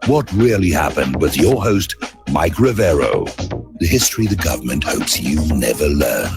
What Really Happened with your host, Mike Rivero. The history the government hopes you never learn.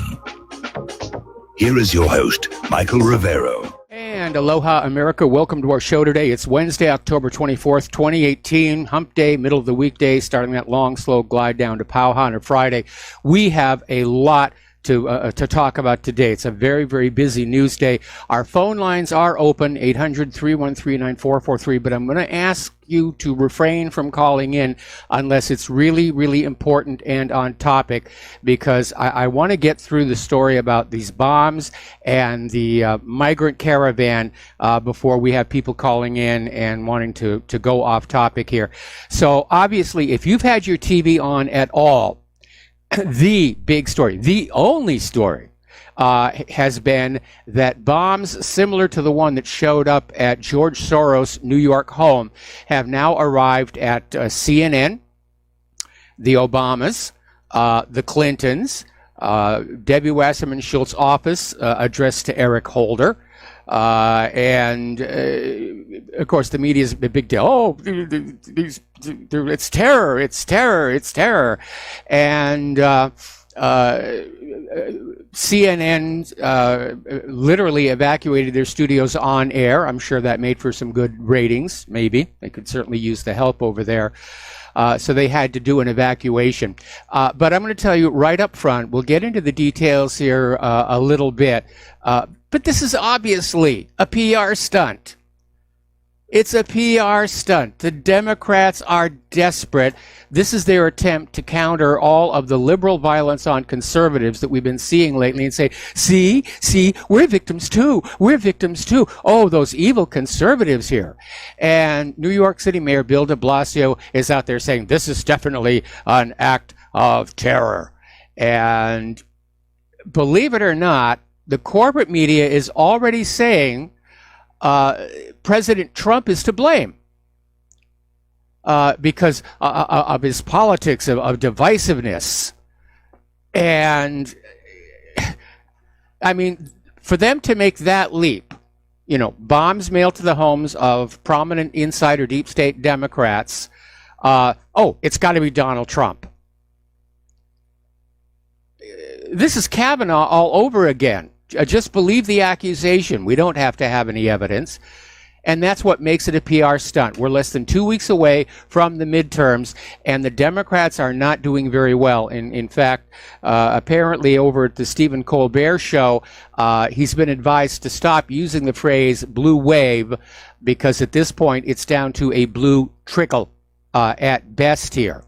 Here is your host, Michael Rivero. And aloha, America. Welcome to our show today. It's Wednesday, October 24th, 2018, hump day, middle of the weekday, starting that long, slow glide down to Pauha on a Friday. We have a lot to talk about today. It's a very, very busy news day. Our phone lines are open, 800-313-9443, but I'm going to ask you to refrain from calling in unless it's really, really important and on topic, because I want to get through the story about these bombs and the migrant caravan before we have people calling in and wanting to go off topic here. So obviously, if you've had your TV on at all, the big story, the only story, has been that bombs similar to the one that showed up at George Soros' New York home have now arrived at CNN, the Obamas, the Clintons, Debbie Wasserman Schultz's office addressed to Eric Holder, and of course the media is a big deal. Oh, it's terror, it's terror, it's terror. And CNN literally evacuated their studios on air. I'm sure that made for some good ratings, maybe. They could certainly use the help over there. So they had to do an evacuation. But I'm going to tell you right up front, we'll get into the details here a little bit. But this is obviously a PR stunt. It's a PR stunt. The Democrats are desperate. This is their attempt to counter all of the liberal violence on conservatives that we've been seeing lately and say, see, we're victims too. We're victims too. Oh, those evil conservatives here. And New York City Mayor Bill de Blasio is out there saying this is definitely an act of terror. And believe it or not, the corporate media is already saying President Trump is to blame because of his politics of divisiveness. And I mean, for them to make that leap, you know, bombs mailed to the homes of prominent insider deep state Democrats, it's got to be Donald Trump. This is Kavanaugh all over again. Just believe the accusation. We don't have to have any evidence. And that's what makes it a PR stunt. We're less than 2 weeks away from the midterms, and the Democrats are not doing very well. In fact, apparently over at the Stephen Colbert show, he's been advised to stop using the phrase blue wave, because at this point it's down to a blue trickle at best here.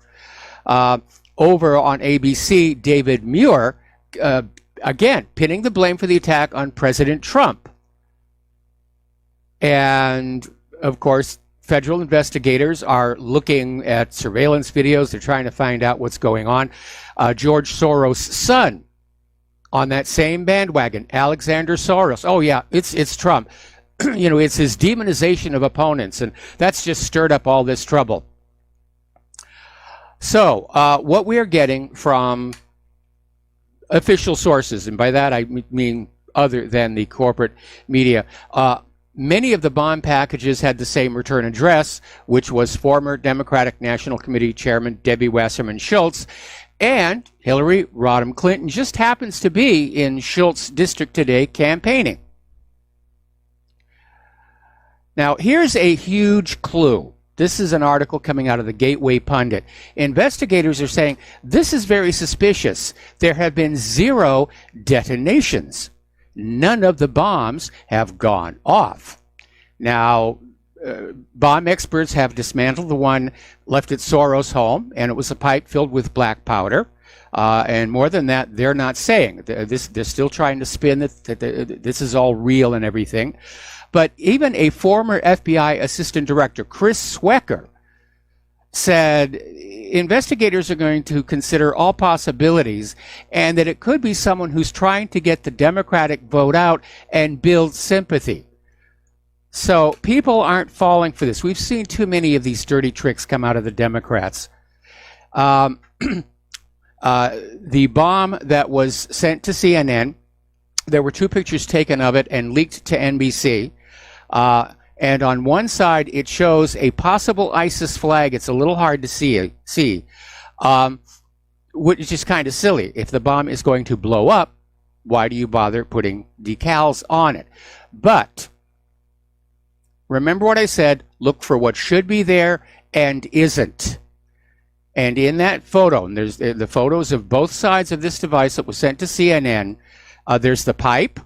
Over on ABC, David Muir, again, pinning the blame for the attack on President Trump. And, of course, federal investigators are looking at surveillance videos. They're trying to find out what's going on. George Soros' son on that same bandwagon, Alexander Soros. Oh, yeah, it's Trump. You know, it's his demonization of opponents, and that's just stirred up all this trouble. So, what we are getting from official sources, and by that I mean other than the corporate media, many of the bomb packages had the same return address, which was former Democratic National Committee Chairman Debbie Wasserman Schultz, and Hillary Rodham Clinton just happens to be in Schultz's district today campaigning. Now, here's a huge clue. This is an article coming out of the Gateway Pundit. Investigators are saying this is very suspicious. There have been 0 detonations. None of the bombs have gone off. Now, bomb experts have dismantled the one left at Soros' home, and it was a pipe filled with black powder. And more than that, they're not saying. They're still trying to spin that this is all real and everything. But even a former FBI assistant director, Chris Swecker, said investigators are going to consider all possibilities and that it could be someone who's trying to get the Democratic vote out and build sympathy. So people aren't falling for this. We've seen too many of these dirty tricks come out of the Democrats. The bomb that was sent to CNN, there were 2 pictures taken of it and leaked to NBC. And on one side, it shows a possible ISIS flag. It's a little hard to see, which is kind of silly. If the bomb is going to blow up, why do you bother putting decals on it? But remember what I said, look for what should be there and isn't. And in that photo, and there's the photos of both sides of this device that was sent to CNN, there's the pipe,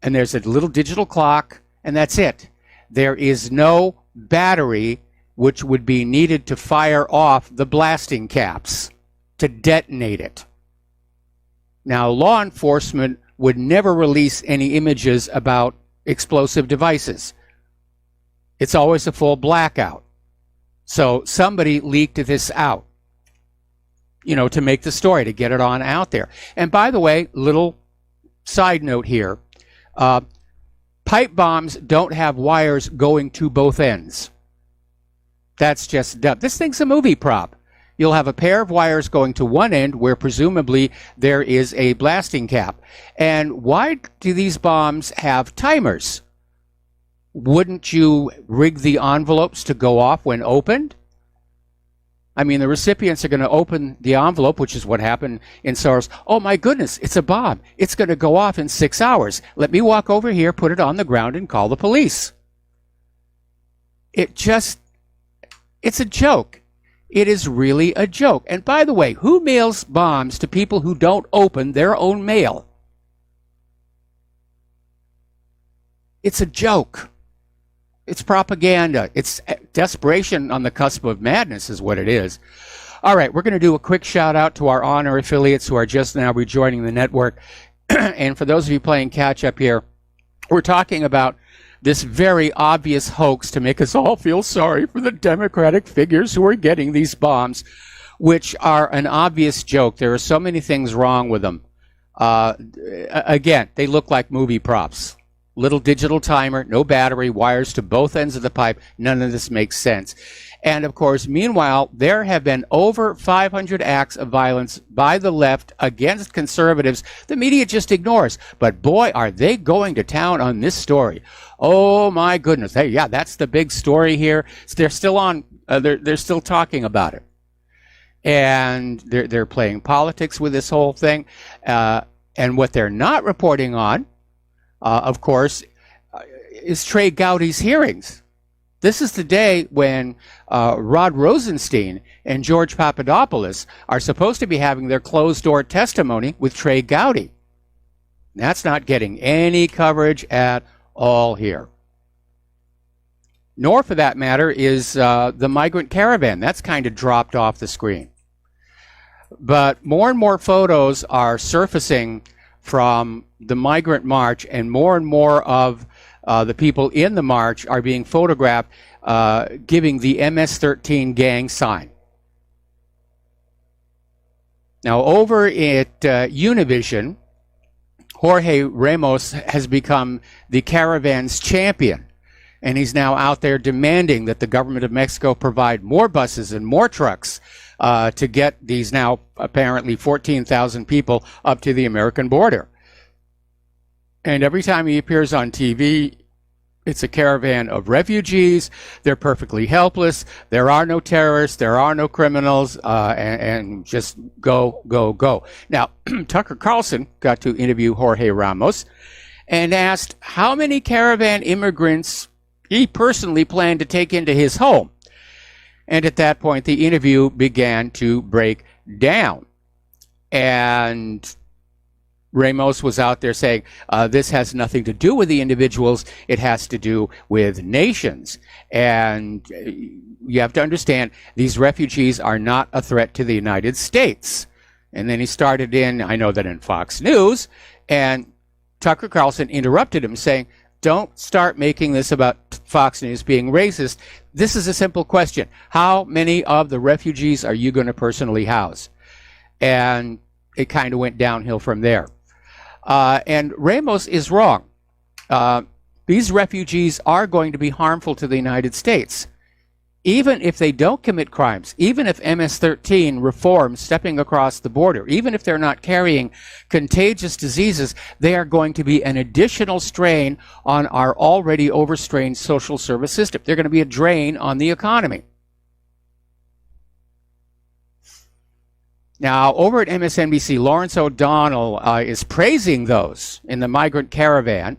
and there's a little digital clock, and that's it. There is no battery which would be needed to fire off the blasting caps to detonate it. Now, law enforcement would never release any images about explosive devices. It's always a full blackout. So somebody leaked this out, to make the story, to get it on out there. And by the way, little side note here, pipe bombs don't have wires going to both ends. That's just dumb. This thing's a movie prop. You'll have a pair of wires going to one end where presumably there is a blasting cap. And why do these bombs have timers? Wouldn't you rig the envelopes to go off when opened? I mean, the recipients are going to open the envelope, which is what happened in SARS. Oh my goodness, it's a bomb. It's going to go off in 6 hours. Let me walk over here, put it on the ground, and call the police. It's a joke. It is really a joke. And by the way, who mails bombs to people who don't open their own mail? It's a joke. It's propaganda. It's desperation on the cusp of madness is what it is. All right, we're going to do a quick shout out to our honor affiliates who are just now rejoining the network. And for those of you playing catch up here, we're talking about this very obvious hoax to make us all feel sorry for the Democratic figures who are getting these bombs, which are an obvious joke. There are so many things wrong with them. Again, they look like movie props. Little digital timer, no battery, wires to both ends of the pipe. None of this makes sense. And of course, meanwhile, there have been over 500 acts of violence by the left against conservatives. The media just ignores. But boy, are they going to town on this story. Oh my goodness. Hey, yeah, that's the big story here. They're still on, they're still talking about it. And they're playing politics with this whole thing. And what they're not reporting on, of course, is Trey Gowdy's hearings. This is the day when Rod Rosenstein and George Papadopoulos are supposed to be having their closed-door testimony with Trey Gowdy. That's not getting any coverage at all here. Nor, for that matter, is the migrant caravan. That's kind of dropped off the screen. But more and more photos are surfacing from the migrant march, and more of the people in the march are being photographed giving the MS-13 gang sign. Now, over at Univision, Jorge Ramos has become the caravan's champion, and he's now out there demanding that the government of Mexico provide more buses and more trucks to get these now apparently 14,000 people up to the American border. And every time he appears on TV, it's a caravan of refugees. They're perfectly helpless. There are no terrorists. There are no criminals. And just go, go, go. Now, Tucker Carlson got to interview Jorge Ramos and asked how many caravan immigrants he personally planned to take into his home. And at that point, the interview began to break down. And Ramos was out there saying, this has nothing to do with the individuals. It has to do with nations. And you have to understand, these refugees are not a threat to the United States. And then he started I know that in Fox News, and Tucker Carlson interrupted him saying, don't start making this about Fox News being racist. This is a simple question. How many of the refugees are you going to personally house? And it kind of went downhill from there. And Ramos is wrong. These refugees are going to be harmful to the United States. even if they don't commit crimes, even if MS-13 reforms stepping across the border, even if they're not carrying contagious diseases, they are going to be an additional strain on our already overstrained social service system. They're going to be a drain on the economy. Now, over at MSNBC, Lawrence O'Donnell is praising those in the migrant caravan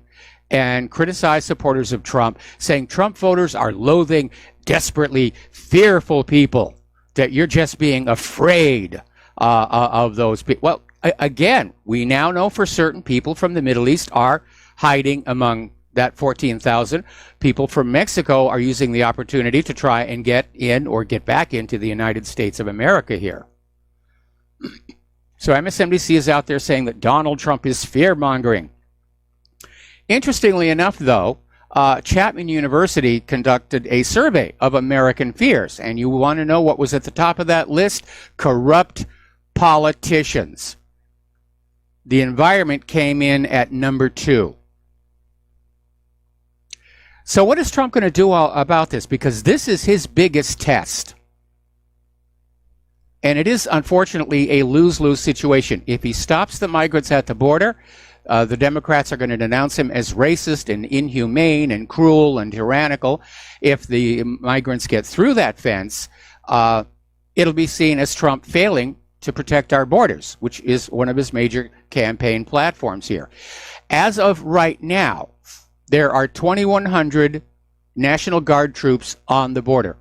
and criticized supporters of Trump, saying Trump voters are loathing, desperately fearful people, that you're just being afraid of those people. Well, again, we now know for certain people from the Middle East are hiding among that 14,000. People from Mexico are using the opportunity to try and get in or get back into the United States of America here. So MSNBC is out there saying that Donald Trump is fear-mongering. Interestingly enough, though, Chapman University conducted a survey of American fears, and you want to know what was at the top of that list? Corrupt politicians. The environment came in at number 2. So what is Trump going to do about this? Because this is his biggest test. And it is, unfortunately, a lose-lose situation. If he stops the migrants at the border, the Democrats are going to denounce him as racist and inhumane and cruel and tyrannical. If the migrants get through that fence, it'll be seen as Trump failing to protect our borders, which is one of his major campaign platforms here. As of right now, there are 2,100 National Guard troops on the border.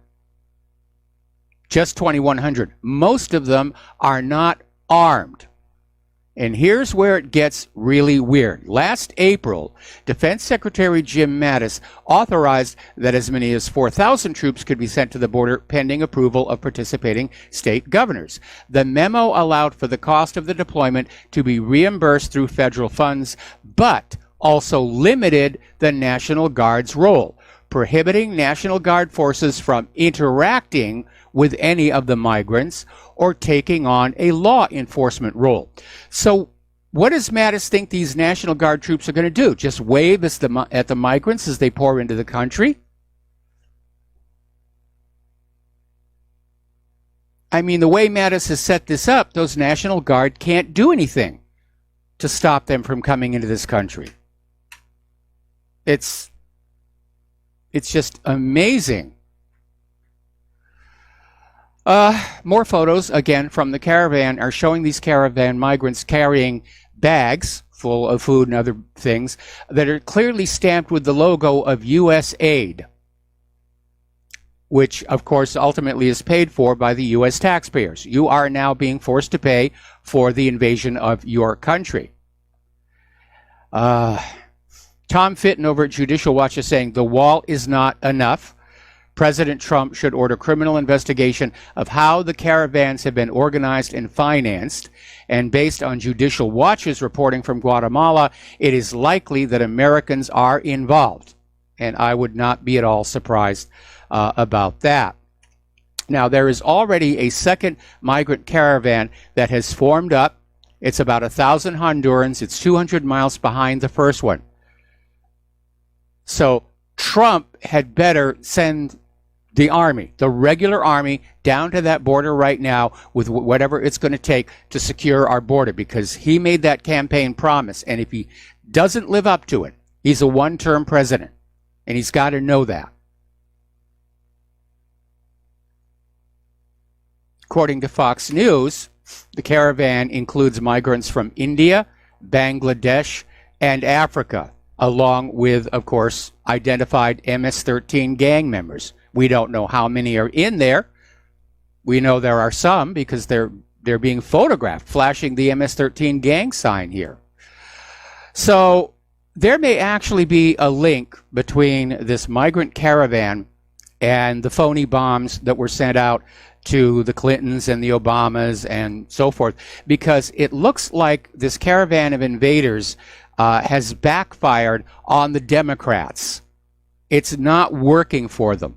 Just 2,100. Most of them are not armed. And here's where it gets really weird. Last April, Defense Secretary Jim Mattis authorized that as many as 4,000 troops could be sent to the border pending approval of participating state governors. The memo allowed for the cost of the deployment to be reimbursed through federal funds, but also limited the National Guard's role, prohibiting National Guard forces from interacting with any of the migrants or taking on a law enforcement role. So what does Mattis think these National Guard troops are going to do? Just wave at the migrants as they pour into the country? I mean, the way Mattis has set this up, those National Guard can't do anything to stop them from coming into this country. It's just amazing. More photos, again, from the caravan are showing these caravan migrants carrying bags full of food and other things that are clearly stamped with the logo of U.S. aid, which, of course, ultimately is paid for by the U.S. taxpayers. You are now being forced to pay for the invasion of your country. Tom Fitton over at Judicial Watch is saying the wall is not enough. President Trump should order criminal investigation of how the caravans have been organized and financed. And based on Judicial Watch's reporting from Guatemala, it is likely that Americans are involved. And I would not be at all surprised about that. Now, there is already a second migrant caravan that has formed up. It's about 1,000 Hondurans. It's 200 miles behind the first one. So Trump had better send the army, the regular army, down to that border right now with whatever it's going to take to secure our border, because he made that campaign promise. And if he doesn't live up to it, he's a one-term president, and he's got to know that. According to Fox News, the caravan includes migrants from India, Bangladesh, and Africa, along with, of course, identified MS-13 gang members. We don't know how many are in there. We know there are some because they're being photographed, flashing the MS-13 gang sign here. So there may actually be a link between this migrant caravan and the phony bombs that were sent out to the Clintons and the Obamas and so forth, because it looks like this caravan of invaders has backfired on the Democrats. It's not working for them.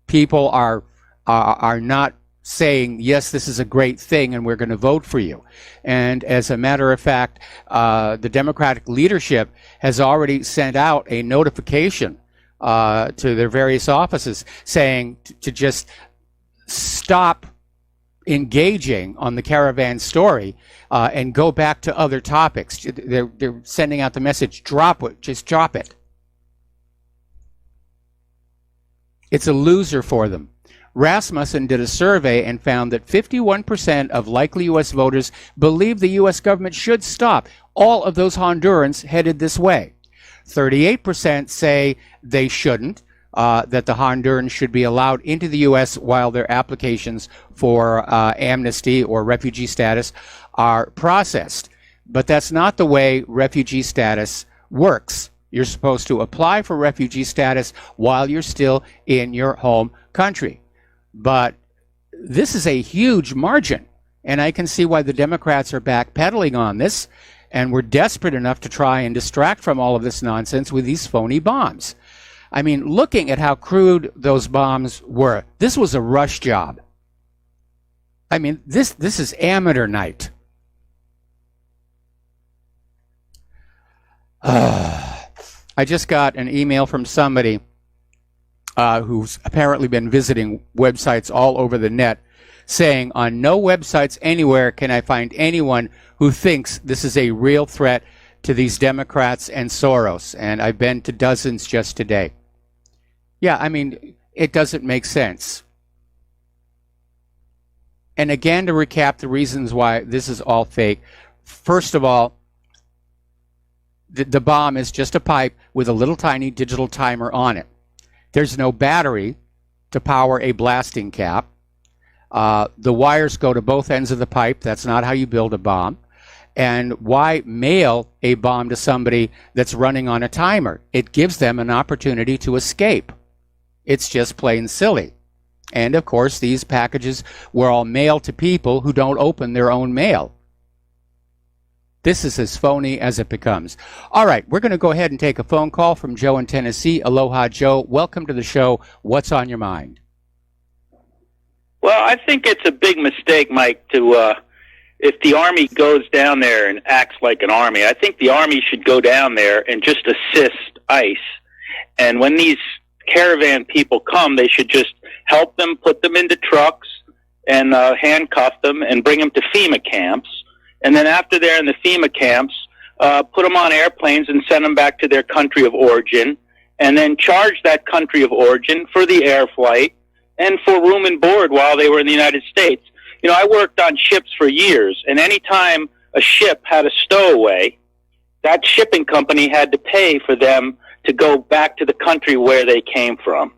People are not saying, yes, this is a great thing and we're going to vote for you. And as a matter of fact, the Democratic leadership has already sent out a notification to their various offices saying to just stop engaging on the caravan story and go back to other topics. They're sending out the message, drop it, just drop it. It's a loser for them. Rasmussen did a survey and found that 51% of likely U.S. voters believe the U.S. government should stop. All of those Hondurans headed this way. 38% say they shouldn't, that the Hondurans should be allowed into the U.S. while their applications for amnesty or refugee status are processed. But that's not the way refugee status works. You're supposed to apply for refugee status while you're still in your home country. But this is a huge margin, and I can see why the Democrats are backpedaling on this, and we're desperate enough to try and distract from all of this nonsense with these phony bombs. I mean, looking at how crude those bombs were, this was a rush job. I mean, this is amateur night. I just got an email from somebody who's apparently been visiting websites all over the net saying, on no websites anywhere can I find anyone who thinks this is a real threat to these Democrats and Soros. And I've been to dozens just today. Yeah, I mean, it doesn't make sense. And again, to recap the reasons why this is all fake. First of all, the bomb is just a pipe with a little tiny digital timer on it. There's no battery to power a blasting cap. The wires go to both ends of the pipe. That's not how you build a bomb. And why mail a bomb to somebody that's running on a timer? It gives them an opportunity to escape. It's just plain silly. And of course, these packages were all mailed to people who don't open their own mail. This is as phony as it becomes. All right, we're going to go ahead and take a phone call from Joe in Tennessee. Aloha, Joe. Welcome to the show. What's on your mind? Well, I think it's a big mistake, Mike, to if the Army goes down there and acts like an Army. I think the Army should go down there and just assist ICE. And when these caravan people come, they should just help them, put them into trucks, and handcuff them and bring them to FEMA camps. And then after they're in the FEMA camps, put them on airplanes and send them back to their country of origin, and then charge that country of origin for the air flight and for room and board while they were in the United States. You know, I worked on ships for years, and any time a ship had a stowaway, that shipping company had to pay for them to go back to the country where they came from.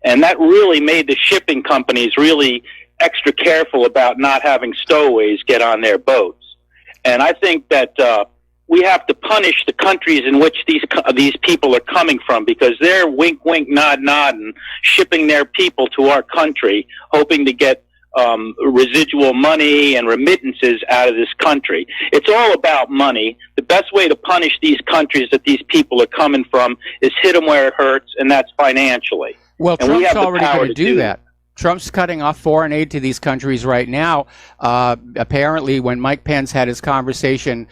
And that really made the shipping companies really extra careful about not having stowaways get on their boats. And I think that we have to punish the countries in which these people are coming from, because they're wink, wink, nod, nod, and shipping their people to our country, hoping to get residual money and remittances out of this country. It's all about money. The best way to punish these countries that these people are coming from is hit them where it hurts, and that's financially. Well, Trump's already going to do that. Trump's cutting off foreign aid to these countries right now. Apparently, when Mike Pence had his conversation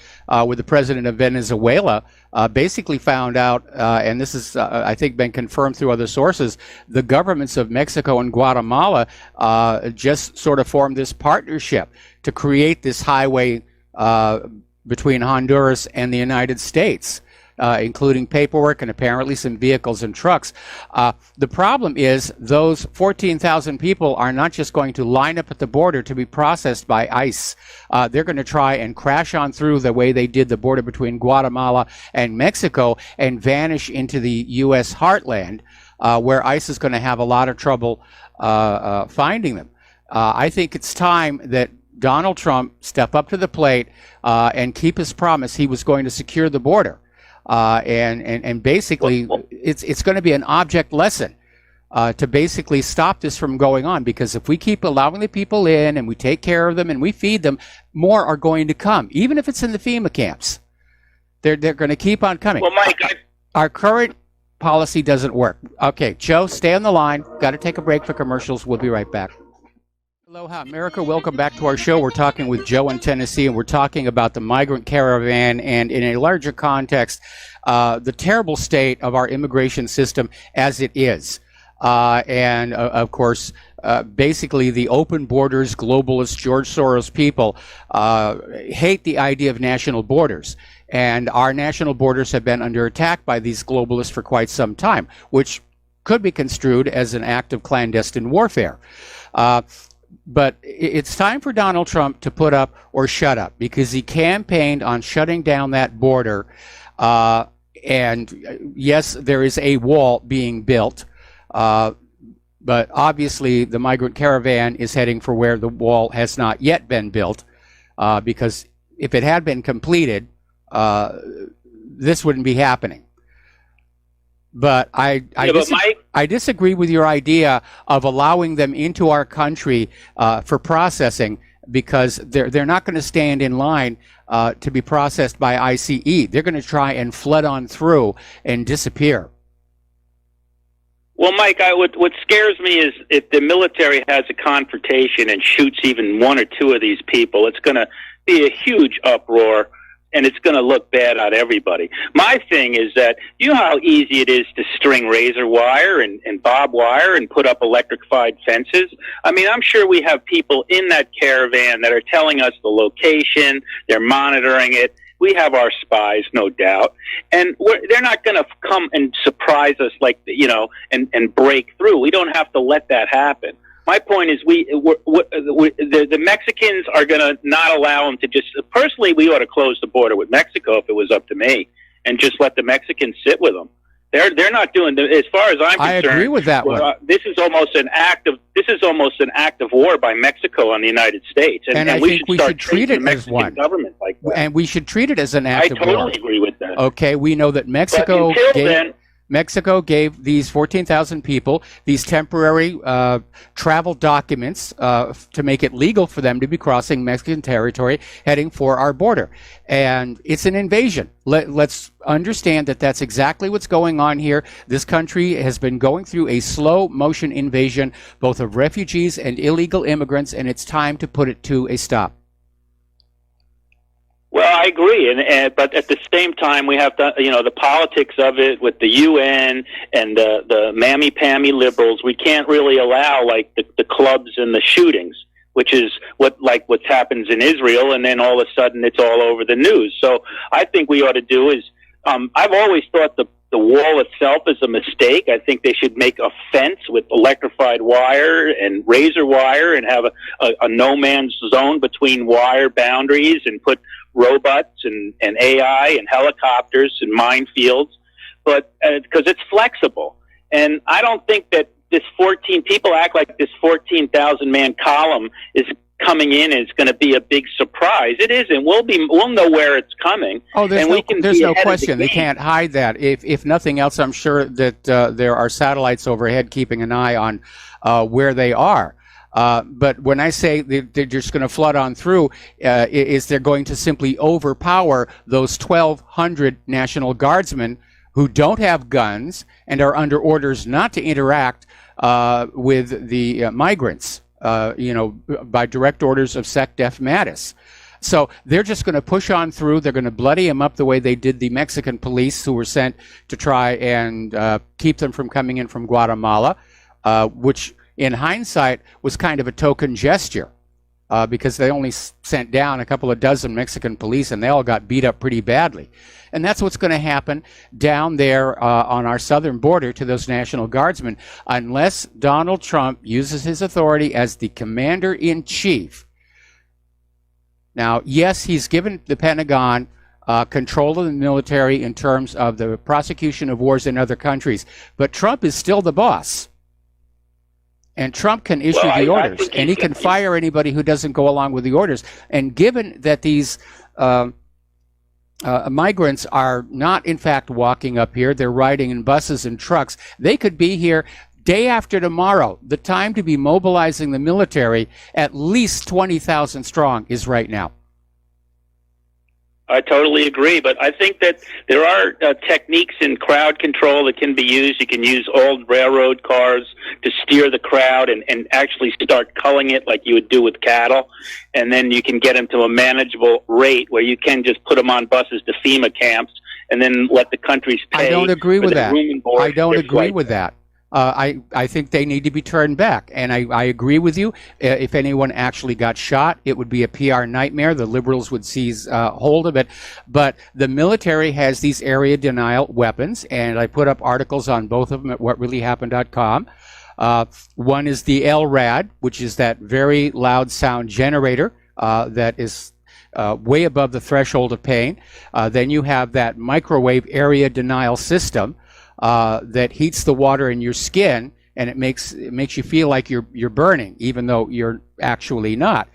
with the president of Venezuela, basically found out, and this is, I think, been confirmed through other sources, the governments of Mexico and Guatemala just sort of formed this partnership to create this highway between Honduras and the United States. Including paperwork and apparently some vehicles and trucks. The problem is those 14,000 people are not just going to line up at the border to be processed by ICE. They're going to try and crash on through the way they did the border between Guatemala and Mexico and vanish into the U.S. heartland, where ICE is going to have a lot of trouble finding them. I think it's time that Donald Trump step up to the plate and keep his promise he was going to secure the border. And basically, it's going to be an object lesson to basically stop this from going on. Because if we keep allowing the people in and we take care of them and we feed them, more are going to come, even if it's in the FEMA camps. They're going to keep on coming. Well, Mike, our current policy doesn't work. Okay, Joe, stay on the line. Got to take a break for commercials. We'll be right back. Aloha, America. Welcome back to our show. We're talking with Joe in Tennessee, and we're talking about the migrant caravan and, in a larger context, the terrible state of our immigration system as it is. And, of course, basically the open borders, globalist, George Soros people hate the idea of national borders. And our national borders have been under attack by these globalists for quite some time, which could be construed as an act of clandestine warfare. But it's time for Donald Trump to put up or shut up, because he campaigned on shutting down that border. And yes, there is a wall being built, but obviously the migrant caravan is heading for where the wall has not yet been built, because if it had been completed, this wouldn't be happening. But I disagree with your idea of allowing them into our country for processing, because they're not going to stand in line to be processed by ICE. They're going to try and flood on through and disappear. Well, Mike, what scares me is if the military has a confrontation and shoots even one or two of these people, it's going to be a huge uproar. And it's going to look bad on everybody. My thing is that, you know how easy it is to string razor wire and barbed wire and put up electrified fences? I mean, I'm sure we have people in that caravan that are telling us the location. They're monitoring it. We have our spies, no doubt. And they're not going to come and surprise us and break through. We don't have to let that happen. My point is, the Mexicans are going to not allow them to just. Personally, we ought to close the border with Mexico if it was up to me, and just let the Mexicans sit with them. They're not doing. As far as I'm concerned, I agree with that one. This is almost an act of war by Mexico on the United States, and I think we should treat it as one. Government like that. And we should treat it as an act of war. I totally agree with that. Okay, we know that Mexico gave these 14,000 people these temporary travel documents to make it legal for them to be crossing Mexican territory heading for our border. And it's an invasion. Let's understand that that's exactly what's going on here. This country has been going through a slow motion invasion, both of refugees and illegal immigrants, and it's time to put it to a stop. Well, I agree, but at the same time, we have to, the politics of it with the UN and the mammy-pammy liberals. We can't really allow the clubs and the shootings, which is what happens in Israel, and then all of a sudden it's all over the news. So I think we ought to do is, I've always thought the wall itself is a mistake. I think they should make a fence with electrified wire and razor wire and have a no man's zone between wire boundaries and put robots and AI and helicopters and minefields, but because it's flexible. And I don't think that people act like this 14,000 man column is coming in and it's going to be a big surprise. It isn't. We'll know where it's coming. Oh, there's no question. They can't hide that. If nothing else, I'm sure that there are satellites overhead keeping an eye on where they are. But when I say they're just going to flood on through, is they're going to simply overpower those 1,200 National Guardsmen who don't have guns and are under orders not to interact with the migrants, by direct orders of SecDef Mattis. So they're just going to push on through. They're going to bloody them up the way they did the Mexican police who were sent to try and keep them from coming in from Guatemala, which in hindsight was kind of a token gesture because they only sent down a couple of dozen Mexican police and they all got beat up pretty badly. And that's what's going to happen down there on our southern border to those National Guardsmen, unless Donald Trump uses his authority as the commander-in-chief. Now, yes, he's given the Pentagon control of the military in terms of the prosecution of wars in other countries, but Trump is still the boss. And Trump can issue the orders, and he can fire anybody who doesn't go along with the orders. And given that these migrants are not, in fact, walking up here, they're riding in buses and trucks, they could be here day after tomorrow. The time to be mobilizing the military, at least 20,000 strong, is right now. I totally agree, but I think that there are techniques in crowd control that can be used. You can use old railroad cars to steer the crowd and actually start culling it like you would do with cattle, and then you can get them to a manageable rate where you can just put them on buses to FEMA camps and then let the countries pay. I don't agree with that. I don't agree like with that. I think they need to be turned back. And I agree with you. If anyone actually got shot, it would be a PR nightmare. The liberals would seize hold of it. But the military has these area denial weapons, and I put up articles on both of them at whatreallyhappened.com. One is the LRAD, which is that very loud sound generator that is way above the threshold of pain. Then you have that microwave area denial system that heats the water in your skin, and it makes you feel like you're burning, even though you're actually not.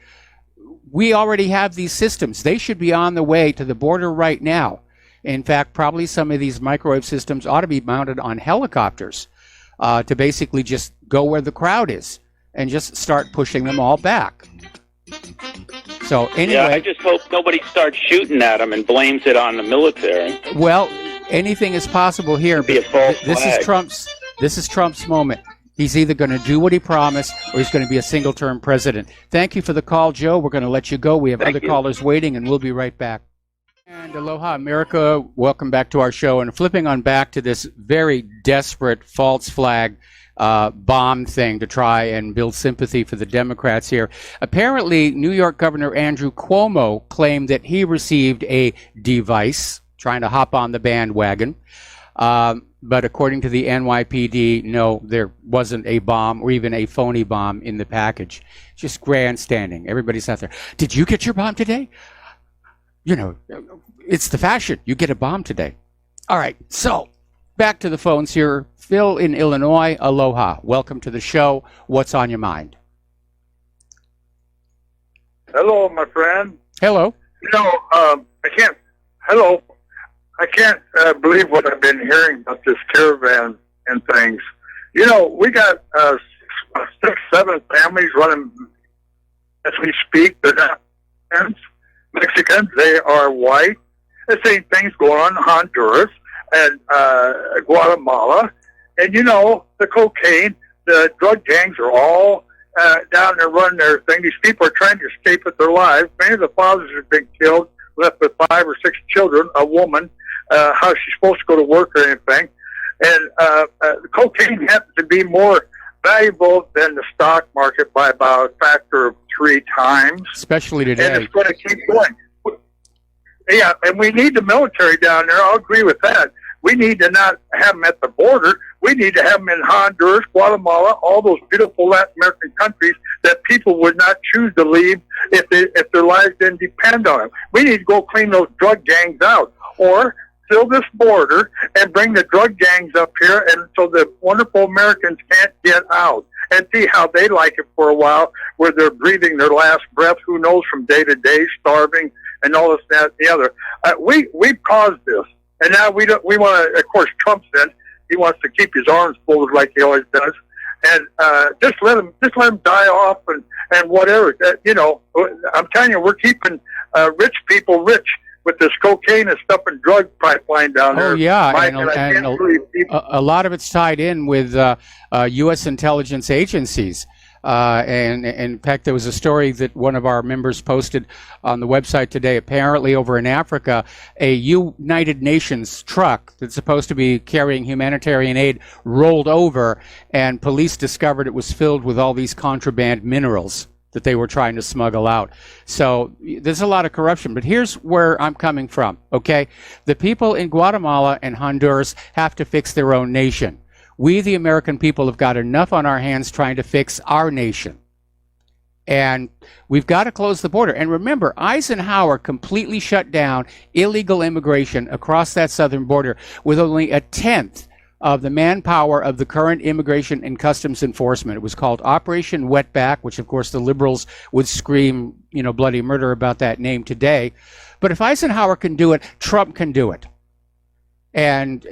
We already have these systems. They should be on the way to the border right now. In fact, probably some of these microwave systems ought to be mounted on helicopters to basically just go where the crowd is and just start pushing them all back. So anyway, yeah, I just hope nobody starts shooting at them and blames it on the military. Well, anything is possible here. Be a false This is Trump's moment. He's either going to do what he promised or he's going to be a single-term president. Thank you for the call, Joe. We're going to let you go. We have other callers waiting, and we'll be right back. And aloha, America. Welcome back to our show. And flipping on back to this very desperate false flag bomb thing to try and build sympathy for the Democrats here. Apparently, New York Governor Andrew Cuomo claimed that he received a device trying to hop on the bandwagon. But according to the NYPD, no, there wasn't a bomb or even a phony bomb in the package. Just grandstanding. Everybody's out there. Did you get your bomb today? You know, it's the fashion. You get a bomb today. All right, so back to the phones here. Phil in Illinois, aloha. Welcome to the show. What's on your mind? Hello, my friend. Hello. You know, I can't believe what I've been hearing about this caravan and things. You know, we got 6, 7 families running as we speak. They're not Mexicans. They are white. The same things going on in Honduras and Guatemala. And, you know, the cocaine, the drug gangs are all down there running their thing. These people are trying to escape with their lives. Many of the fathers have been killed, left with 5 or 6 children, a woman, how she's supposed to go to work or anything. And the cocaine happens to be more valuable than the stock market by about a factor of 3 times. Especially today. And it's going to keep going. Yeah, and we need the military down there. I'll agree with that. We need to not have them at the border. We need to have them in Honduras, Guatemala, all those beautiful Latin American countries that people would not choose to leave if their lives didn't depend on them. We need to go clean those drug gangs out, or fill this border and bring the drug gangs up here, and so the wonderful Americans can't get out, and see how they like it for a while, where they're breathing their last breath. Who knows, from day to day, starving and all this, that, and the other. We've caused this. And now we want to, of course, Trump's in. He wants to keep his arms folded like he always does, and just let him die off and whatever. You know, I'm telling you, we're keeping rich people rich with this cocaine and stuff and drug pipeline down there. Oh yeah, Mike, and a lot of it's tied in with U.S. intelligence agencies. And in fact, there was a story that one of our members posted on the website today. Apparently, over in Africa, a United Nations truck that's supposed to be carrying humanitarian aid rolled over, and police discovered it was filled with all these contraband minerals that they were trying to smuggle out. So there's a lot of corruption. But here's where I'm coming from, okay? The people in Guatemala and Honduras have to fix their own nation. We, the American people, have got enough on our hands trying to fix our nation. And we've got to close the border. And remember, Eisenhower completely shut down illegal immigration across that southern border with only a tenth of the manpower of the current Immigration and Customs Enforcement. It was called Operation Wetback, which, of course, the liberals would scream, you know, bloody murder about that name today. But if Eisenhower can do it, Trump can do it. And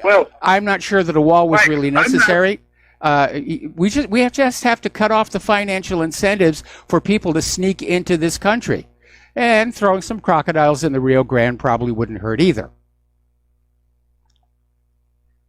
well, I'm not sure that a wall was really necessary. We just have to cut off the financial incentives for people to sneak into this country. And throwing some crocodiles in the Rio Grande probably wouldn't hurt either.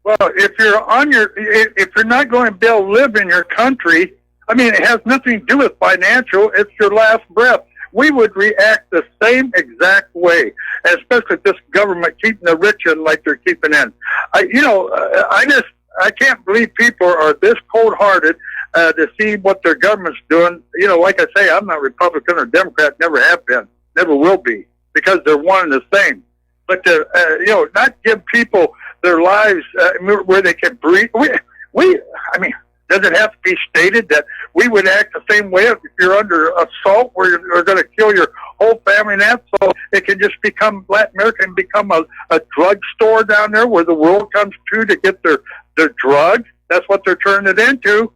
Well, if you're not going to be able to live in your country, I mean, it has nothing to do with financial. It's your last breath. We would react the same exact way, especially if this government keeping the rich in like they're keeping in. I can't believe people are this cold-hearted to see what their government's doing. You know, like I say, I'm not Republican or Democrat, never have been, never will be, because they're one and the same. But to not give people their lives where they can breathe. I mean, does it have to be stated that we would act the same way if you're under assault, where you're going to kill your whole family and that? So it can just become, Latin America can become a drug store down there where the world comes to get their drugs. That's what they're turning it into.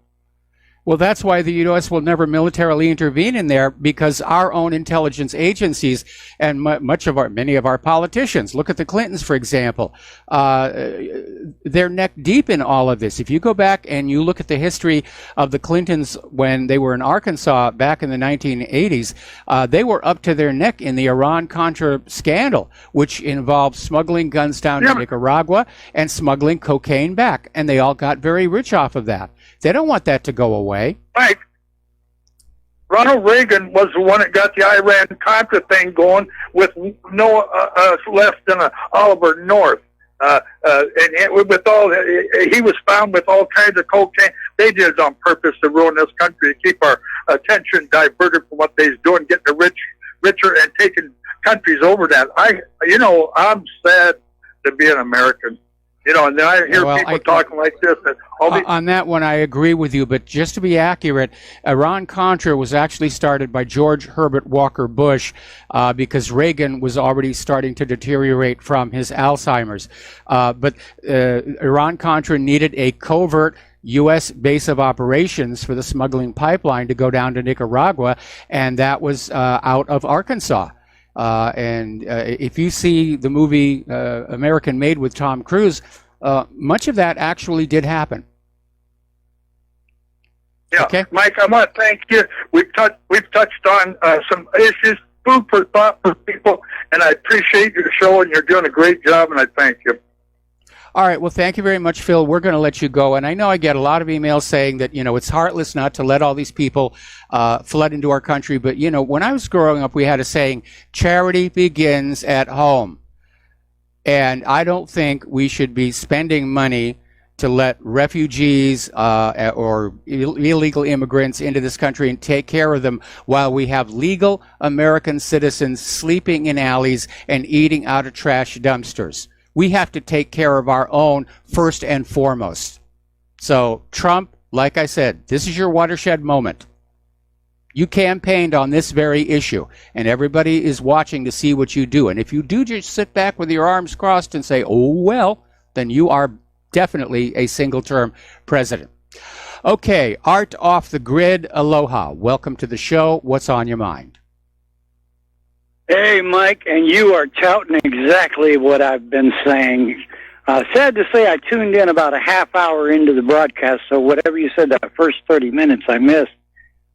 Well, that's why the U.S. will never militarily intervene in there, because our own intelligence agencies and many of our politicians, look at the Clintons, for example, they're neck deep in all of this. If you go back and you look at the history of the Clintons when they were in Arkansas back in the 1980s, they were up to their neck in the Iran-Contra scandal, which involved smuggling guns down to Nicaragua and smuggling cocaine back. And they all got very rich off of that. They don't want that to go away. Right. Ronald Reagan was the one that got the Iran-Contra thing going with no less than an Oliver North. And with all, he was found with all kinds of cocaine. They did it on purpose to ruin this country, to keep our attention diverted from what they're doing, getting the richer and taking countries over that. I'm sad to be an American. You know, and then I hear people talking like this. On that one, I agree with you. But just to be accurate, Iran-Contra was actually started by George Herbert Walker Bush because Reagan was already starting to deteriorate from his Alzheimer's. But Iran-Contra needed a covert U.S. base of operations for the smuggling pipeline to go down to Nicaragua, and that was out of Arkansas. If you see the movie American Made with Tom Cruise, much of that actually did happen. Yeah, okay. Mike, I want to thank you. We've touched on some issues, food for thought for people, and I appreciate your show, and you're doing a great job, and I thank you. All right. Well, thank you very much, Phil. We're going to let you go. And I know I get a lot of emails saying that, it's heartless not to let all these people flood into our country. But, when I was growing up, we had a saying, charity begins at home. And I don't think we should be spending money to let refugees or illegal immigrants into this country and take care of them while we have legal American citizens sleeping in alleys and eating out of trash dumpsters. We have to take care of our own first and foremost. So, Trump, like I said, this is your watershed moment. You campaigned on this very issue, and everybody is watching to see what you do. And if you do just sit back with your arms crossed and say, oh, well, then you are definitely a single-term president. Okay, Art Off the Grid, aloha. Welcome to the show. What's on your mind? Hey, Mike, and you are touting exactly what I've been saying. Sad to say, I tuned in about a half hour into the broadcast, so whatever you said that first 30 minutes I missed.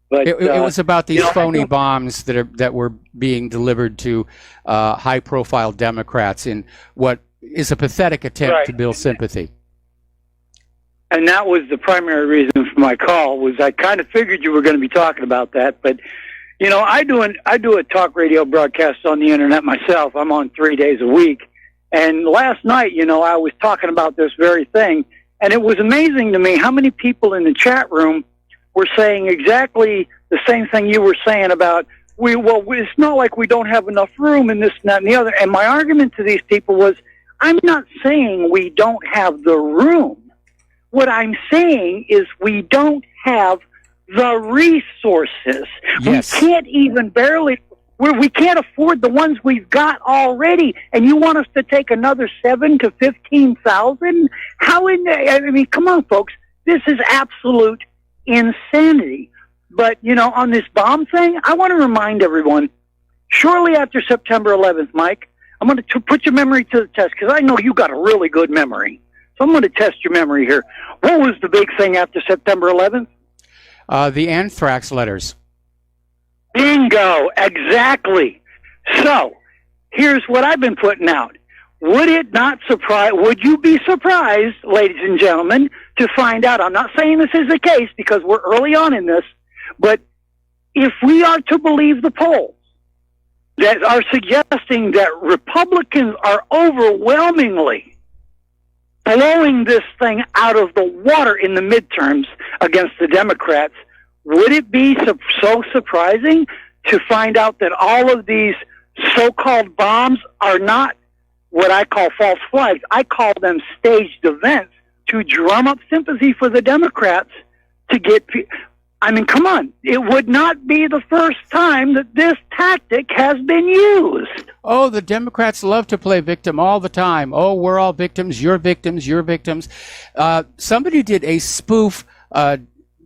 But it was about these phony bombs that were being delivered to high-profile Democrats in what is a pathetic attempt to build sympathy. And that was the primary reason for my call. Was I kind of figured you were going to be talking about that, but. I do a talk radio broadcast on the internet myself. I'm on 3 days a week. And last night, I was talking about this very thing. And it was amazing to me how many people in the chat room were saying exactly the same thing you were saying about, it's not like we don't have enough room and this and that and the other. And my argument to these people was, I'm not saying we don't have the room. What I'm saying is we don't have the resources. Yes. We can't even we can't afford the ones we've got already, and you want us to take another 7,000 to 15,000? Come on, folks. This is absolute insanity. But, on this bomb thing, I want to remind everyone, shortly after September 11th, Mike, I'm going to put your memory to the test, because I know you got a really good memory. So I'm going to test your memory here. What was the big thing after September 11th? The anthrax letters. Bingo, exactly. So, here's what I've been putting out. Would you be surprised, ladies and gentlemen, to find out, I'm not saying this is the case because we're early on in this, but if we are to believe the polls that are suggesting that Republicans are overwhelmingly blowing this thing out of the water in the midterms against the Democrats, would it be so surprising to find out that all of these so-called bombs are not what I call false flags? I call them staged events to drum up sympathy for the Democrats to get I mean, come on. It would not be the first time that this tactic has been used. Oh, the Democrats love to play victim all the time. Oh, we're all victims. You're victims. You're victims. Somebody did a spoof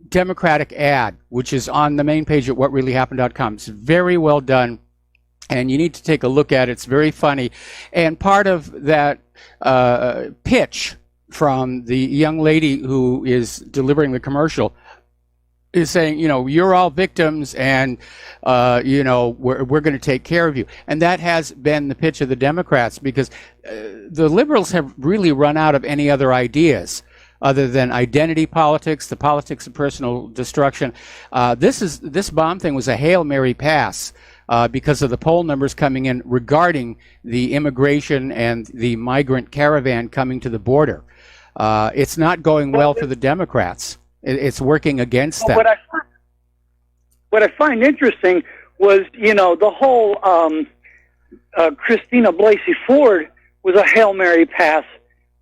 Democratic ad, which is on the main page at whatreallyhappened.com. It's very well done, and you need to take a look at it. It's very funny. And part of that pitch from the young lady who is delivering the commercial is saying, you know, you're all victims, and you know, we're going to take care of you. And that has been the pitch of the Democrats, because the liberals have really run out of any other ideas other than identity politics, the politics of personal destruction. This bomb thing was a Hail Mary pass because of the poll numbers coming in regarding the immigration and the migrant caravan coming to the border. It's not going well for the Democrats. It's working against them. What I find interesting was, you know, the whole Christina Blasey Ford was a Hail Mary pass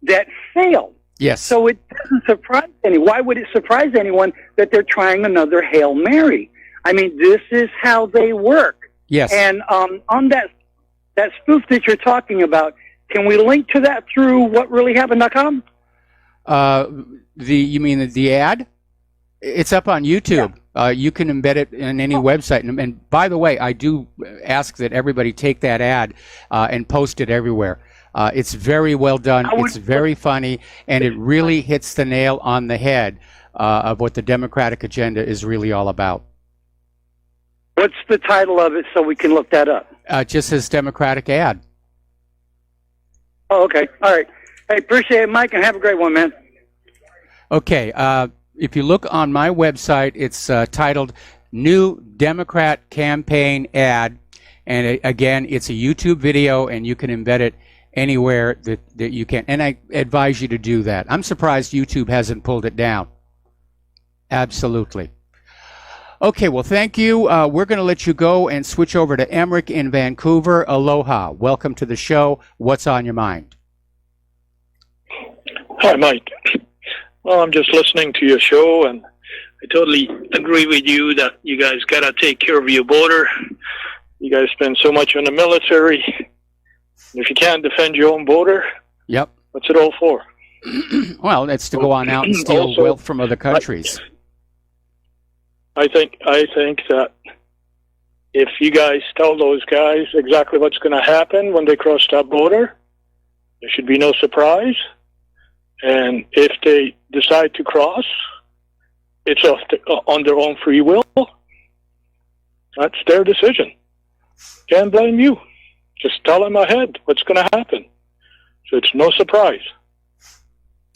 that failed. Yes. So it doesn't surprise anyone. Why would it surprise anyone that they're trying another Hail Mary? I mean, this is how they work. Yes. And on that spoof that you're talking about, can we link to that through whatreallyhappened.com? You mean the ad? It's up on YouTube. Yeah. You can embed it in any website. And by the way, I do ask that everybody take that ad and post it everywhere. It's very well done. It's very funny, and it really hits the nail on the head of what the Democratic agenda is really all about. What's the title of it so we can look that up? Just says Democratic ad. Oh, okay. All right. Hey, appreciate it, Mike, and have a great one, man. Okay. If you look on my website, it's titled New Democrat Campaign Ad. And again, it's a YouTube video, and you can embed it anywhere that you can. And I advise you to do that. I'm surprised YouTube hasn't pulled it down. Absolutely. Okay, well, thank you. We're going to let you go and switch over to Emmerich in Vancouver. Aloha. Welcome to the show. What's on your mind? Hi, Mike. Well, I'm just listening to your show, and I totally agree with you that you guys got to take care of your border. You guys spend so much on the military. If you can't defend your own border, yep, what's it all for? Well, it's to go on out and steal also, wealth from other countries. I think that if you guys tell those guys exactly what's going to happen when they cross that border, there should be no surprise. And if they decide to cross, it's on their own free will. That's their decision. Can't blame you. Just tell them ahead what's going to happen. So it's no surprise.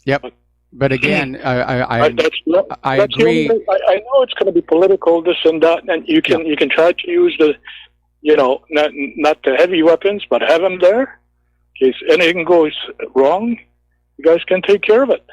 Yep. But again, I agree. I know it's going to be political, this and that, and you can try to use the, you know, not the heavy weapons, but have them there in case anything goes wrong. You guys can take care of it.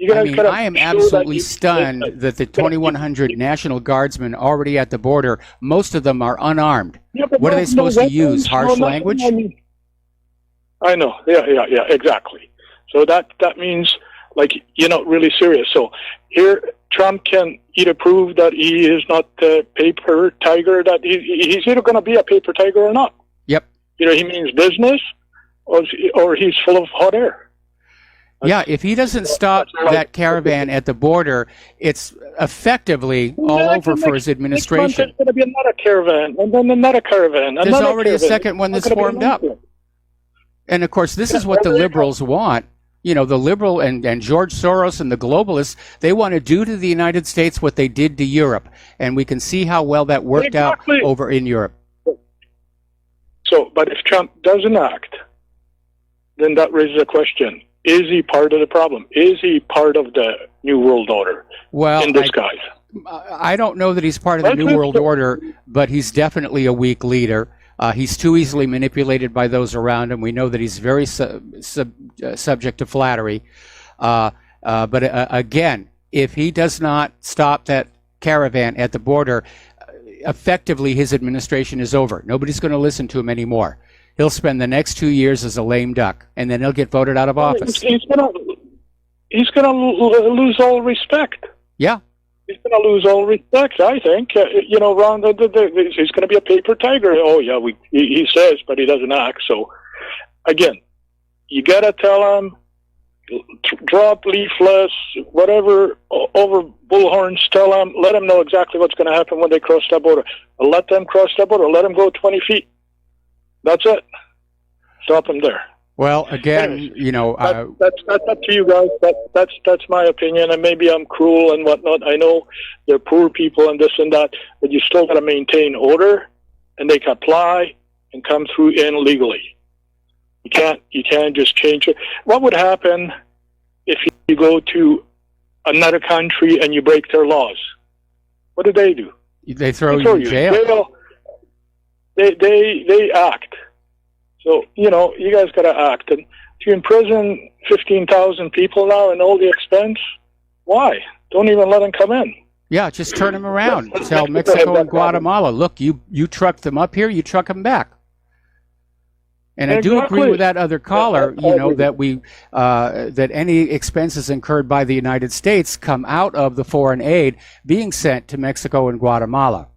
I am absolutely stunned that the 2,100 National Guardsmen already at the border, most of them are unarmed. Yeah, what are they supposed to use? Harsh language? I know. Yeah, exactly. So that means, like, you're not really serious. So here, Trump can either prove that he is not a paper tiger, that he's either going to be a paper tiger or not. Yep. Either he means business or he's full of hot air. Yeah, if he doesn't stop that caravan at the border, it's effectively all over for his administration. There's going to be another caravan, and then another caravan. There's already a second one that's formed up. And, of course, this is what the liberals want. You know, the liberal and George Soros and the globalists, they want to do to the United States what they did to Europe. And we can see how well that worked out over in Europe. So, but if Trump doesn't act, then that raises a question. Is he part of the problem? Is he part of the New World Order in disguise? I don't know that he's part of the New World Order, but he's definitely a weak leader. He's too easily manipulated by those around him. We know that he's very subject to flattery. Again, if he does not stop that caravan at the border, effectively his administration is over. Nobody's going to listen to him anymore. He'll spend the next 2 years as a lame duck, and then he'll get voted out of office. He's going to lose all respect. Yeah. He's going to lose all respect, I think. He's going to be a paper tiger. Oh, yeah, he says, but he doesn't act. So, again, you got to tell him, drop leaflets, whatever, over bullhorns, tell them, let them know exactly what's going to happen when they cross that border. Let them cross that border. Let them go 20 feet. That's it. Stop them there. Well, again, anyways, that's up to you guys. That's my opinion, and maybe I'm cruel and whatnot. I know they're poor people and this and that, but you still got to maintain order, and they can apply and come through in legally. You can't just change it. What would happen if you go to another country and you break their laws? What do? They throw you in jail. They act. So, you guys got to act. And if you imprison 15,000 people now and all the expense, why? Don't even let them come in. Yeah, just turn them around. Tell Mexico and Guatemala, look, you truck them up here, you truck them back. And I do agree with that other caller, that any expenses incurred by the United States come out of the foreign aid being sent to Mexico and Guatemala,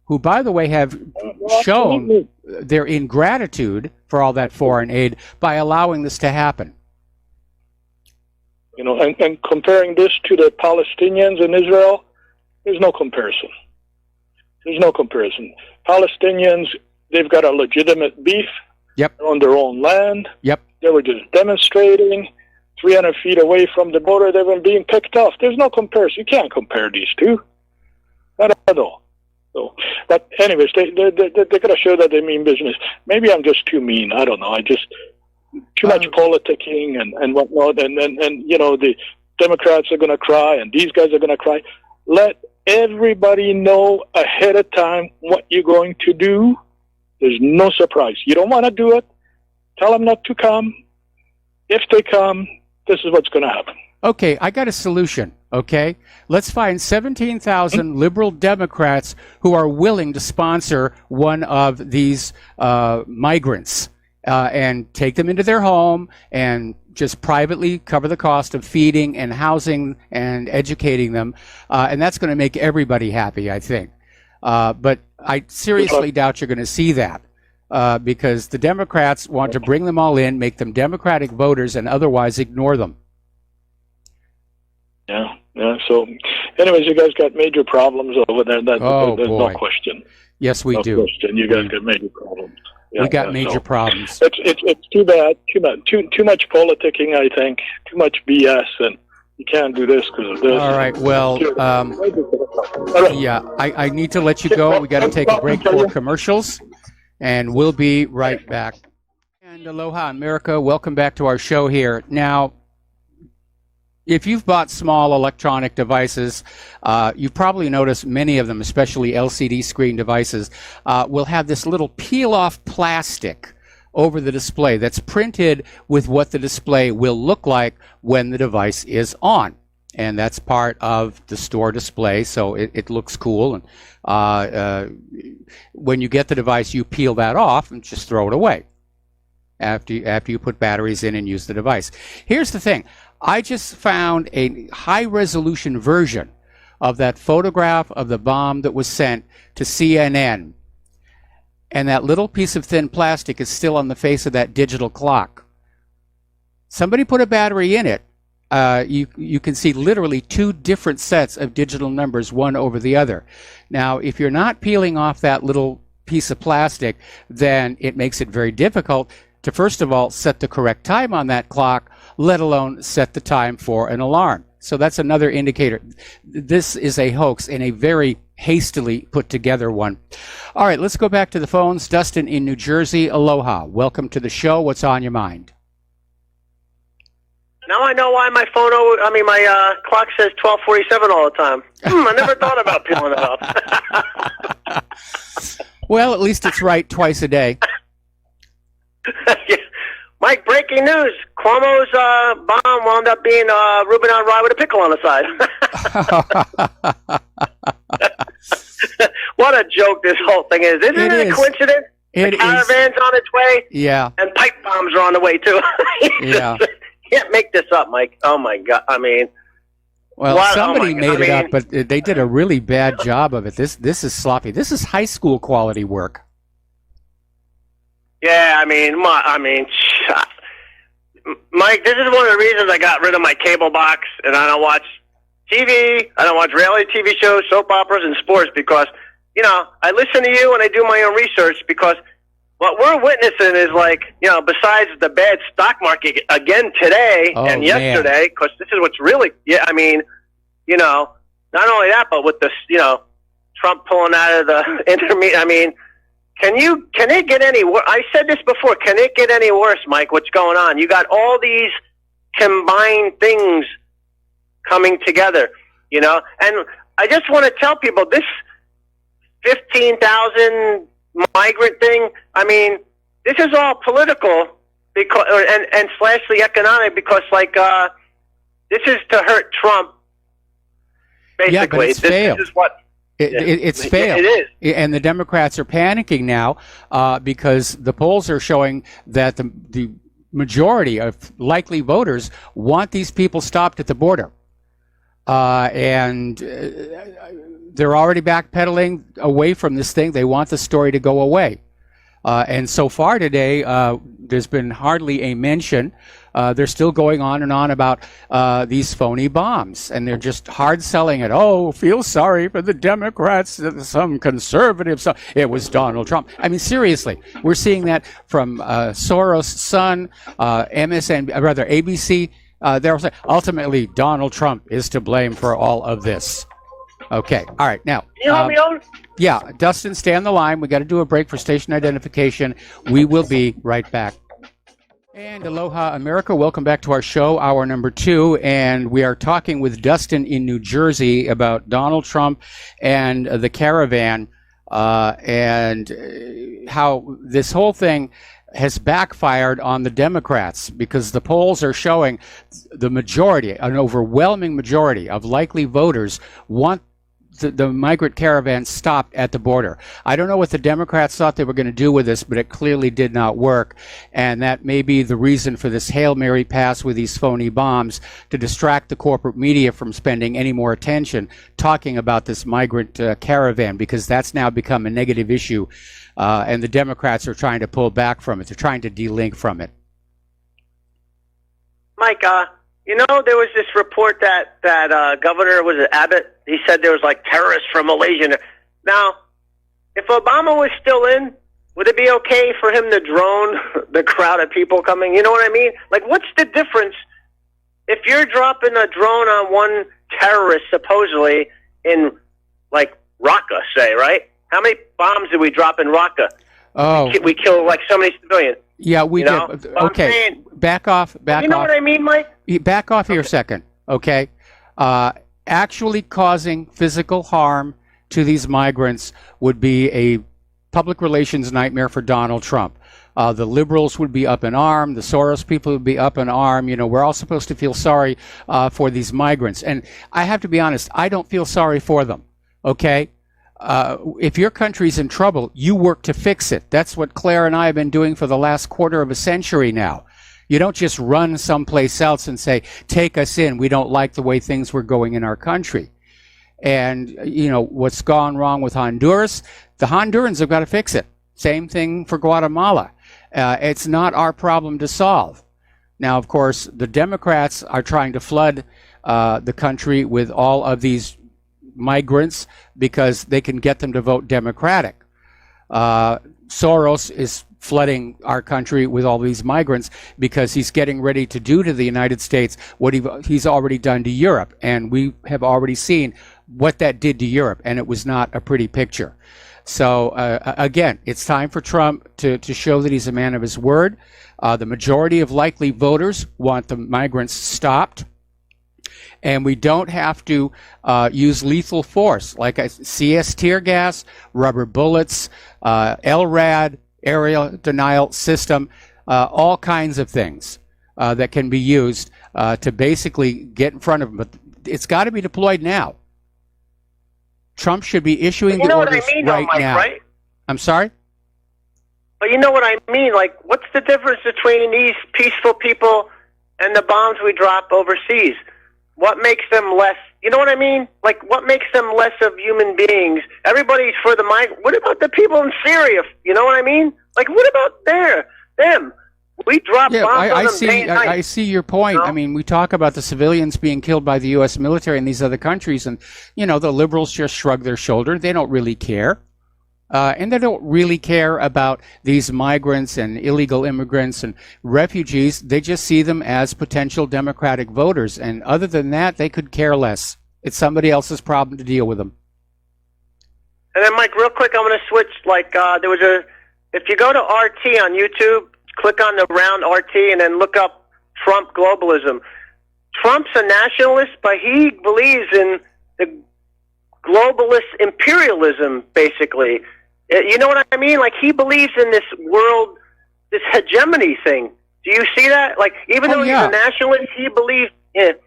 who, by the way, have shown their ingratitude for all that foreign aid by allowing this to happen. And comparing this to the Palestinians in Israel, there's no comparison. Palestinians, they've got a legitimate beef. Yep. On their own land. Yep. They were just demonstrating 300 feet away from the border. They were being picked off. There's no comparison. You can't compare these two. Not at all. So, but anyways, they got to show that they mean business. Maybe I'm just too mean. I don't know. Too much politicking and whatnot. And the Democrats are going to cry and these guys are going to cry. Let everybody know ahead of time what you're going to do. There's no surprise. You don't want to do it. Tell them not to come. If they come, this is what's going to happen. Okay, I got a solution, okay? Let's find 17,000 liberal Democrats who are willing to sponsor one of these migrants and take them into their home and just privately cover the cost of feeding and housing and educating them. And that's going to make everybody happy, I think. But I seriously doubt you're going to see that because the Democrats want to bring them all in, make them Democratic voters, and otherwise ignore them. Yeah. So, anyways, you guys got major problems over there. There's no question. Yes, we do. Question. You guys got major problems. Yeah, we got major problems. It's too bad. Too much politicking. I think too much BS, and you can't do this because of this. All right. Well, yeah, I need to let you go. We got to take a break for commercials, and we'll be right back. And aloha, America. Welcome back to our show here. Now, if you've bought small electronic devices, you've probably noticed many of them, especially LCD screen devices, will have this little peel-off plastic over the display that's printed with what the display will look like when the device is on. And that's part of the store display, so it looks cool. And when you get the device, you peel that off and just throw it away after you put batteries in and use the device. Here's the thing. I just found a high-resolution version of that photograph of the bomb that was sent to CNN. And that little piece of thin plastic is still on the face of that digital clock. Somebody put a battery in it. You can see literally two different sets of digital numbers, one over the other. Now, if you're not peeling off that little piece of plastic, then it makes it very difficult to, first of all, set the correct time on that clock, let alone set the time for an alarm. So that's another indicator. This is a hoax and a very hastily put together one. All right, let's go back to the phones. Dustin in New Jersey, aloha. Welcome to the show. What's on your mind? Now I know why my my clock says 12:47 all the time. I never thought about peeling it off. Well, at least it's right twice a day. Yeah. Mike, breaking news. Cuomo's bomb wound up being Reuben on rye with a pickle on the side. What a joke this whole thing is. Isn't it a coincidence? The caravan's on its way. Yeah. And pipe bombs are on the way, too. Yeah. Can't make this up, Mike. Oh, my God. I mean... Well, somebody made it up, but they did a really bad job of it. This is sloppy. This is high school quality work. Yeah, Mike, this is one of the reasons I got rid of my cable box, and I don't watch TV. I don't watch reality TV shows, soap operas, and sports because, I listen to you and I do my own research because what we're witnessing is besides the bad stock market again today and yesterday, because this is what's really, not only that, but with this, Trump pulling out of the intermediate, can it get any worse? I said this before. Can it get any worse, Mike? What's going on? You got all these combined things coming together, And I just want to tell people this 15,000 migrant thing. This is all political because, and slash the economic because, this is to hurt Trump. Basically, yeah, but it's failed. This is what. It's failed. It is. And the Democrats are panicking now because the polls are showing that the majority of likely voters want these people stopped at the border. And they're already backpedaling away from this thing. They want the story to go away. And so far today, there's been hardly a mention. They're still going on and on about these phony bombs, and they're just hard selling it. Oh, feel sorry for the Democrats, some conservatives. It was Donald Trump. Seriously, we're seeing that from Soros' son, ABC. They're saying ultimately Donald Trump is to blame for all of this. Okay, all right, now. Can you help me out? Yeah, Dustin, stay on the line. We got to do a break for station identification. We will be right back. And aloha, America. Welcome back to our show, hour number 2. And we are talking with Dustin in New Jersey about Donald Trump and the caravan and how this whole thing has backfired on the Democrats because the polls are showing the majority, an overwhelming majority of likely voters want the migrant caravan stopped at the border. I don't know what the Democrats thought they were going to do with this, but it clearly did not work. And that may be the reason for this Hail Mary pass with these phony bombs to distract the corporate media from spending any more attention talking about this migrant caravan, because that's now become a negative issue. And the Democrats are trying to pull back from it. They're trying to delink from it. Mike, there was this report that Governor, was it Abbott? He said there was terrorists from Malaysia. Now, if Obama was still in, would it be okay for him to drone the crowd of people coming? You know what I mean? What's the difference if you're dropping a drone on one terrorist supposedly in Raqqa, say, right? How many bombs did we drop in Raqqa? Oh, we killed so many civilians. Yeah, we did. Okay, saying, back off. You know what I mean, Mike? Back off here a second, okay? Actually causing physical harm to these migrants would be a public relations nightmare for Donald Trump. The liberals would be up in arms. The Soros people would be up in arms. We're all supposed to feel sorry for these migrants. And I have to be honest, I don't feel sorry for them, okay? If your country's in trouble, you work to fix it. That's what Claire and I have been doing for the last quarter of a century now. You don't just run someplace else and say, take us in. We don't like the way things were going in our country. And, what's gone wrong with Honduras, the Hondurans have got to fix it. Same thing for Guatemala. It's not our problem to solve. Now, of course, the Democrats are trying to flood the country with all of these migrants because they can get them to vote Democratic. Soros is flooding our country with all these migrants because he's getting ready to do to the United States what he's already done to Europe. And we have already seen what that did to Europe, and it was not a pretty picture. So again, it's time for Trump to show that he's a man of his word. The majority of likely voters want the migrants stopped, and we don't have to use lethal force like CS tear gas, rubber bullets, LRAD, area denial system, all kinds of things that can be used to basically get in front of them. But it's got to be deployed now. Trump should be issuing the orders right now. Right? I'm sorry? But you know what I mean? Like, what's the difference between these peaceful people and the bombs we drop overseas? What makes them less, you know what I mean? Like, what makes them less of human beings? Everybody's for the migrant. What about the people in Syria? You know what I mean? Like, what about them? We drop bombs on them day and night. I see your point. You know? I mean, we talk about the civilians being killed by the U.S. military in these other countries, and, you know, the liberals just shrug their shoulder. They don't really care. And they don't really care about these migrants and illegal immigrants and refugees. They just see them as potential Democratic voters. And other than that, they could care less. It's somebody else's problem to deal with them. And then, Mike, real quick, I'm going to switch. Like, if you go to RT on YouTube, click on the round RT and then look up Trump globalism. Trump's a nationalist, but he believes in the globalist imperialism, basically. You know what I mean? Like, he believes in this world, this hegemony thing. Do you see that? Like, even though he's a nationalist, he believes in it.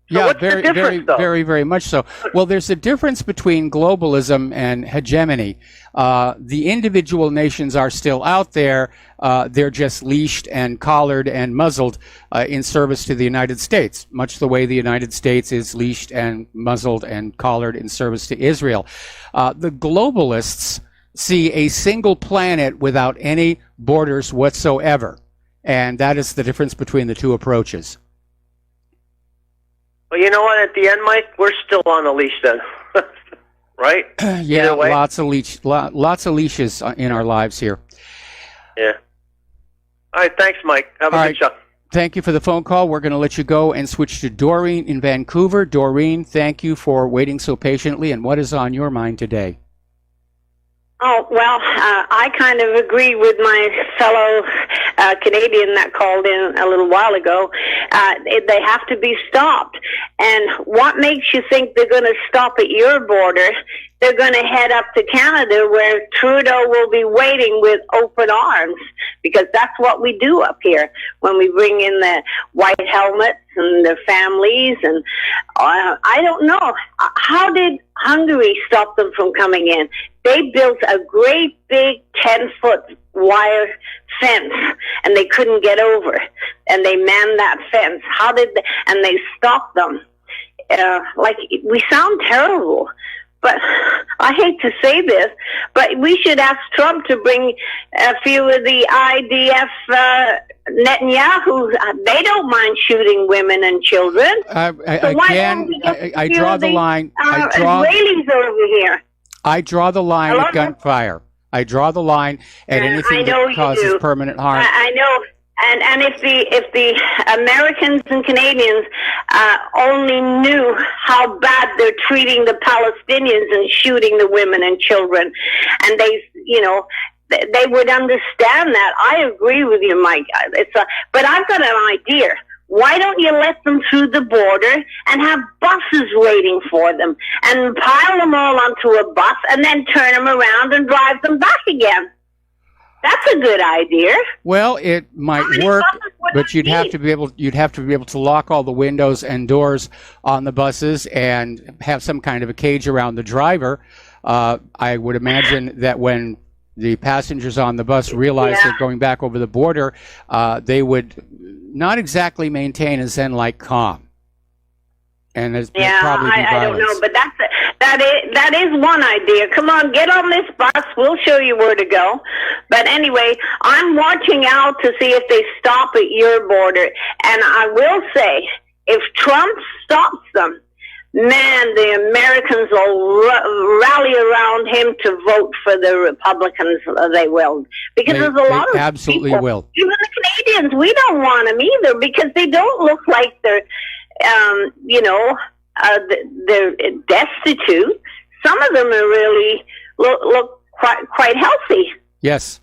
So what's the difference, though? Very, very much so. Well, there's a difference between globalism and hegemony. The individual nations are still out there. They're just leashed and collared and muzzled in service to the United States, much the way the United States is leashed and muzzled and collared in service to Israel. The globalists see a single planet without any borders whatsoever, and that is the difference between the two approaches. Well, you know what? At the end, Mike, we're still on a leash then, right? Yeah, lots of leashes in our lives here. Yeah. All right, thanks, Mike. Have a good show. Thank you for the phone call. We're going to let you go and switch to Doreen in Vancouver. Doreen, thank you for waiting so patiently. And what is on your mind today? Oh, well, I kind of agree with my fellow Canadian that called in a little while ago. They have to be stopped. And what makes you think they're going to stop at your border? They're going to head up to Canada where Trudeau will be waiting with open arms, because that's what we do up here when we bring in the white helmets and their families. And I don't know. How did Hungary stop them from coming in? They built a great big 10-foot wire fence, and they couldn't get over. And they manned that fence. And they stopped them. Like, we sound terrible, but I hate to say this, but we should ask Trump to bring a few of the IDF Netanyahu. They don't mind shooting women and children. I draw the line. Israelis over here. I draw the line at gunfire. I draw the line at anything that causes permanent harm. I know. And if the Americans and Canadians only knew how bad they're treating the Palestinians and shooting the women and children, and they would understand that. I agree with you, Mike. But I've got an idea. Why don't you let them through the border and have buses waiting for them and pile them all onto a bus and then turn them around and drive them back again? That's a good idea. Well, it might work, but you'd have to be able to lock all the windows and doors on the buses and have some kind of a cage around the driver. I would imagine that when the passengers on the bus realize they're going back over the border, they would not exactly maintain a Zen-like calm. And there's probably be violence. I don't know, but that is one idea. Come on, get on this bus. We'll show you where to go. But anyway, I'm watching out to see if they stop at your border. And I will say, if Trump stops them, man, the Americans will rally around him to vote for the Republicans. They will. Because there's a lot of absolutely people, will. even the Canadians, we don't want them either because they don't look like they're, they're destitute. Some of them are really look quite healthy. Yes.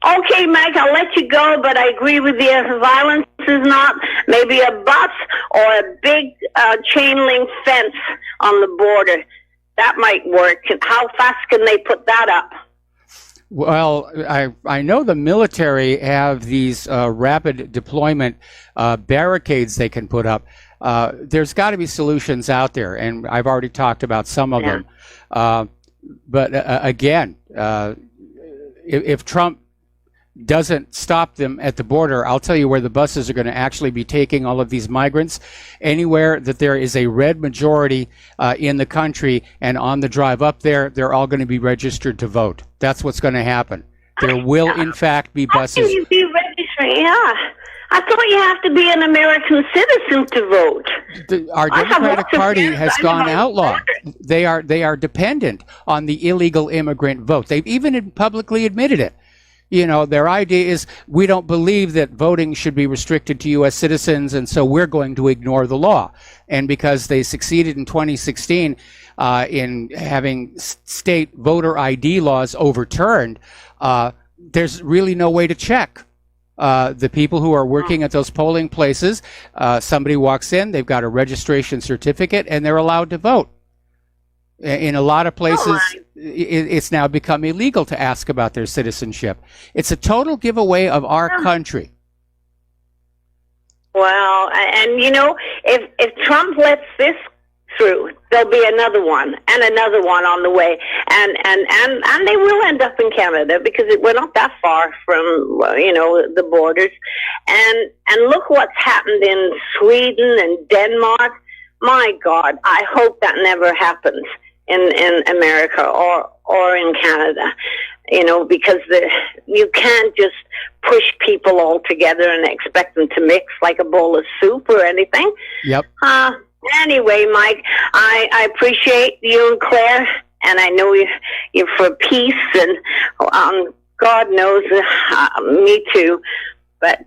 Okay, Mike, I'll let you go, but I agree with you. Violence is not. Maybe a bus or a big chain link fence on the border. That might work. How fast can they put that up? Well, I know the military have these rapid deployment barricades they can put up. There's got to be solutions out there, and I've already talked about some of them. But again, if Trump doesn't stop them at the border, I'll tell you where the buses are going to actually be taking all of these migrants. Anywhere that there is a red majority in the country, and on the drive up there, they're all going to be registered to vote. That's what's going to happen. There will, in fact, be buses. How can you be registered? Yeah. I thought you have to be an American citizen to vote. Our Democratic Party has gone outlaw. They are dependent on the illegal immigrant vote. They've even publicly admitted it. You know, their idea is we don't believe that voting should be restricted to U.S. citizens, and so we're going to ignore the law. And because they succeeded in 2016 in having state voter ID laws overturned, there's really no way to check. The people who are working at those polling places, somebody walks in, they've got a registration certificate, and they're allowed to vote. In a lot of places, it's now become illegal to ask about their citizenship. It's a total giveaway of our country. Well, and you know, if Trump lets this through, there'll be another one and another one on the way, and they will end up in Canada because we're not that far from the borders, and look what's happened in Sweden and Denmark. My God, I hope that never happens in America or in Canada, because you can't just push people all together and expect them to mix like a bowl of soup or anything. Yep. Anyway, Mike, I appreciate you and Claire, and I know you're for peace, and God knows, me too. But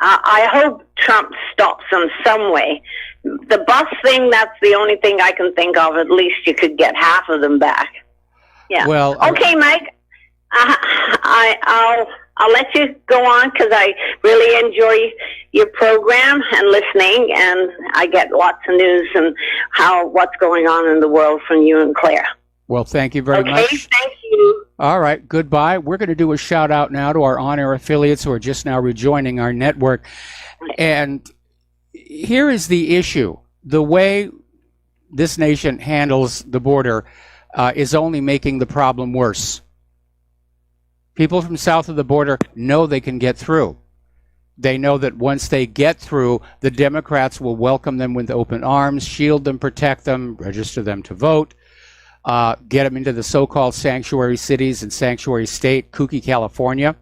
I hope Trump stops them some way. The bus thing, that's the only thing I can think of. At least you could get half of them back. Yeah. Well. Okay, Mike. I'll let you go on because I really enjoy your program and listening, and I get lots of news and what's going on in the world from you and Claire. Well, thank you very much. Okay, thank you. All right, goodbye. We're going to do a shout out now to our on-air affiliates who are just now rejoining our network. And here is the issue. The way this nation handles the border is only making the problem worse. People from south of the border know they can get through. They know that once they get through, the Democrats will welcome them with open arms, shield them, protect them, register them to vote, get them into the so-called sanctuary cities and sanctuary state, kooky California.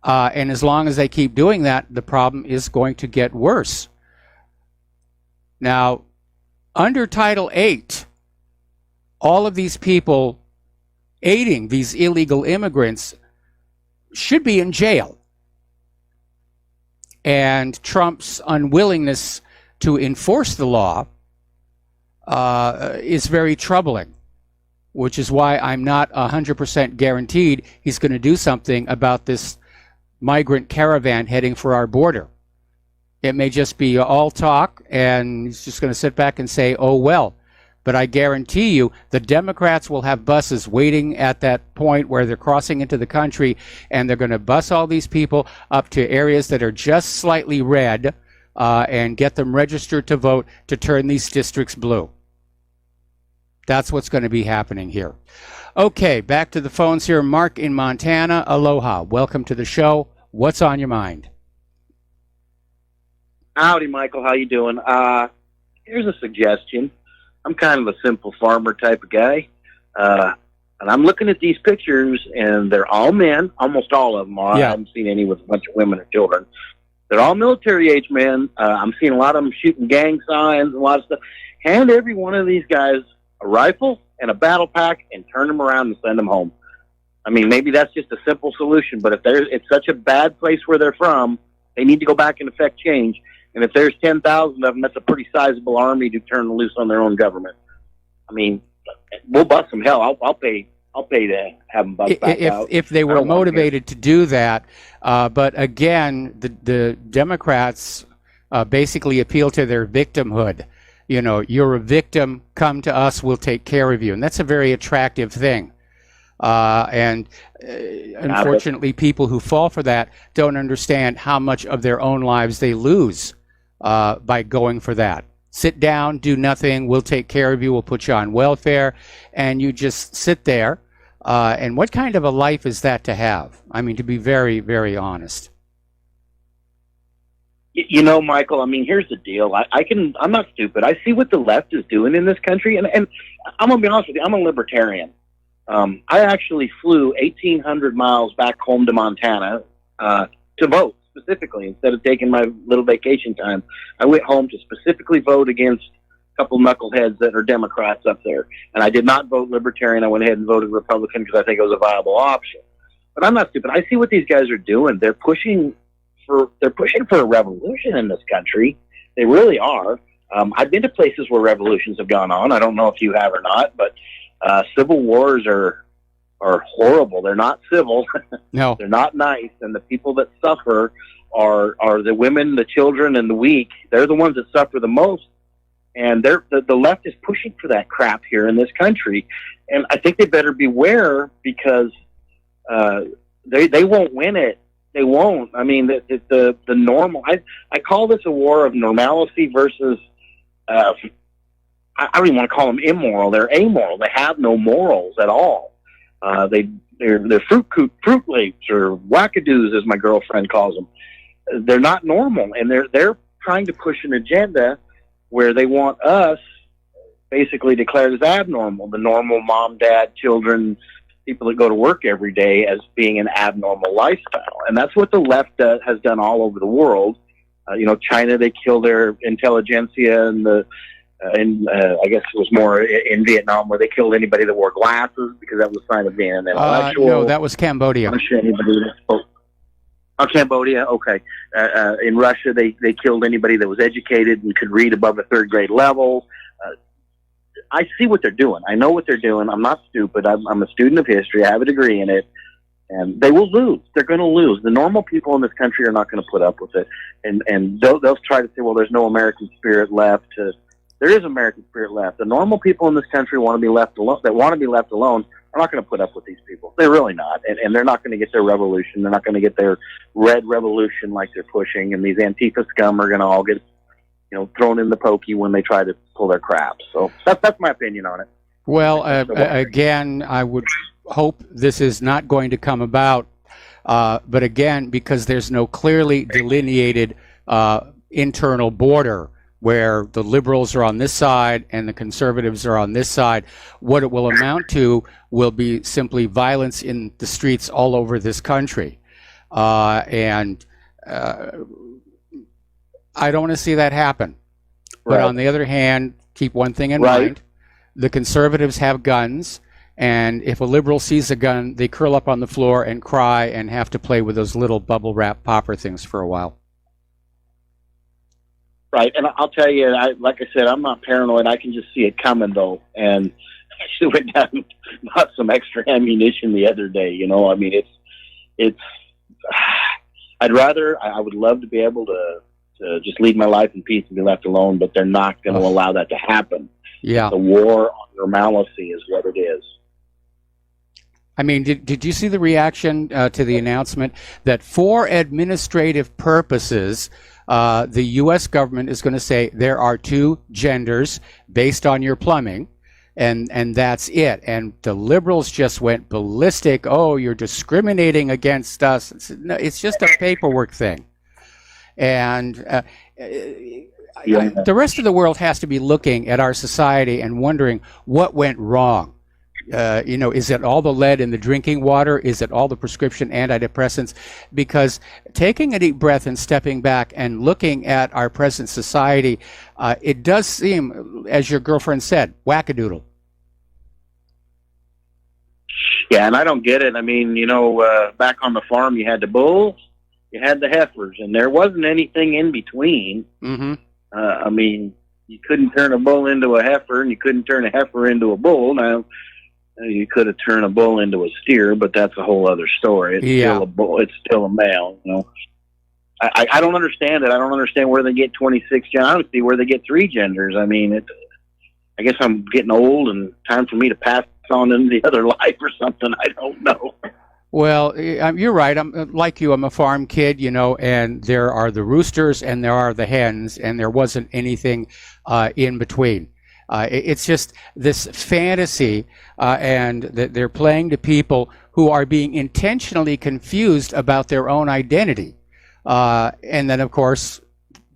And as long as they keep doing that, the problem is going to get worse. Now, under Title VIII, all of these people aiding these illegal immigrants should be in jail. And Trump's unwillingness to enforce the law is very troubling, which is why I'm not 100% guaranteed he's going to do something about this migrant caravan heading for our border. It may just be all talk, and he's just going to sit back and say, oh, well. But I guarantee you the Democrats will have buses waiting at that point where they're crossing into the country, and they're going to bus all these people up to areas that are just slightly red and get them registered to vote to turn these districts blue. That's what's going to be happening here. Okay, back to the phones here. Mark in Montana. Aloha. Welcome to the show. What's on your mind? Howdy, Michael. How you doing? Here's a suggestion. I'm kind of a simple farmer type of guy, and I'm looking at these pictures, and they're all men, almost all of them are. Yeah. I haven't seen any with a bunch of women or children. They're all military-age men. I'm seeing a lot of them shooting gang signs, a lot of stuff. Hand every one of these guys a rifle and a battle pack and turn them around and send them home. I mean, maybe that's just a simple solution, but if it's such a bad place where they're from, they need to go back and effect change. And if there's 10,000 of them, that's a pretty sizable army to turn loose on their own government. I mean, we'll bust them. Hell, I'll pay to have them bust back out. If they were motivated to do that. But again, the Democrats basically appeal to their victimhood. You know, you're a victim, come to us, we'll take care of you. And that's a very attractive thing. Unfortunately, people who fall for that don't understand how much of their own lives they lose by going for that. Sit down, do nothing, we'll take care of you, we'll put you on welfare, and you just sit there. And what kind of a life is that to have? I mean, to be very, very honest. You know, Michael, I mean, here's the deal. I'm not stupid. I see what the left is doing in this country, and I'm going to be honest with you, I'm a libertarian. I actually flew 1,800 miles back home to Montana to vote, specifically. Instead of taking my little vacation time, I went home to specifically vote against a couple knuckleheads that are Democrats up there. And I did not vote Libertarian. I went ahead and voted Republican because I think it was a viable option. But I'm not stupid. I see what these guys are doing. They're pushing for a revolution in this country. They really are. I've been to places where revolutions have gone on. I don't know if you have or not, but civil wars are horrible. They're not civil. No, they're not nice. And the people that suffer are the women, the children, and the weak. They're the ones that suffer the most. And the left is pushing for that crap here in this country. And I think they better beware because they won't win it. They won't. I mean, the normal. I call this a war of normalcy versus. I don't even want to call them immoral. They're amoral. They have no morals at all. They're fruit leaps or wackadoos, as my girlfriend calls them. They're not normal, and they're trying to push an agenda where they want us basically declared as abnormal. The normal mom, dad, children, people that go to work every day as being an abnormal lifestyle, and that's what the left has done all over the world. China, they kill their intelligentsia, and I guess it was more in Vietnam where they killed anybody that wore glasses because that was a sign of being an intellectual. No, that was Cambodia. Cambodia, okay. In Russia, they killed anybody that was educated and could read above a third grade level. I see what they're doing. I know what they're doing. I'm not stupid. I'm a student of history. I have a degree in it. And they will lose. They're going to lose. The normal people in this country are not going to put up with it. And they'll try to say, well, there's no American spirit left. There is American spirit left. The normal people in this country want to be left alone. That want to be left alone are not going to put up with these people. They're really not. And they're not going to get their revolution. They're not going to get their red revolution like they're pushing. And these Antifa scum are going to all get, thrown in the pokey when they try to pull their crap. So that's my opinion on it. Well, again, I would hope this is not going to come about. But again, because there's no clearly delineated internal border where the liberals are on this side and the conservatives are on this side, what it will amount to will be simply violence in the streets all over this country. And I don't want to see that happen. But Right. on the other hand, keep one thing in Right. mind. The conservatives have guns, and if a liberal sees a gun, they curl up on the floor and cry and have to play with those little bubble wrap popper things for a while. Right, and I'll tell you, like I said, I'm not paranoid. I can just see it coming, though. And I actually went down and bought some extra ammunition the other day. I mean, it's. I would love to be able to just lead my life in peace and be left alone, but they're not going to allow that to happen. Yeah. The war on normalcy is what it is. I mean, did you see the reaction to the announcement that for administrative purposes, the U.S. government is going to say there are two genders based on your plumbing, and that's it. And the liberals just went ballistic. Oh, you're discriminating against us. It's just a paperwork thing. And the rest of the world has to be looking at our society and wondering what went wrong. Is it all the lead in the drinking water? Is it all the prescription antidepressants? Because taking a deep breath and stepping back and looking at our present society, it does seem, as your girlfriend said, wackadoodle. Yeah, and I don't get it. I mean, back on the farm, you had the bulls, you had the heifers, and there wasn't anything in between. Mm-hmm. I mean, you couldn't turn a bull into a heifer, and you couldn't turn a heifer into a bull. Now, you could have turned a bull into a steer, but that's a whole other story. It's still a bull. It's still a male. You know, I don't understand it. I don't understand where they get 26 genders. I don't see where they get 3 genders. I mean, I guess I'm getting old, and time for me to pass on into the other life or something. I don't know. Well, you're right. I'm like you. I'm a farm kid, you know, and there are the roosters and there are the hens, and there wasn't anything in between. It's just this fantasy, and that they're playing to people who are being intentionally confused about their own identity. And then, of course,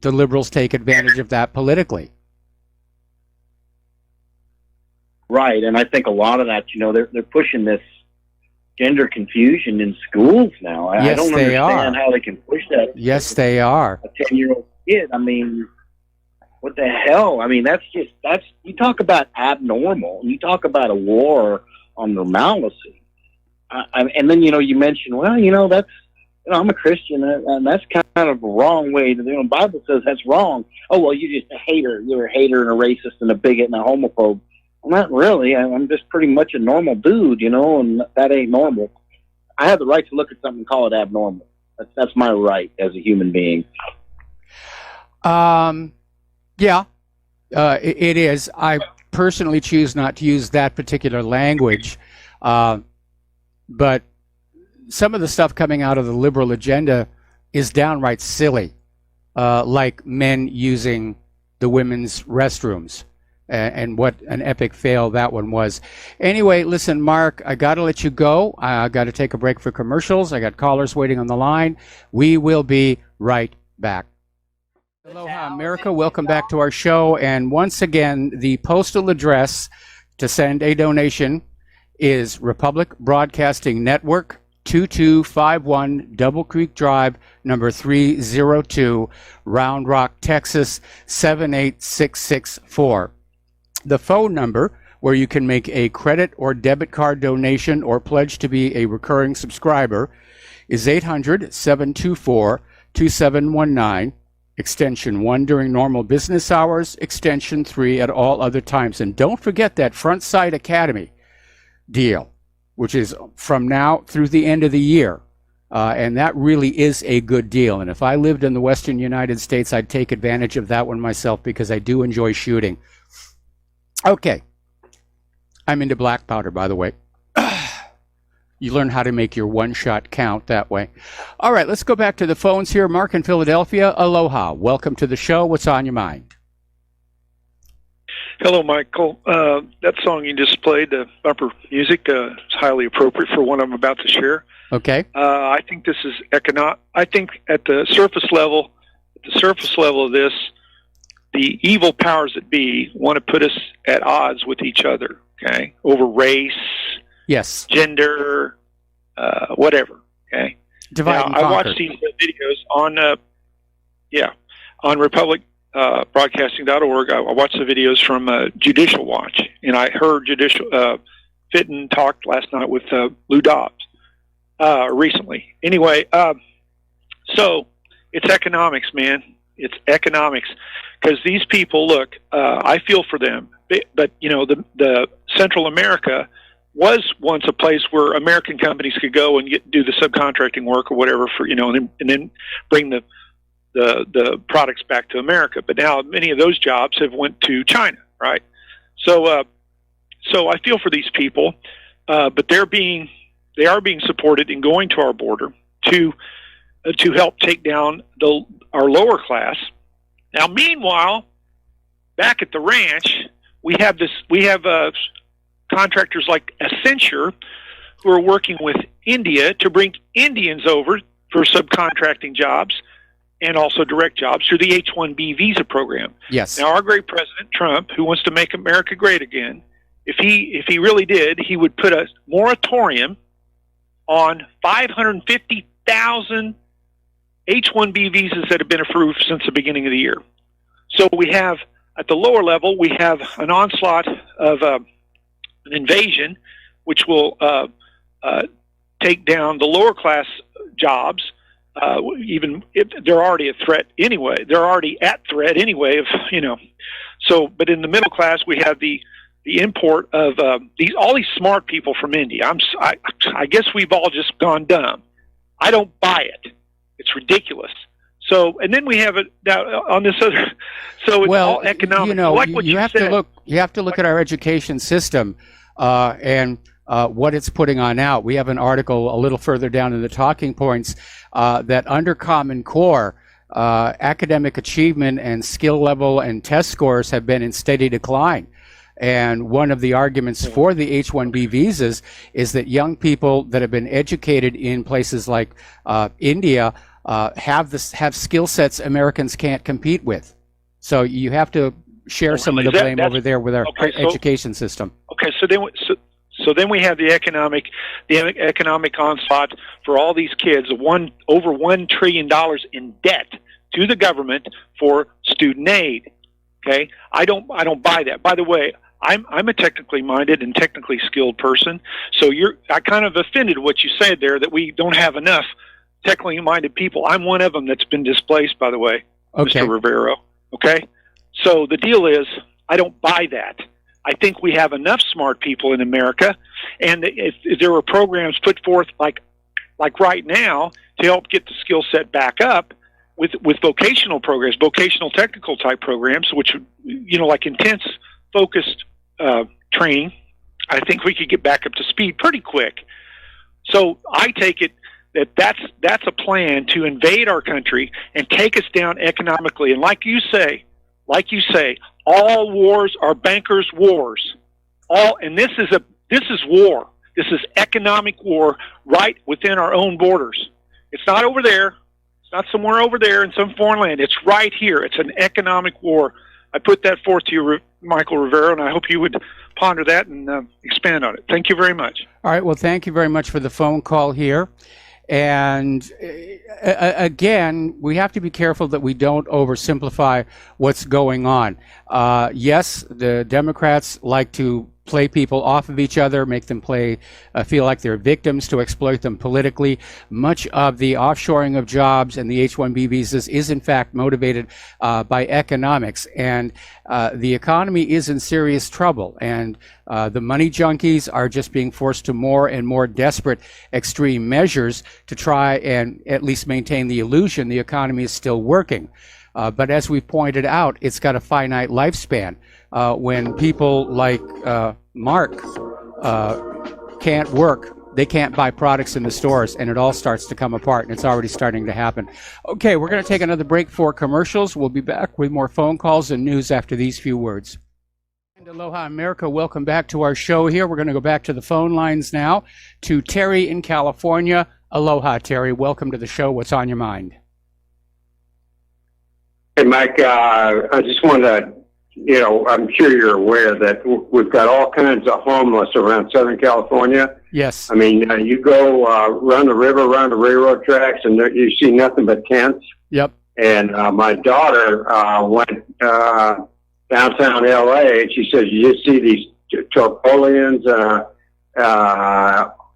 the liberals take advantage of that politically. Right, and I think a lot of that, you know, they're pushing this gender confusion in schools now. I don't understand how they can push that. Yes, they are. A 10-year-old kid. I mean, what the hell? I mean, that's you talk about abnormal. You talk about a war on normalcy. And then, you know, you mention, well, you know, that's, you know, I'm a Christian, and that's kind of a wrong way to, you know, the Bible says that's wrong. Oh, well, you're just a hater. You're a hater and a racist and a bigot and a homophobe. Well, not really. I'm just pretty much a normal dude, you know, and that ain't normal. I have the right to look at something and call it abnormal. That's my right as a human being. Yeah, it is. I personally choose not to use that particular language, but some of the stuff coming out of the liberal agenda is downright silly, like men using the women's restrooms. And what an epic fail that one was. Anyway, listen, Mark, I got to let you go. I got to take a break for commercials. I got callers waiting on the line. We will be right back. Aloha, America. Welcome back to our show. And once again, the postal address to send a donation is Republic Broadcasting Network, 2251 Double Creek Drive, number 302, Round Rock, Texas, 78664. The phone number where you can make a credit or debit card donation or pledge to be a recurring subscriber is 800-724-2719, extension 1 during normal business hours, extension 3 at all other times. And don't forget that Front Side Academy deal, which is from now through the end of the year. And that really is a good deal. And if I lived in the Western United States, I'd take advantage of that one myself because I do enjoy shooting. Okay. I'm into black powder, by the way. You learn how to make your one shot count that way. All right, let's go back to the phones here. Mark in Philadelphia. Aloha. Welcome to the show. What's on your mind? Hello, Michael. That song you just played, the bumper music, is highly appropriate for what I'm about to share. Okay. I think this is I think at the surface level of this, the evil powers that be want to put us at odds with each other, okay, over race, yes, gender, whatever, okay. Divide and I conquer. watched these videos on broadcasting.org. I watched the videos from Judicial Watch, and I heard Fitton talked last night with Lou Dobbs recently. Anyway, so it's economics, man. It's economics. Because these people, look, I feel for them, but you know, the Central America was once a place where American companies could go and do the subcontracting work or whatever for, you know, and then bring the products back to America. But now many of those jobs have went to China, right? So I feel for these people, but they are being supported in going to our border to help take down our lower class. Now, meanwhile, back at the ranch, we have contractors like Accenture who are working with India to bring Indians over for subcontracting jobs and also direct jobs through the H-1B visa program. Yes. Now, our great President Trump, who wants to make America great again, if he really did, he would put a moratorium on 550,000 H-1B visas that have been approved since the beginning of the year. So we have, at the lower level, we have an onslaught of an invasion, which will take down the lower class jobs even if they're already a threat anyway. They're already at threat anyway. So, but in the middle class, we have the import of all these smart people from India. I guess we've all just gone dumb. I don't buy it. It's ridiculous. So, and then we have it now on this other. So it's all economic. You have to look at our education system and what it's putting on out. We have an article a little further down in the talking points that under Common Core, academic achievement and skill level and test scores have been in steady decline. And one of the arguments for the H-1B visas is that young people that have been educated in places like India have skill sets Americans can't compete with. So you have to share some of the blame over there with our education system. Okay, so then we have the economic onslaught for all these kids, over $1 trillion in debt to the government for student aid. Okay, I don't buy that. By the way, I'm a technically minded and technically skilled person, so I kind of offended what you said there, that we don't have enough technically minded people. I'm one of them that's been displaced, by the way, okay. Mr. Rivero. Okay, so the deal is, I don't buy that. I think we have enough smart people in America, and if there were programs put forth like right now to help get the skill set back up with vocational programs, vocational technical type programs, which like intense focused training, I think we could get back up to speed pretty quick. So I take it that's a plan to invade our country and take us down economically. And like you say, all wars are bankers' wars. And this is war. This is economic war right within our own borders. It's not over there. It's not somewhere over there in some foreign land. It's right here. It's an economic war. I put that forth to you, Michael Rivero, and I hope you would ponder that and expand on it. Thank you very much. All right. Well, thank you very much for the phone call here. And again, we have to be careful that we don't oversimplify what's going on. Yes, the Democrats like to play people off of each other, make them feel like they're victims to exploit them politically. Much of the offshoring of jobs and the H-1B visas is in fact motivated by economics, and the economy is in serious trouble, and the money junkies are just being forced to more and more desperate extreme measures to try and at least maintain the illusion the economy is still working. But as we've pointed out, it's got a finite lifespan. When people like Mark can't work, they can't buy products in the stores, and it all starts to come apart, and it's already starting to happen. Okay, we're going to take another break for commercials. We'll be back with more phone calls and news after these few words. And aloha, America. Welcome back to our show here. We're going to go back to the phone lines now to Terry in California. Aloha, Terry. Welcome to the show. What's on your mind? Hey, Mike, I just wanted to, I'm sure you're aware that we've got all kinds of homeless around Southern California. Yes. I mean, you go around the river, around the railroad tracks, and you see nothing but tents. Yep. And my daughter went downtown L.A., and she says you just see these tarpaulins all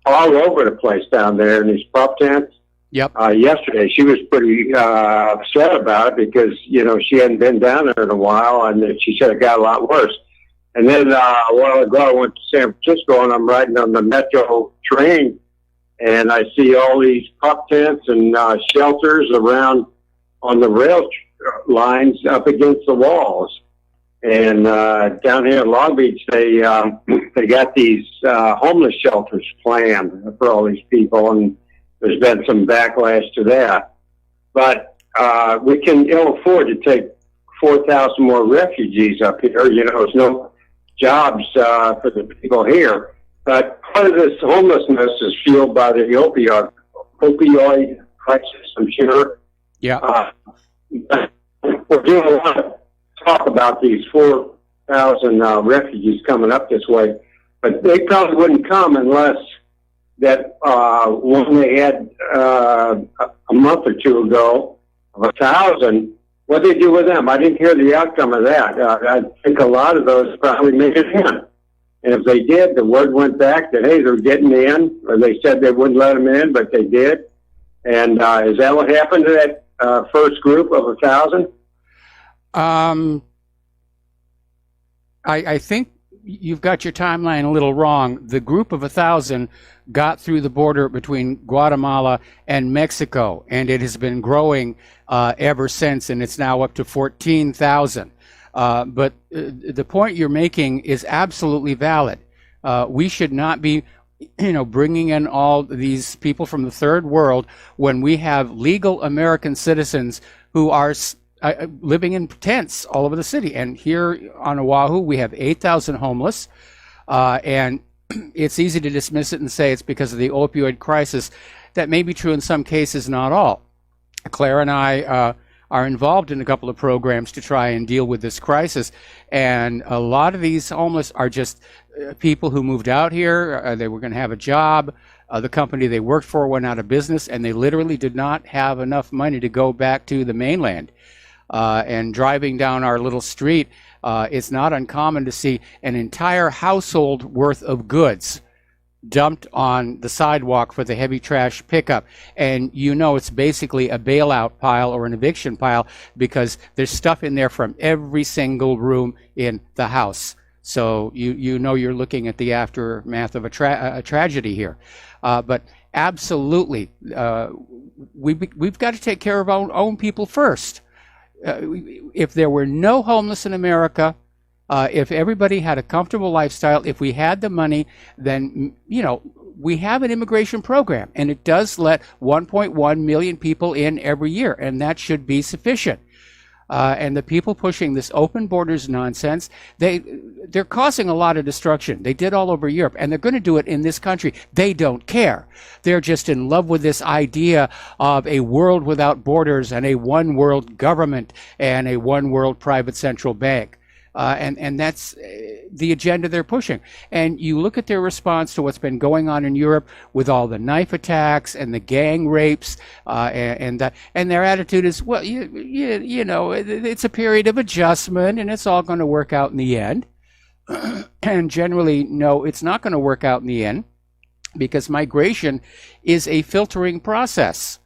over the place down there in these prop tents. Yep. Yesterday, she was pretty upset about it because, she hadn't been down there in a while, and she said it got a lot worse. And then a while ago, I went to San Francisco, and I'm riding on the metro train, and I see all these pup tents and shelters around on the rail lines up against the walls. And down here in Long Beach, they got these homeless shelters planned for all these people, and there's been some backlash to that. But we can ill afford to take 4,000 more refugees up here. There's no jobs for the people here. But part of this homelessness is fueled by the opioid crisis, I'm sure. Yeah. We're doing a lot of talk about these 4,000 refugees coming up this way. But they probably wouldn't come unless that one they had a month or two ago of 1,000, what did they do with them? I didn't hear the outcome of that. I think a lot of those probably made it in. And if they did, the word went back that, hey, they're getting in, or they said they wouldn't let them in, but they did. And is that what happened to that first group of 1,000? I think you've got your timeline a little wrong. The group of 1,000 got through the border between Guatemala and Mexico, and it has been growing ever since, and it's now up to 14,000. But the point you're making is absolutely valid. We should not be, bringing in all these people from the third world when we have legal American citizens who are living in tents all over the city. And here on Oahu, we have 8,000 homeless, and it's easy to dismiss it and say it's because of the opioid crisis. That may be true in some cases, not all. Claire and I are involved in a couple of programs to try and deal with this crisis, and a lot of these homeless are just people who moved out here. They were going to have a job. The company they worked for went out of business, and they literally did not have enough money to go back to the mainland. And driving down our little street, it's not uncommon to see an entire household worth of goods dumped on the sidewalk for the heavy trash pickup. And it's basically a bailout pile or an eviction pile, because there's stuff in there from every single room in the house. So you're looking at the aftermath of a tragedy here. But absolutely, we've got to take care of our own people first. If there were no homeless in America, if everybody had a comfortable lifestyle, if we had the money, then, we have an immigration program, and it does let 1.1 million people in every year, and that should be sufficient. And the people pushing this open borders nonsense, they're causing a lot of destruction. They did all over Europe, and they're going to do it in this country. They don't care. They're just in love with this idea of a world without borders and a one world government and a one world private central bank. And that's the agenda they're pushing. And you look at their response to what's been going on in Europe with all the knife attacks and the gang rapes, and their attitude is, well, it's a period of adjustment and it's all going to work out in the end. And generally, no, it's not going to work out in the end, because migration is a filtering process.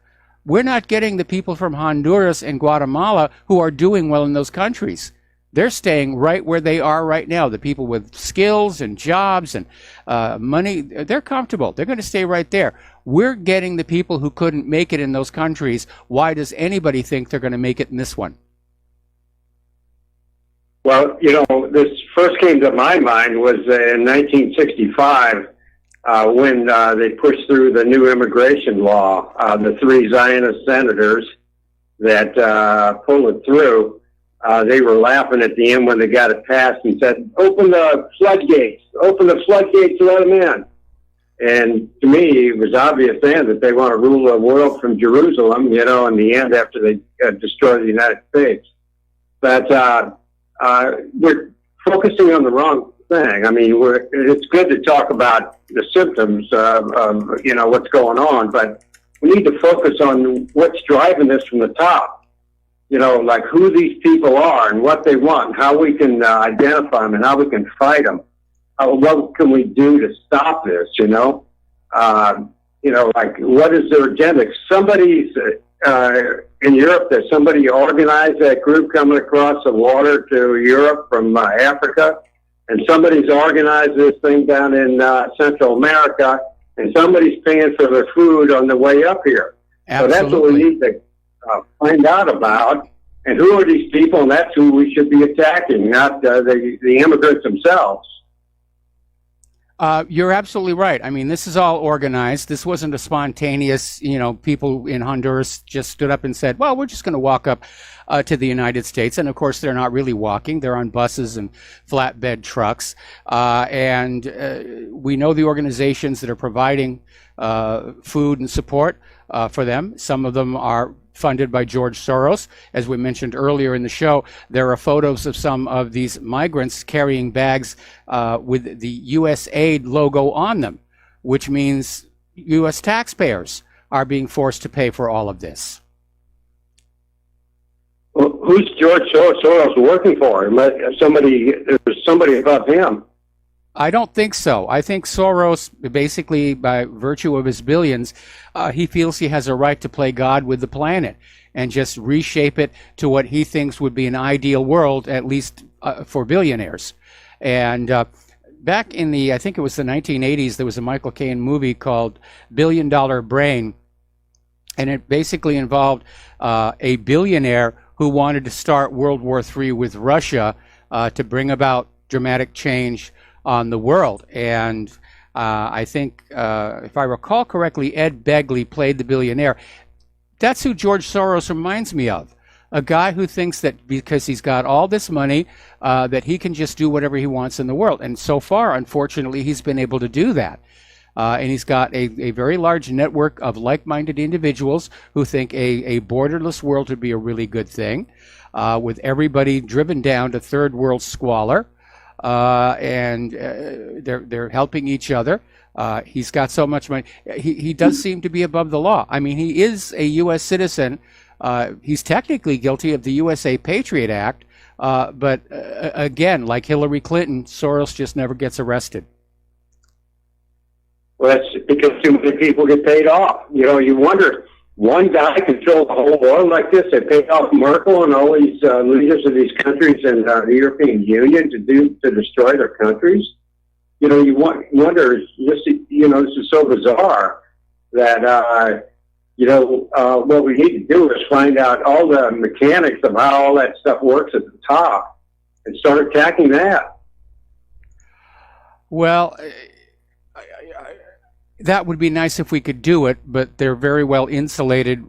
We're not getting the people from Honduras and Guatemala who are doing well in those countries. They're staying right where they are right now. The people with skills and jobs and money, they're comfortable. They're going to stay right there. We're getting the people who couldn't make it in those countries. Why does anybody think they're going to make it in this one? Well, this first came to my mind was in 1965 when they pushed through the new immigration law. The three Zionist senators that pulled it through, they were laughing at the end when they got it passed and said, open the floodgates, let them in. And to me, it was obvious then that they want to rule the world from Jerusalem, in the end after they destroy the United States. But we're focusing on the wrong thing. I mean, it's good to talk about the symptoms of what's going on, but we need to focus on what's driving this from the top. Like who these people are and what they want, and how we can identify them and how we can fight them. What can we do to stop this? Like what is their agenda? Somebody's in Europe. There's somebody organized that group coming across the water to Europe from Africa, and somebody's organized this thing down in Central America, and somebody's paying for their food on the way up here. Absolutely. So that's what we need to find out about, and who are these people, and that's who we should be attacking, not the immigrants themselves. You're absolutely right. I mean, this is all organized. This wasn't a spontaneous, people in Honduras just stood up and said, well, we're just going to walk up to the United States. And of course, they're not really walking. They're on buses and flatbed trucks. And we know the organizations that are providing food and support for them. Some of them are funded by George Soros. As we mentioned earlier in the show, there are photos of some of these migrants carrying bags with the USAID logo on them, which means U.S. taxpayers are being forced to pay for all of this. Well, who's George Soros working for? There's somebody above him. I don't think so. I think Soros, basically by virtue of his billions, he feels he has a right to play God with the planet and just reshape it to what he thinks would be an ideal world, at least for billionaires. And back in I think it was the 1980s, there was a Michael Caine movie called $1 Billion Brain, and it basically involved a billionaire who wanted to start World War III with Russia to bring about dramatic change on the world. And I think, if I recall correctly, Ed Begley played the billionaire. That's who George Soros reminds me of. A guy who thinks that because he's got all this money, that he can just do whatever he wants in the world. And so far, unfortunately, he's been able to do that. And he's got a very large network of like-minded individuals who think a borderless world would be a really good thing, with everybody driven down to third world squalor. And they're helping each other. He's got so much money. He does seem to be above the law. I mean, he is a U.S. citizen. He's technically guilty of the USA Patriot Act. But again, like Hillary Clinton, Soros just never gets arrested. Well, that's because too many people get paid off. You know, you wonder, one guy controls the whole world like this. They paid off Merkel and all these leaders of these countries and the European Union to destroy their countries. You know, you wonder, this is so bizarre that, what we need to do is find out all the mechanics of how all that stuff works at the top and start attacking that. Well, that would be nice if we could do it, but they're very well insulated.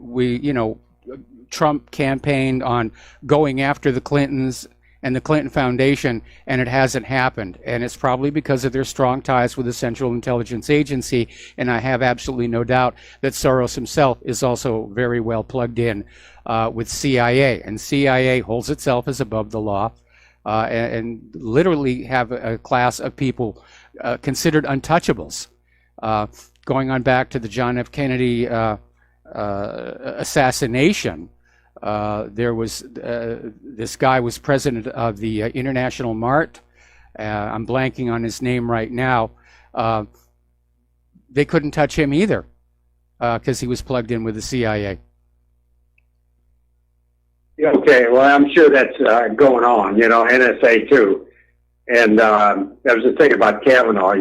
Trump campaigned on going after the Clintons and the Clinton Foundation, and it hasn't happened. And it's probably because of their strong ties with the Central Intelligence Agency. And I have absolutely no doubt that Soros himself is also very well plugged in with CIA. And CIA holds itself as above the law and literally have a class of people considered untouchables. Going on back to the John F. Kennedy assassination, there was this guy was president of the International Mart. I'm blanking on his name right now. They couldn't touch him either because he was plugged in with the CIA. Okay, well, I'm sure that's going on, NSA too. And that was the thing about Kavanaugh,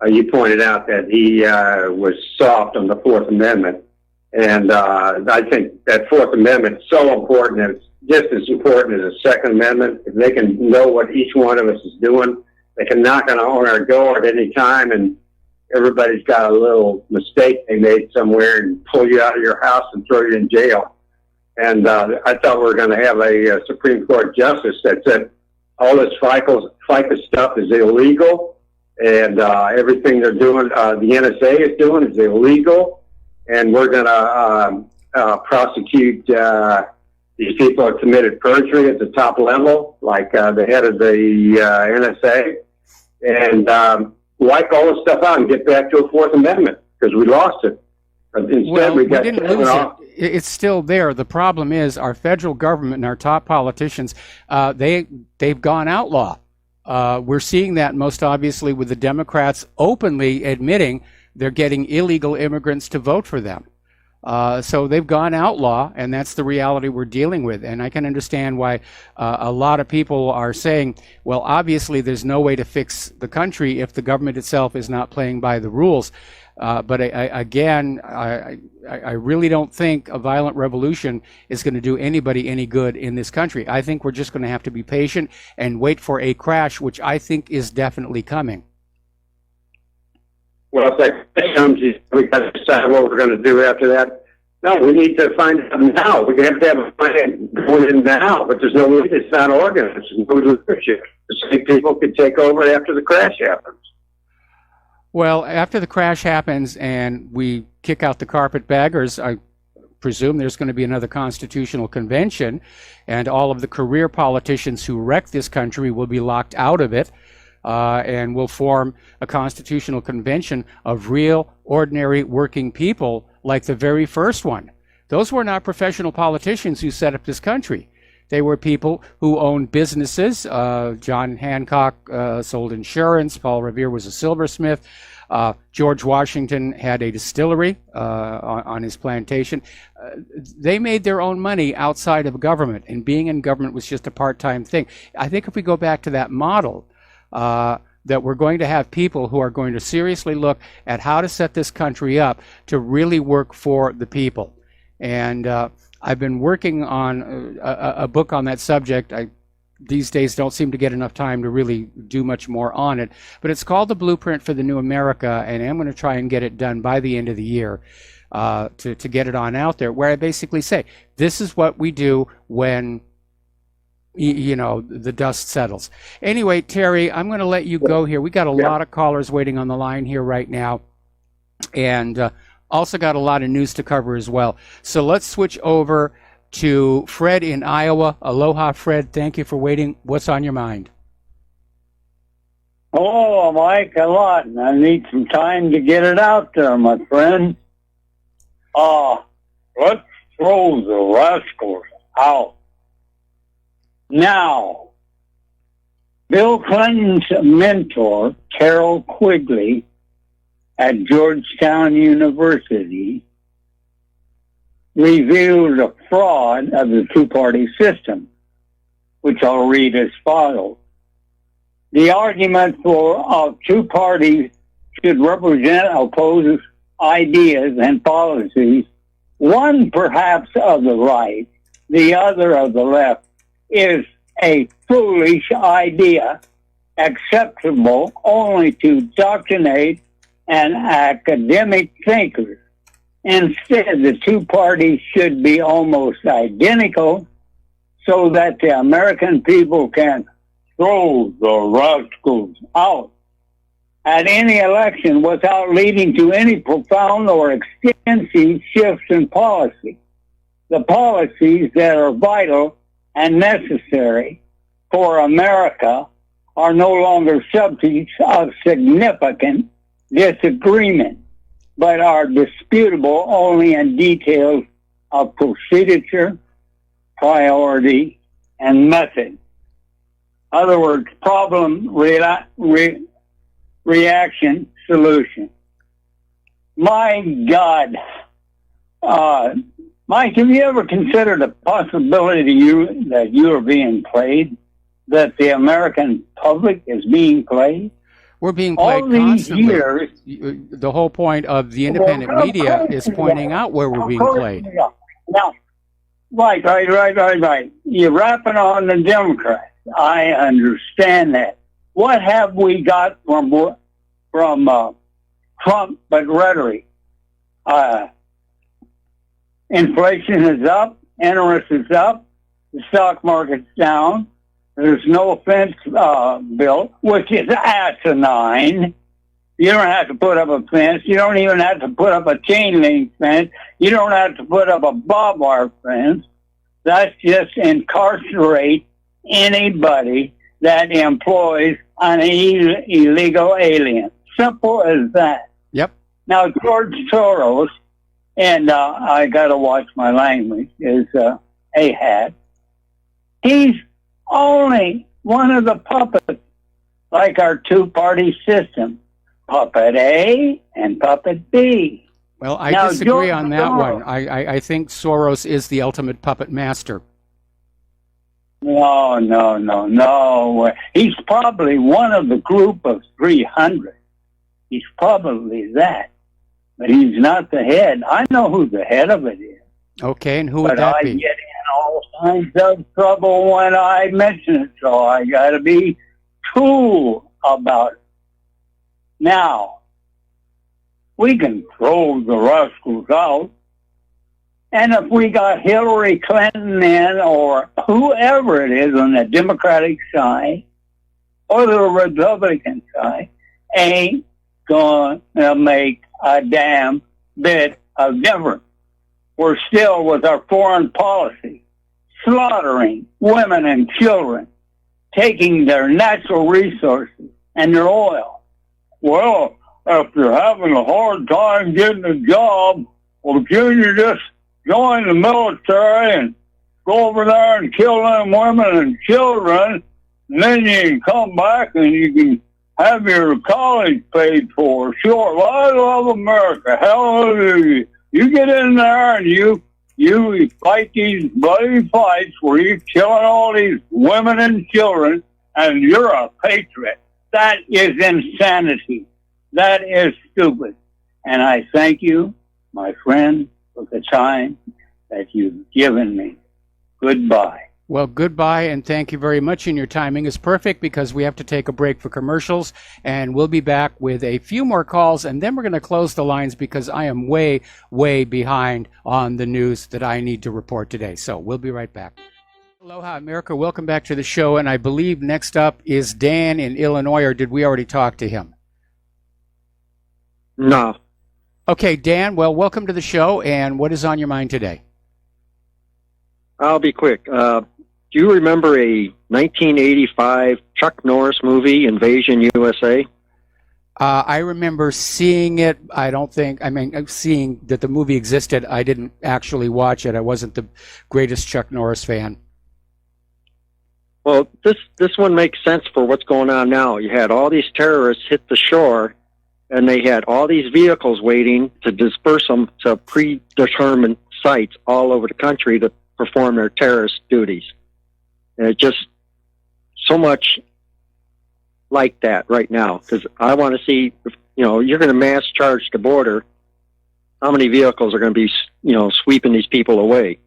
you pointed out that he was soft on the Fourth Amendment. And I think that Fourth Amendment is so important. It's just as important as the Second Amendment. If they can know what each one of us is doing, they can knock on our door at any time, and everybody's got a little mistake they made somewhere and pull you out of your house and throw you in jail. And I thought we were going to have a Supreme Court justice that said all this FICA stuff is illegal, and everything they're doing, the NSA is doing, is illegal. And we're going to prosecute these people who committed perjury at the top level, like the head of the NSA, and wipe all this stuff out and get back to a Fourth Amendment, because we lost it. But instead, we didn't lose it. It's still there. The problem is our federal government and our top politicians, they've gone outlaw. We're seeing that most obviously with the Democrats openly admitting they're getting illegal immigrants to vote for them. So they've gone outlaw, and that's the reality we're dealing with. And I can understand why a lot of people are saying, well, obviously there's no way to fix the country if the government itself is not playing by the rules. But I really don't think a violent revolution is going to do anybody any good in this country. I think we're just going to have to be patient and wait for a crash, which I think is definitely coming. Well, if that comes, we got to decide what we're going to do after that. No, we need to find out now. We have to have a plan going in now, but there's no way. It's not organized. There's no leadership. The same people could take over after the crash happens. Well, after the crash happens and we kick out the carpetbaggers, I presume there's going to be another constitutional convention, and all of the career politicians who wrecked this country will be locked out of it. And we'll form a constitutional convention of real, ordinary, working people like the very first one. Those were not professional politicians who set up this country. They were people who owned businesses. John Hancock sold insurance. Paul Revere was a silversmith. George Washington had a distillery on his plantation. They made their own money outside of government, and being in government was just a part-time thing. I think if we go back to that model, that we're going to have people who are going to seriously look at how to set this country up to really work for the people. And I've been working on a book on that subject. These days don't seem to get enough time to really do much more on it. But it's called The Blueprint for the New America, and I'm going to try and get it done by the end of the year to get it on out there, where I basically say, this is what we do when the dust settles. Anyway, Terry, I'm going to let you go here. We got a lot of callers waiting on the line here right now, and also got a lot of news to cover as well. So let's switch over to Fred in Iowa. Aloha, Fred. Thank you for waiting. What's on your mind? Oh, Mike, a lot. And I need some time to get it out there, my friend. Let's throw the rascals out. Now, Bill Clinton's mentor, Carol Quigley, at Georgetown University, revealed a fraud of the two-party system, which I'll read as follows. The argument for two parties should represent opposed ideas and policies, one perhaps of the right, the other of the left, is a foolish idea acceptable only to doctrinate and academic thinkers. Instead, the two parties should be almost identical so that the American people can throw the rascals out at any election without leading to any profound or extensive shifts in policy. The policies that are vital and necessary for America are no longer subjects of significant disagreement, but are disputable only in details of procedure, priority, and method. In other words, problem, reaction, solution. My God. Mike, have you ever considered the possibility that you are being played, that the American public is being played? We're being played constantly. Years, the whole point of the independent media is pointing out where we're being played. Now, right. You're rapping on the Democrats. I understand that. What have we got from Trump but rhetoric? Inflation is up, interest is up, the stock market's down. There's no fence built, which is asinine. You don't have to put up a fence. You don't even have to put up a chain link fence. You don't have to put up a barbed wire fence. That's just incarcerate anybody that employs an illegal alien. Simple as that. Yep. Now, George Soros, and I got to watch my language, is Aiea. He's only one of the puppets, like our two-party system. Puppet A and Puppet B. Well, I disagree on that one. I think Soros is the ultimate puppet master. No. He's probably one of the group of 300. He's probably that. But he's not the head. I know who the head of it is. Okay, and who would that be? But I get in all kinds of trouble when I mention it, so I got to be cool about it. Now, we can throw the rascals out, and if we got Hillary Clinton in, or whoever it is on the Democratic side, or the Republican side, ain't going to make a damn bit of difference. We're still with our foreign policy, slaughtering women and children, taking their natural resources and their oil. Well, if you're having a hard time getting a job, well, can't you just join the military and go over there and kill them women and children, and then you can come back and you can have your college paid for. Sure, well, I love America. Hallelujah. You get in there and you fight these bloody fights where you're killing all these women and children, and you're a patriot. That is insanity. That is stupid. And I thank you, my friend, for the time that you've given me. Goodbye. Well, goodbye, and thank you very much. And your timing is perfect because we have to take a break for commercials, and we'll be back with a few more calls, and then we're going to close the lines because I am way, way behind on the news that I need to report today. So we'll be right back. Aloha, America. Welcome back to the show, and I believe next up is Dan in Illinois, or did we already talk to him? No. Okay, Dan, well, welcome to the show, and what is on your mind today? I'll be quick. Do you remember a 1985 Chuck Norris movie, Invasion USA? I remember seeing it. Seeing that the movie existed. I didn't actually watch it. I wasn't the greatest Chuck Norris fan. Well, this one makes sense for what's going on now. You had all these terrorists hit the shore, and they had all these vehicles waiting to disperse them to predetermined sites all over the country to perform their terrorist duties. And it just so much like that right now, because I want to see, you're going to mass charge the border. How many vehicles are going to be, sweeping these people away?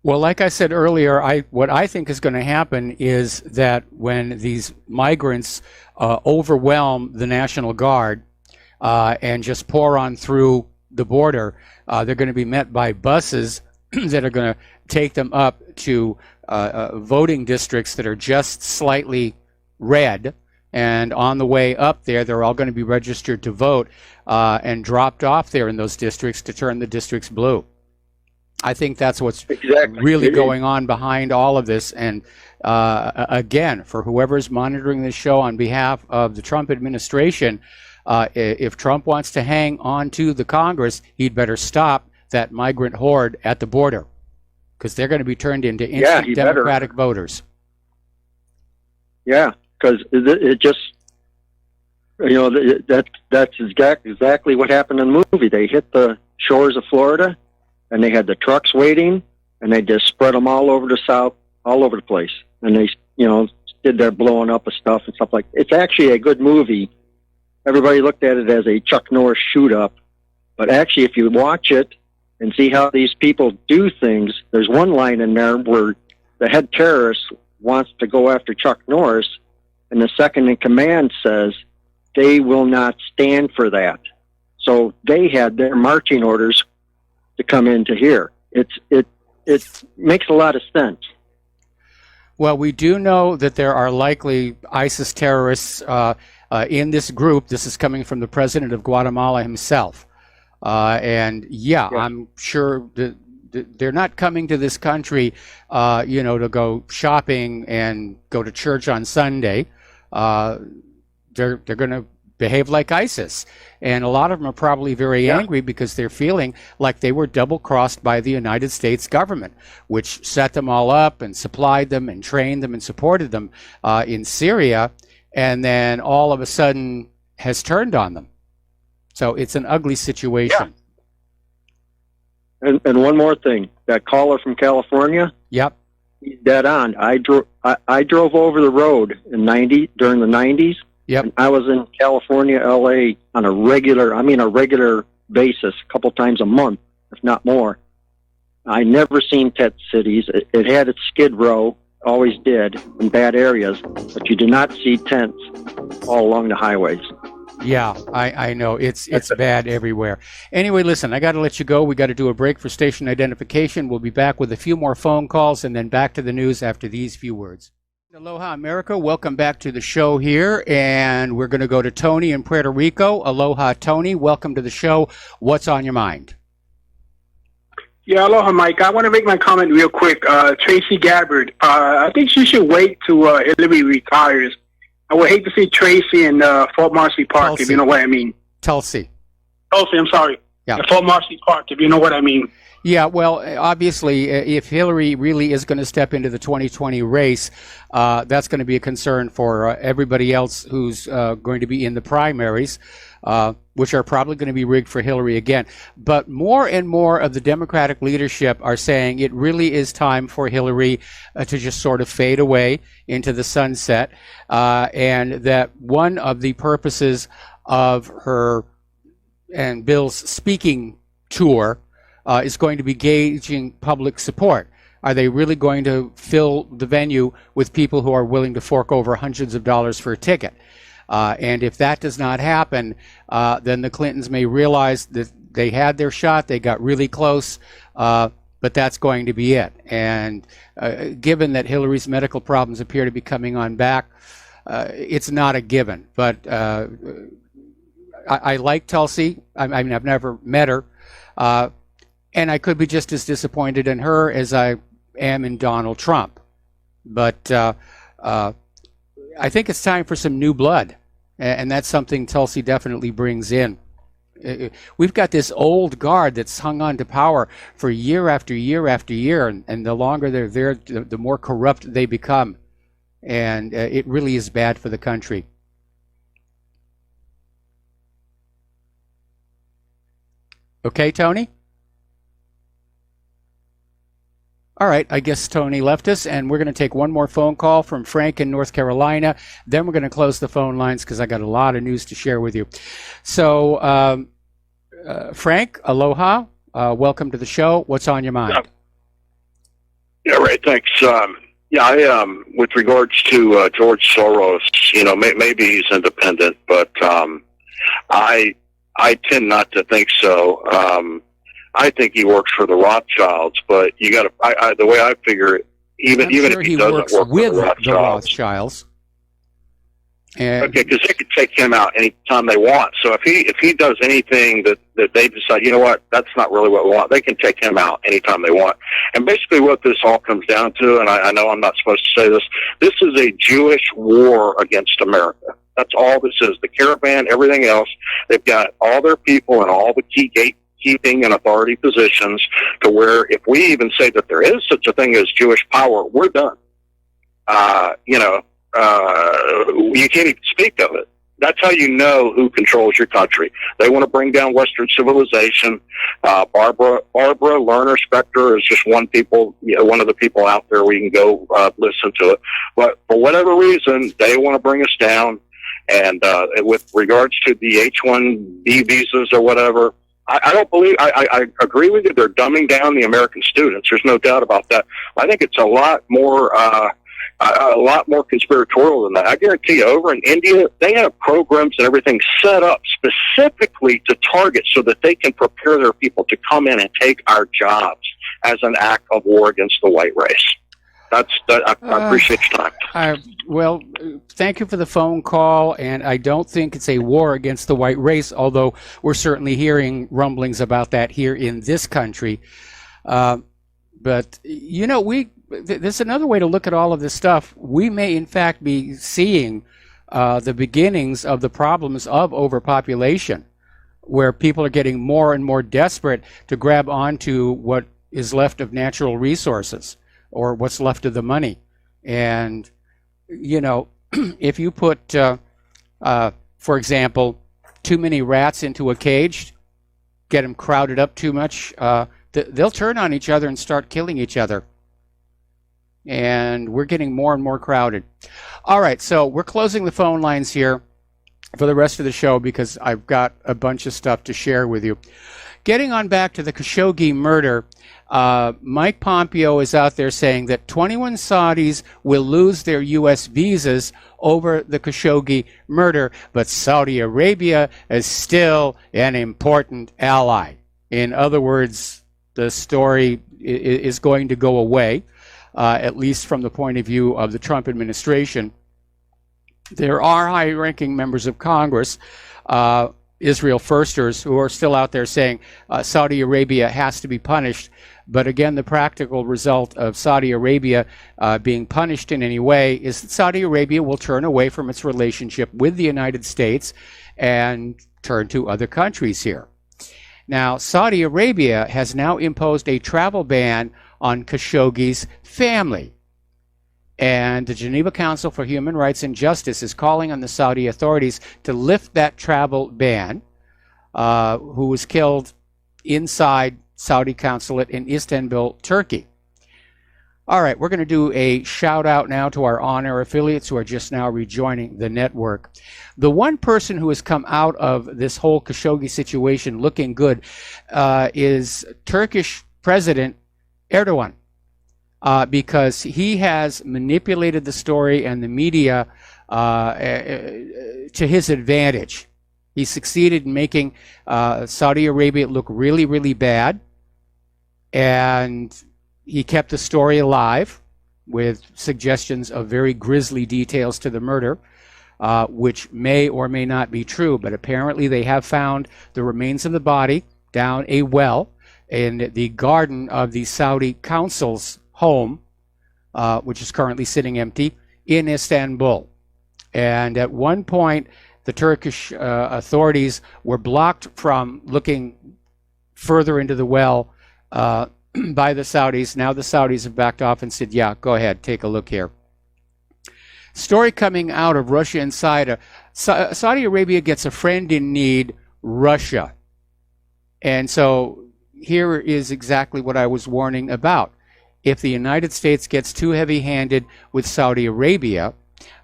Well, like I said earlier, what I think is going to happen is that when these migrants overwhelm the National Guard and just pour on through the border, they're going to be met by buses that are going to take them up to voting districts that are just slightly red. And on the way up there, they're all going to be registered to vote and dropped off there in those districts to turn the districts blue. I think that's what's really going on behind all of this. And again, for whoever's monitoring this show on behalf of the Trump administration, if Trump wants to hang on to the Congress, he'd better stop that migrant horde at the border, because they're going to be turned into instant Democratic voters. Yeah, because it just, that's exactly what happened in the movie. They hit the shores of Florida, and they had the trucks waiting, and they just spread them all over the South, all over the place. And they, did their blowing up of stuff and stuff like that. It's actually a good movie. Everybody looked at it as a Chuck Norris shoot-up. But actually, if you watch it and see how these people do things, there's one line in there where the head terrorist wants to go after Chuck Norris, and the second in command says they will not stand for that. So they had their marching orders to come into here. It makes a lot of sense. Well, we do know that there are likely ISIS terrorists in this group. This is coming from the president of Guatemala himself. I'm sure that they're not coming to this country, to go shopping and go to church on Sunday. They're going to behave like ISIS. And a lot of them are probably very angry because they're feeling like they were double-crossed by the United States government, which set them all up and supplied them and trained them and supported them in Syria, and then all of a sudden has turned on them. So it's an ugly situation. Yeah. And one more thing, that caller from California. Yep. He's dead on. I drove over the road during the 90s. Yep. And I was in California, LA on a regular basis, a couple times a month, if not more. I never seen tent cities. It had its skid row, always did, in bad areas, but you did not see tents all along the highways. Yeah, I know. It's bad everywhere. Anyway, listen, I got to let you go. We got to do a break for station identification. We'll be back with a few more phone calls and then back to the news after these few words. Aloha, America. Welcome back to the show here. And we're going to go to Tony in Puerto Rico. Aloha, Tony. Welcome to the show. What's on your mind? Yeah, aloha, Mike. I want to make my comment real quick. Tracy Gabbard. I think she should wait till Hillary retires. I would hate to see Tracy in Fort Marcy Park, Tulsi. if you know what I mean. Tulsi. I'm sorry. Yeah. Fort Marcy Park, if you know what I mean. Yeah, well, obviously, if Hillary really is going to step into the 2020 race, that's going to be a concern for everybody else who's going to be in the primaries, which are probably going to be rigged for Hillary again. But more and more of the Democratic leadership are saying it really is time for Hillary to just sort of fade away into the sunset, and that one of the purposes of her and Bill's speaking tour is going to be gauging public support. Are they really going to fill the venue with people who are willing to fork over hundreds of dollars for a ticket? And if that does not happen, then the Clintons may realize that they had their shot, they got really close, but that's going to be it. And given that Hillary's medical problems appear to be coming on back, it's not a given. But I like Tulsi. I mean, I've never met her. And I could be just as disappointed in her as I am in Donald Trump. But I think it's time for some new blood. And that's something Tulsi definitely brings in. We've got this old guard that's hung on to power for year after year after year. And the longer they're there, the more corrupt they become. And it really is bad for the country. Okay, Tony? All right, I guess Tony left us, and we're going to take one more phone call from Frank in North Carolina. Then we're going to close the phone lines because I got a lot of news to share with you. So, Frank, aloha. Welcome to the show. What's on your mind? Yeah, right. Thanks. With regards to George Soros, maybe he's independent, but I tend not to think so. I think he works for the Rothschilds, but you got to. The way I figure it, even if he doesn't work with for the Rothschilds. Okay, because they could take him out anytime they want. So if he does anything that they decide, you know what, that's not really what we want, they can take him out anytime they want. And basically, what this all comes down to, and I know I'm not supposed to say this, this is a Jewish war against America. That's all this is. The caravan, everything else, they've got all their people in all the key gatekeeping and authority positions to where if we even say that there is such a thing as Jewish power, we're done. You can't even speak of it. That's how you know who controls your country. They want to bring down Western civilization. Barbara Lerner Specter is just one of the people out there. We can go listen to it. But for whatever reason, they want to bring us down. And with regards to the H-1B visas or whatever, I don't believe, I agree with you. They're dumbing down the American students. There's no doubt about that. I think it's a lot more conspiratorial than that. I guarantee you, over in India, they have programs and everything set up specifically to target so that they can prepare their people to come in and take our jobs as an act of war against the white race. I appreciate your time. Well, thank you for the phone call, and I don't think it's a war against the white race, although we're certainly hearing rumblings about that here in this country. But, there's another way to look at all of this stuff. We may, in fact, be seeing the beginnings of the problems of overpopulation, where people are getting more and more desperate to grab onto what is left of natural resources or what's left of the money. And, if you put, for example, too many rats into a cage, get them crowded up too much, they'll turn on each other and start killing each other. And we're getting more and more crowded. All right, so we're closing the phone lines here for the rest of the show because I've got a bunch of stuff to share with you. Getting on back to the Khashoggi murder, Mike Pompeo is out there saying that 21 Saudis will lose their U.S. visas over the Khashoggi murder, but Saudi Arabia is still an important ally. In other words, the story is going to go away. At least from the point of view of the Trump administration. There are high-ranking members of Congress, Israel firsters, who are still out there saying Saudi Arabia has to be punished. But again, the practical result of Saudi Arabia being punished in any way is that Saudi Arabia will turn away from its relationship with the United States and turn to other countries here. Now, Saudi Arabia has now imposed a travel ban on Khashoggi's family. And the Geneva Council for Human Rights and Justice is calling on the Saudi authorities to lift that travel ban, who was killed inside Saudi consulate in Istanbul, Turkey. All right, we're going to do a shout out now to our on-air affiliates who are just now rejoining the network. The one person who has come out of this whole Khashoggi situation looking good is Turkish President Erdogan, because he has manipulated the story and the media to his advantage. He succeeded in making Saudi Arabia look really, really bad, and he kept the story alive with suggestions of very grisly details to the murder, which may or may not be true, but apparently they have found the remains of the body down a well in the garden of the Saudi consul's home, which is currently sitting empty, in Istanbul. And at one point, the Turkish authorities were blocked from looking further into the well by the Saudis. Now the Saudis have backed off and said, yeah, go ahead, take a look here. Story coming out of Russia inside. Saudi Arabia gets a friend in need, Russia. And so here is exactly what I was warning about. If the United States gets too heavy-handed with Saudi Arabia,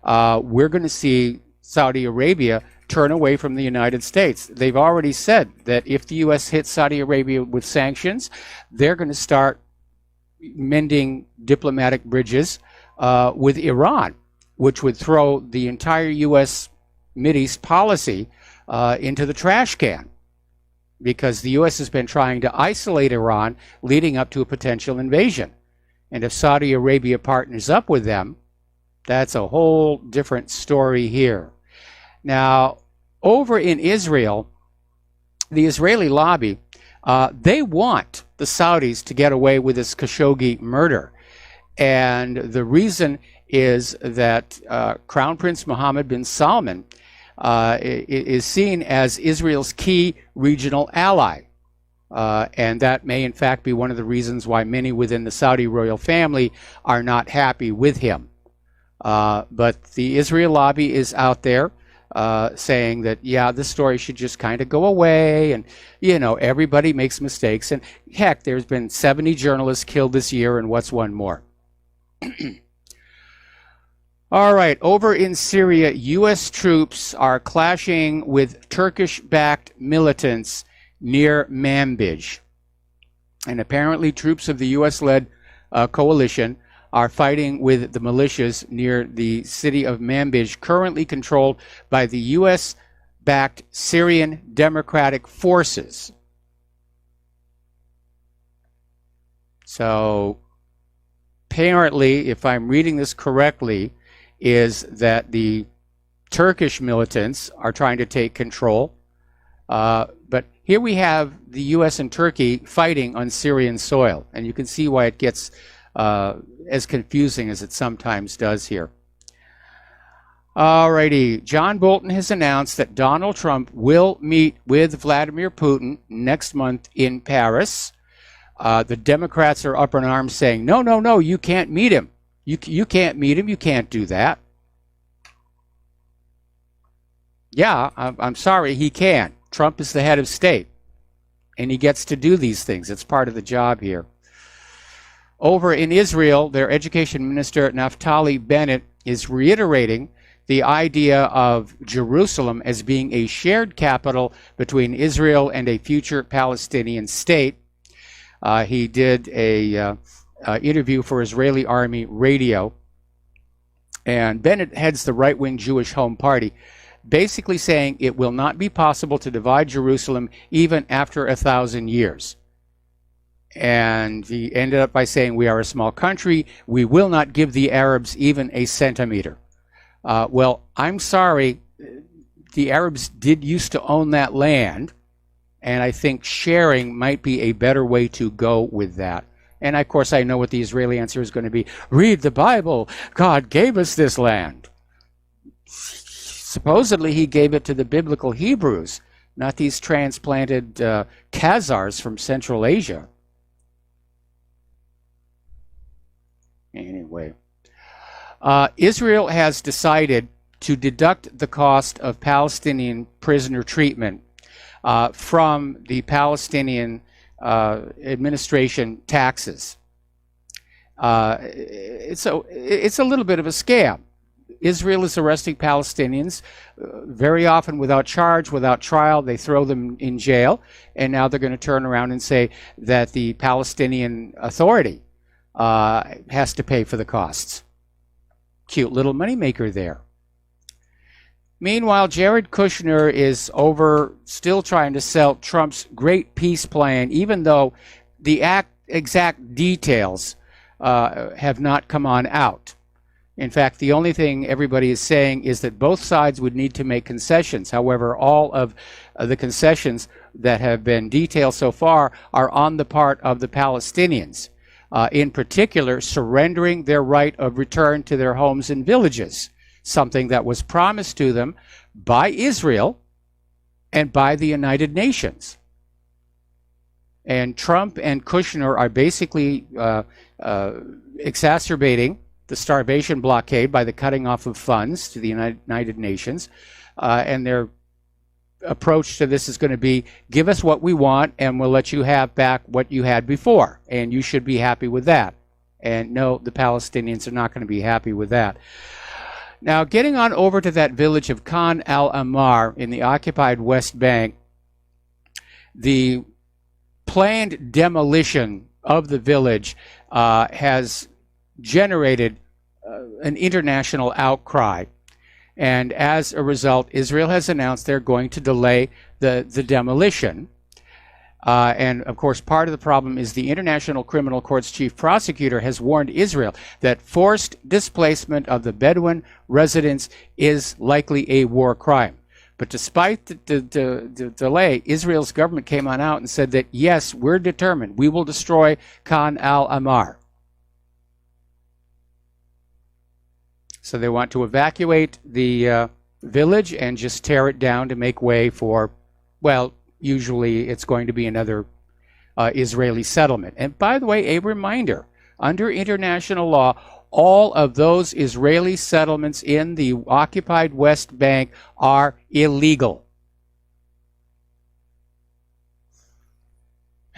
we're going to see Saudi Arabia turn away from the United States. They've already said that if the U.S. hits Saudi Arabia with sanctions, they're going to start mending diplomatic bridges with Iran, which would throw the entire U.S. Mideast policy into the trash can, because the U.S. has been trying to isolate Iran leading up to a potential invasion. And if Saudi Arabia partners up with them, that's a whole different story here. Now, over in Israel, the Israeli lobby, they want the Saudis to get away with this Khashoggi murder. And the reason is that Crown Prince Mohammed bin Salman is seen as Israel's key regional ally. And that may, in fact, be one of the reasons why many within the Saudi royal family are not happy with him. But the Israel lobby is out there saying that, yeah, this story should just kind of go away, and, you know, everybody makes mistakes. And heck, there's been 70 journalists killed this year, and what's one more? All right, over in Syria, U.S. troops are clashing with Turkish-backed militants near Manbij. And apparently troops of the U.S.-led coalition are fighting with the militias near the city of Manbij, currently controlled by the U.S.-backed Syrian Democratic Forces. So apparently, if I'm reading this correctly, is that the Turkish militants are trying to take control. But here we have the U.S. and Turkey fighting on Syrian soil, and you can see why it gets as confusing as it sometimes does here. Alrighty, John Bolton has announced that Donald Trump will meet with Vladimir Putin next month in Paris. The Democrats are up in arms saying, no, no, no, you can't meet him. You can't meet him. You can't do that. Yeah, I'm sorry, he can. Trump is the head of state, and he gets to do these things. It's part of the job here. Over in Israel, their education minister, Naftali Bennett, is reiterating the idea of Jerusalem as being a shared capital between Israel and a future Palestinian state. He did a interview for Israeli Army radio, and Bennett heads the right-wing Jewish Home Party, basically saying it will not be possible to divide Jerusalem even after 1,000 years. And he ended up by saying, we are a small country. We will not give the Arabs even a centimeter. Well, I'm sorry. The Arabs did used to own that land, and I think sharing might be a better way to go with that. And, of course, I know what the Israeli answer is going to be. Read the Bible. God gave us this land. Supposedly, he gave it to the biblical Hebrews. not these transplanted Khazars from Central Asia. Anyway, Israel has decided to deduct the cost of Palestinian prisoner treatment from the Palestinian administration taxes. It's a little bit of a scam. Israel is arresting Palestinians very often without charge, without trial. They throw them in jail, and now they're going to turn around and say that the Palestinian Authority has to pay for the costs. Cute little moneymaker there. Meanwhile, Jared Kushner is still trying to sell Trump's great peace plan, even though the exact details have not come on out. In fact, the only thing everybody is saying is that both sides would need to make concessions. However, all of the concessions that have been detailed so far are on the part of the Palestinians. In particular, surrendering their right of return to their homes and villages, something that was promised to them by Israel and by the United Nations. And Trump and Kushner are basically exacerbating the starvation blockade by the cutting off of funds to the United Nations. And their approach to this is going to be, give us what we want and we'll let you have back what you had before. And you should be happy with that. And no, the Palestinians are not going to be happy with that. Now, getting on over to that village of Khan al-Ahmar in the occupied West Bank, the planned demolition of the village has generated an international outcry. And as a result, Israel has announced they're going to delay the demolition. And of course, part of the problem is the International Criminal Court's chief prosecutor has warned Israel that forced displacement of the Bedouin residents is likely a war crime. But despite the delay, Israel's government came on out and said that, yes, we're determined. We will destroy Khan al-Ahmar. So they want to evacuate the village and just tear it down to make way for, well, usually it's going to be another Israeli settlement. And by the way, a reminder, under international law, all of those Israeli settlements in the occupied West Bank are illegal.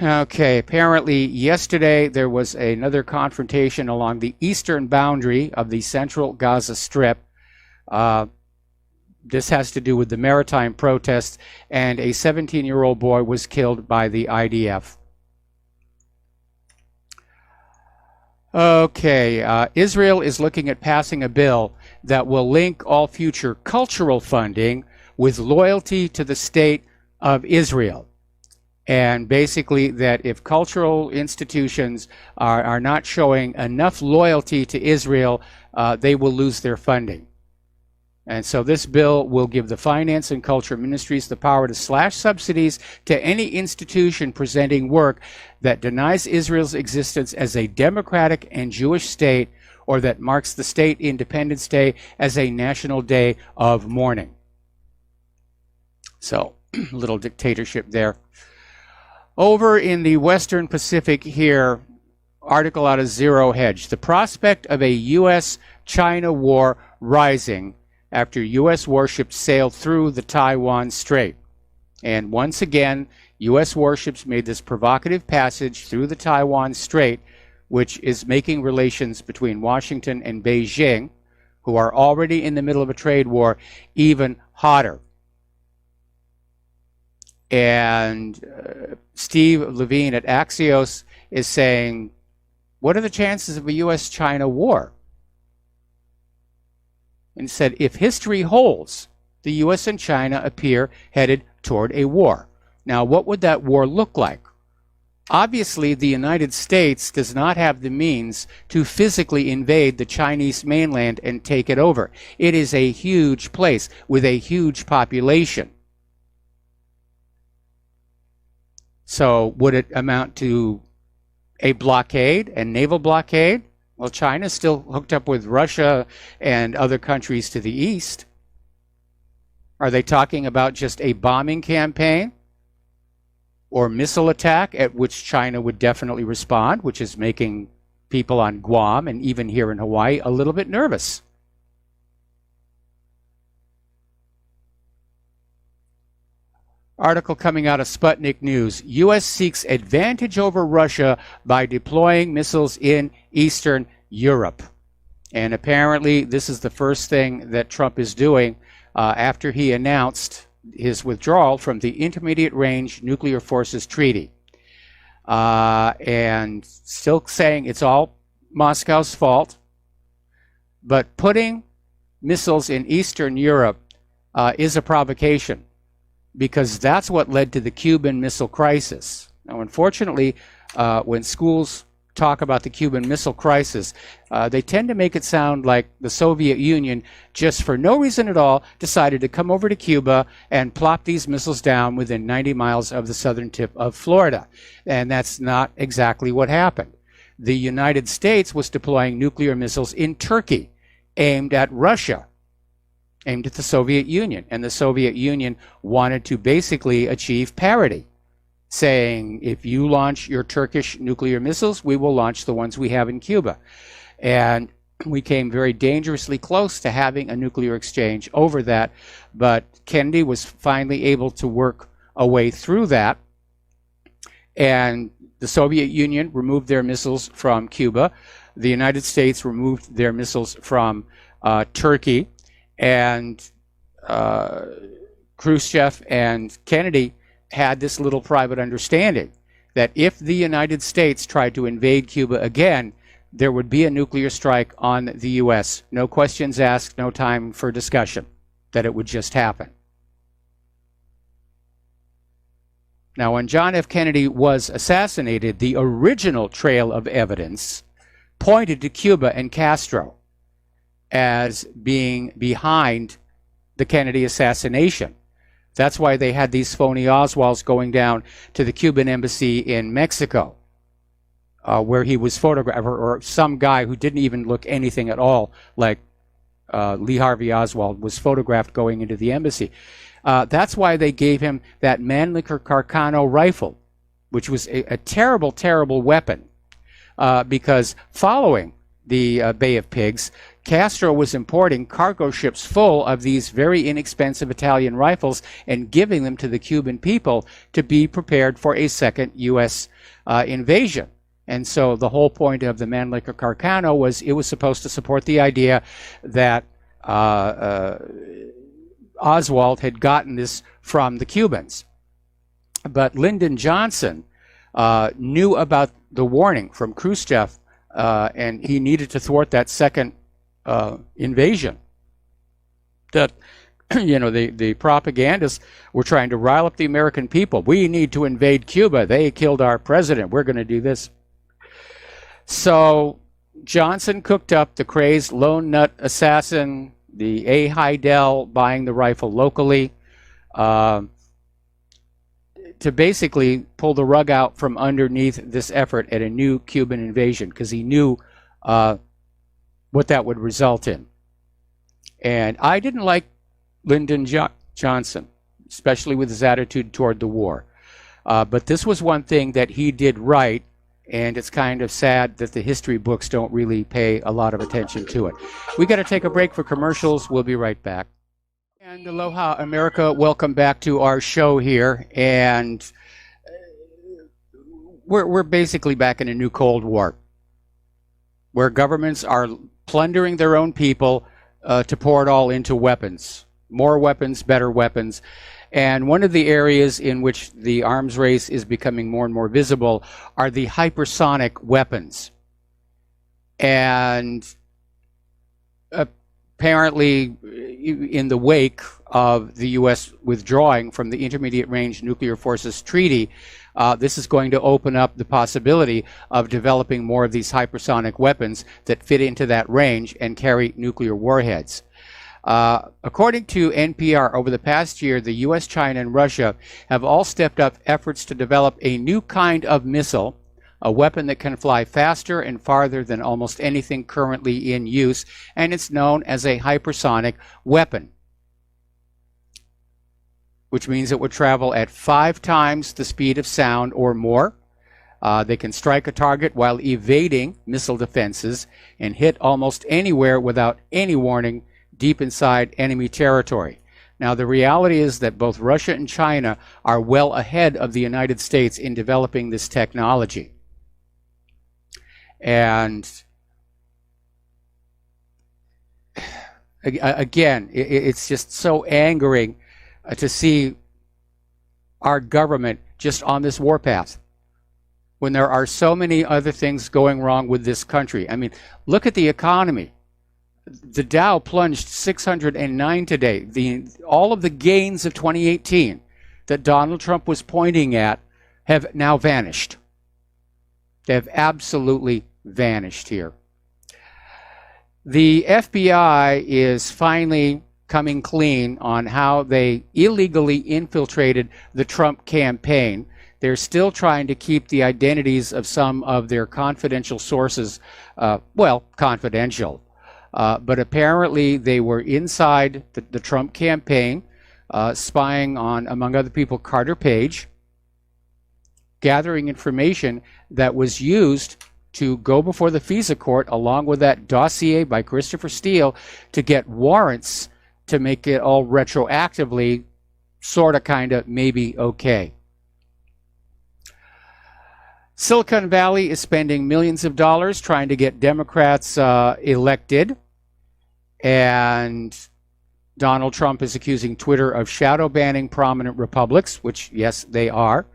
Okay, apparently yesterday there was another confrontation along the eastern boundary of the central Gaza Strip. This has to do with the maritime protests, and a 17-year-old boy was killed by the IDF. Okay, Israel is looking at passing a bill that will link all future cultural funding with loyalty to the state of Israel. And basically that if cultural institutions are not showing enough loyalty to Israel, they will lose their funding. And so this bill will give the finance and culture ministries the power to slash subsidies to any institution presenting work that denies Israel's existence as a democratic and Jewish state, or that marks the state Independence Day as a national day of mourning. So, a little dictatorship there. Over in the Western Pacific here, article out of Zero Hedge. The prospect of a U.S.-China war rising after U.S. warships sailed through the Taiwan Strait. And once again, U.S. warships made this provocative passage through the Taiwan Strait, which is making relations between Washington and Beijing, who are already in the middle of a trade war, even hotter. And Steve Levine at Axios is saying, what are the chances of a U.S.-China war? And said, if history holds, the U.S. and China appear headed toward a war. Now, what would that war look like? Obviously, the United States does not have the means to physically invade the Chinese mainland and take it over. It is a huge place with a huge population. So would it amount to a blockade, a naval blockade? Well, China's still hooked up with Russia and other countries to the east. Are they talking about just a bombing campaign or missile attack at which China would definitely respond, which is making people on Guam and even here in Hawaii a little bit nervous? Article coming out of Sputnik News. U.S. seeks advantage over Russia by deploying missiles in Eastern Europe. And apparently this is the first thing that Trump is doing after he announced his withdrawal from the Intermediate Range Nuclear Forces Treaty. And still saying it's all Moscow's fault. But putting missiles in Eastern Europe is a provocation, because that's what led to the Cuban Missile Crisis. Now, unfortunately, when schools talk about the Cuban Missile Crisis, they tend to make it sound like the Soviet Union, just for no reason at all, decided to come over to Cuba and plop these missiles down within 90 miles of the southern tip of Florida. And that's not exactly what happened. The United States was deploying nuclear missiles in Turkey, aimed at Russia, aimed at the Soviet Union. And the Soviet Union wanted to basically achieve parity, saying, if you launch your Turkish nuclear missiles, we will launch the ones we have in Cuba. And we came very dangerously close to having a nuclear exchange over that, but Kennedy was finally able to work a way through that. And the Soviet Union removed their missiles from Cuba. The United States removed their missiles from Turkey. And Khrushchev and Kennedy had this little private understanding that if the United States tried to invade Cuba again, there would be a nuclear strike on the U.S. No questions asked, no time for discussion, that it would just happen. Now, when John F. Kennedy was assassinated, the original trail of evidence pointed to Cuba and Castro as being behind the Kennedy assassination. That's why they had these phony Oswalds going down to the Cuban embassy in Mexico, where he was photographed, or some guy who didn't even look anything at all like Lee Harvey Oswald was photographed going into the embassy. That's why they gave him that Mannlicher Carcano rifle, which was a terrible, terrible weapon, because following the Bay of Pigs, Castro was importing cargo ships full of these very inexpensive Italian rifles and giving them to the Cuban people to be prepared for a second U.S. Invasion. And so the whole point of the Mannlicher Carcano was it was supposed to support the idea that Oswald had gotten this from the Cubans. But Lyndon Johnson knew about the warning from Khrushchev, and he needed to thwart that second invasion. That, you know, the propagandists were trying to rile up the American people. We need to invade Cuba. They killed our president. We're going to do this. So Johnson cooked up the crazed lone nut assassin, the A. Heidel buying the rifle locally, to basically pull the rug out from underneath this effort at a new Cuban invasion, because he knew what that would result in. And I didn't like Lyndon Johnson, especially with his attitude toward the war. But this was one thing that he did right, and it's kind of sad that the history books don't really pay a lot of attention to it. We got to take a break for commercials. We'll be right back. And aloha, America. Welcome back to our show here. And we're basically back in a new Cold War, where governments are plundering their own people to pour it all into weapons. More weapons, better weapons. And one of the areas in which the arms race is becoming more and more visible are the hypersonic weapons. And apparently, in the wake of the U.S. withdrawing from the Intermediate Range Nuclear Forces Treaty, this is going to open up the possibility of developing more of these hypersonic weapons that fit into that range and carry nuclear warheads. According to NPR, over the past year, the U.S., China, and Russia have all stepped up efforts to develop a new kind of missile, a weapon that can fly faster and farther than almost anything currently in use, and it's known as a hypersonic weapon. which means it would travel at 5 times the speed of sound or more. They can strike a target while evading missile defenses and hit almost anywhere without any warning deep inside enemy territory. Now, the reality is that both Russia and China are well ahead of the United States in developing this technology. And again, it's just so angering to see our government just on this warpath when there are so many other things going wrong with this country. I mean, look at the economy. The Dow plunged 609 today. All of the gains of 2018 that Donald Trump was pointing at have now vanished. They have absolutely vanished here. The FBI is finally coming clean on how they illegally infiltrated the Trump campaign. They're still trying to keep the identities of some of their confidential sources, confidential. But apparently they were inside the Trump campaign, spying on, among other people, Carter Page, gathering information that was used to go before the FISA court, along with that dossier by Christopher Steele, to get warrants to make it all retroactively sort of, kind of, maybe okay. Silicon Valley is spending millions of dollars trying to get Democrats elected, and Donald Trump is accusing Twitter of shadow banning prominent Republicans, which, yes, they are.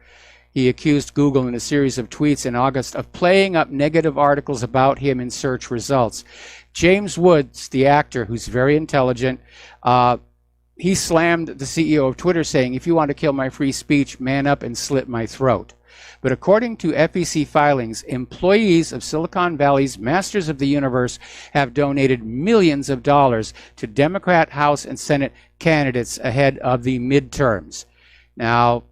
He accused Google in a series of tweets in August of playing up negative articles about him in search results. James Woods, the actor, who's very intelligent, he slammed the CEO of Twitter, saying, "If you want to kill my free speech, man up and slit my throat." But according to FEC filings, employees of Silicon Valley's Masters of the Universe have donated millions of dollars to Democrat House and Senate candidates ahead of the midterms. Now,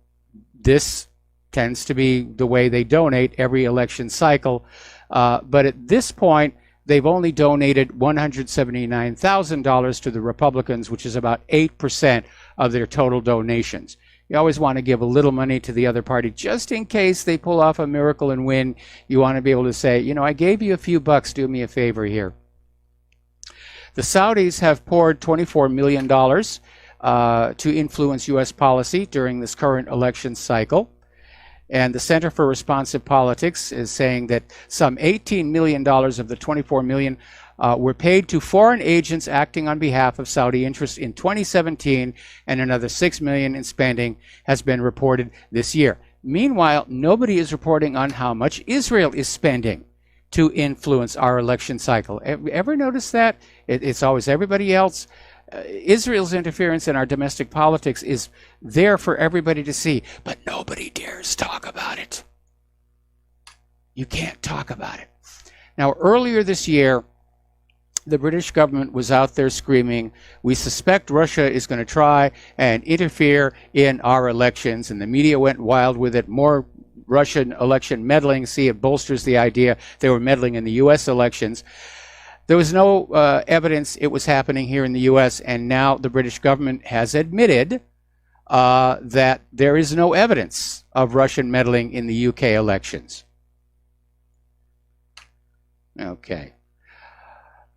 this tends to be the way they donate every election cycle. But at this point, they've only donated $179,000 to the Republicans, which is about 8% of their total donations. You always want to give a little money to the other party just in case they pull off a miracle and win. You want to be able to say, you know, I gave you a few bucks, do me a favor here. The Saudis have poured $24 million to influence U.S. policy during this current election cycle. And the Center for Responsive Politics is saying that some $18 million of the $24 million were paid to foreign agents acting on behalf of Saudi interests in 2017, and another $6 million in spending has been reported this year. Meanwhile, nobody is reporting on how much Israel is spending to influence our election cycle. Ever notice that? It's always everybody else. Israel's interference in our domestic politics is there for everybody to see, but nobody dares talk about it. You can't talk about it. Now, earlier this year, the British government was out there screaming, "We suspect Russia is going to try and interfere in our elections," and the media went wild with it. More Russian election meddling. See, it bolsters the idea they were meddling in the U.S. elections. There was no evidence it was happening here in the U.S., and now the British government has admitted that there is no evidence of Russian meddling in the UK elections. Okay.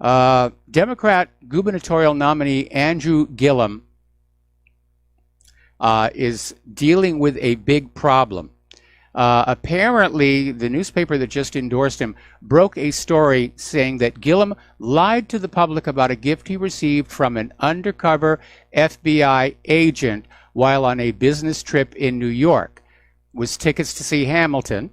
Democrat gubernatorial nominee Andrew Gillum is dealing with a big problem. Apparently, the newspaper that just endorsed him broke a story saying that Gillum lied to the public about a gift he received from an undercover FBI agent while on a business trip in New York. It was tickets to see Hamilton,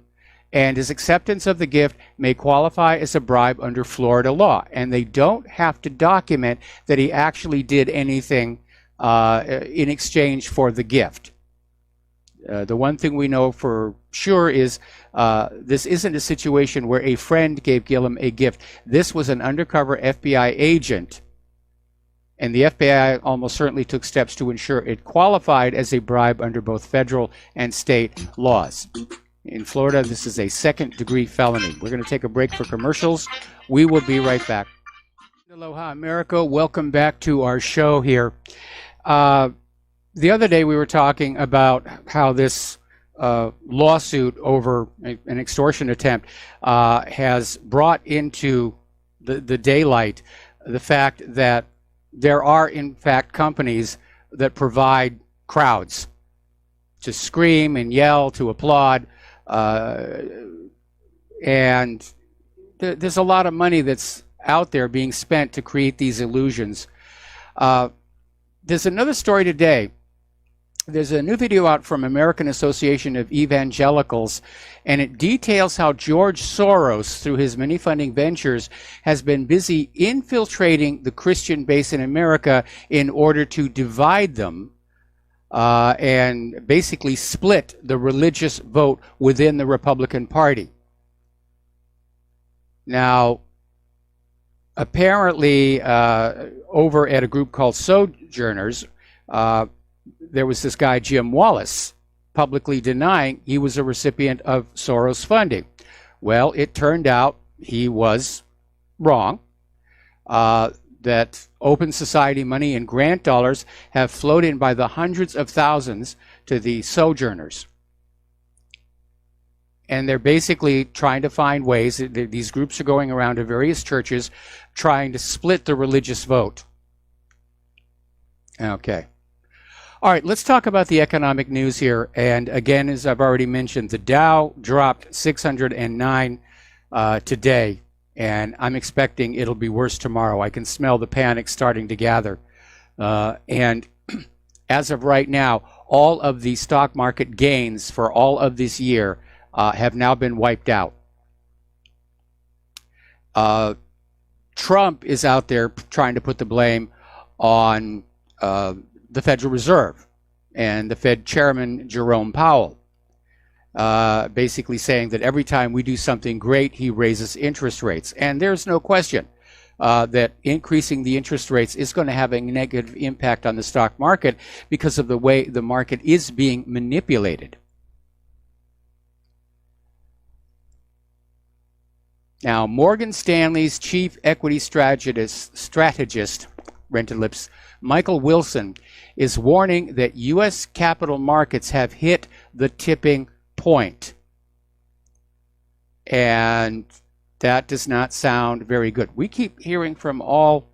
and his acceptance of the gift may qualify as a bribe under Florida law. And they don't have to document that he actually did anything in exchange for the gift. The one thing we know for sure is this isn't a situation where a friend gave Gillum a gift. This was an undercover FBI agent, and the FBI almost certainly took steps to ensure it qualified as a bribe under both federal and state laws. In Florida, this is a second-degree felony. We're going to take a break for commercials. We will be right back. Aloha, America. Welcome back to our show here. The other day we were talking about how this lawsuit over an extortion attempt has brought into the daylight the fact that there are, in fact, companies that provide crowds to scream and yell, to applaud, and there's a lot of money that's out there being spent to create these illusions. There's another story today. There's a new video out from American Association of Evangelicals, and it details how George Soros, through his many funding ventures, has been busy infiltrating the Christian base in America in order to divide them and basically split the religious vote within the Republican Party. Now, apparently, over at a group called Sojourners, there was this guy, Jim Wallace, publicly denying he was a recipient of Soros funding. Well, it turned out he was wrong, that Open Society money and grant dollars have flowed in by the hundreds of thousands to the Sojourners. And they're basically trying to find ways, these groups are going around to various churches trying to split the religious vote. Okay. All right, let's talk about the economic news here. And again, as I've already mentioned, the Dow dropped 609 today, and I'm expecting it'll be worse tomorrow. I can smell the panic starting to gather. And as of right now, all of the stock market gains for all of this year have now been wiped out. Trump is out there trying to put the blame on the Federal Reserve and the Fed Chairman Jerome Powell, basically saying that every time we do something great, he raises interest rates. And there's no question that increasing the interest rates is going to have a negative impact on the stock market because of the way the market is being manipulated. Now, Morgan Stanley's chief equity strategist, rented lips, Michael Wilson, is warning that U.S. capital markets have hit the tipping point. And that does not sound very good. We keep hearing from all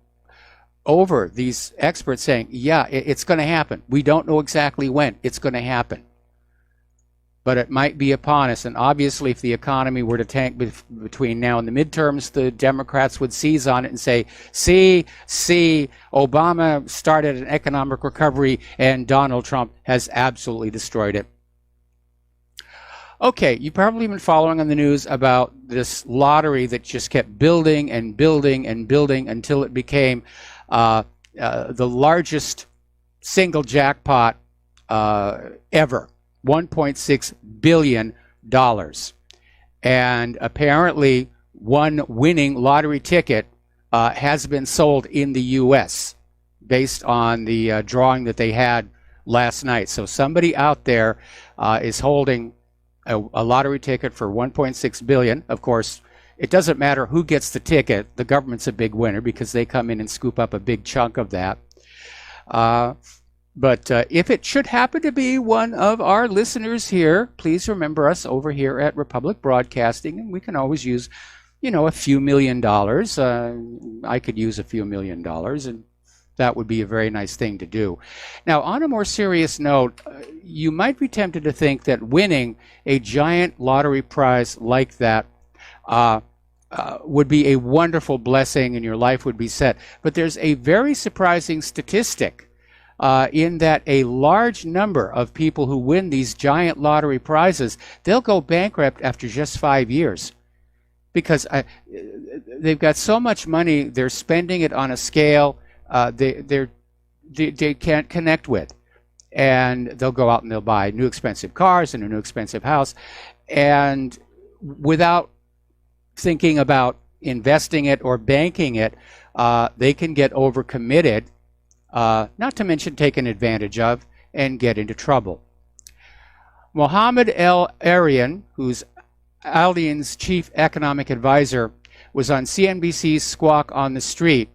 over these experts saying, yeah, it's going to happen. We don't know exactly when it's going to happen, but it might be upon us. And obviously, if the economy were to tank between now and the midterms, the Democrats would seize on it and say, see, Obama started an economic recovery and Donald Trump has absolutely destroyed it. Okay, you've probably been following on the news about this lottery that just kept building and building and building until it became the largest single jackpot ever. $1.6 billion. And apparently one winning lottery ticket has been sold in the U.S. based on the drawing that they had last night. So somebody out there is holding a lottery ticket for $1.6 billion. Of course, it doesn't matter who gets the ticket. The government's a big winner because they come in and scoop up a big chunk of that. But if it should happen to be one of our listeners here, please remember us over here at Republic Broadcasting, and we can always use, a few $1 million. I could use a few $1 million, and that would be a very nice thing to do. Now, on a more serious note, you might be tempted to think that winning a giant lottery prize like that would be a wonderful blessing and your life would be set. But there's a very surprising statistic in that a large number of people who win these giant lottery prizes, they'll go bankrupt after just 5 years because they've got so much money, they're spending it on a scale they can't connect with. And they'll go out and they'll buy new expensive cars and a new expensive house. And without thinking about investing it or banking it, they can get overcommitted, not to mention taken advantage of, and get into trouble. Mohammed El Arian, who's Aldian's chief economic advisor, was on CNBC's Squawk on the Street,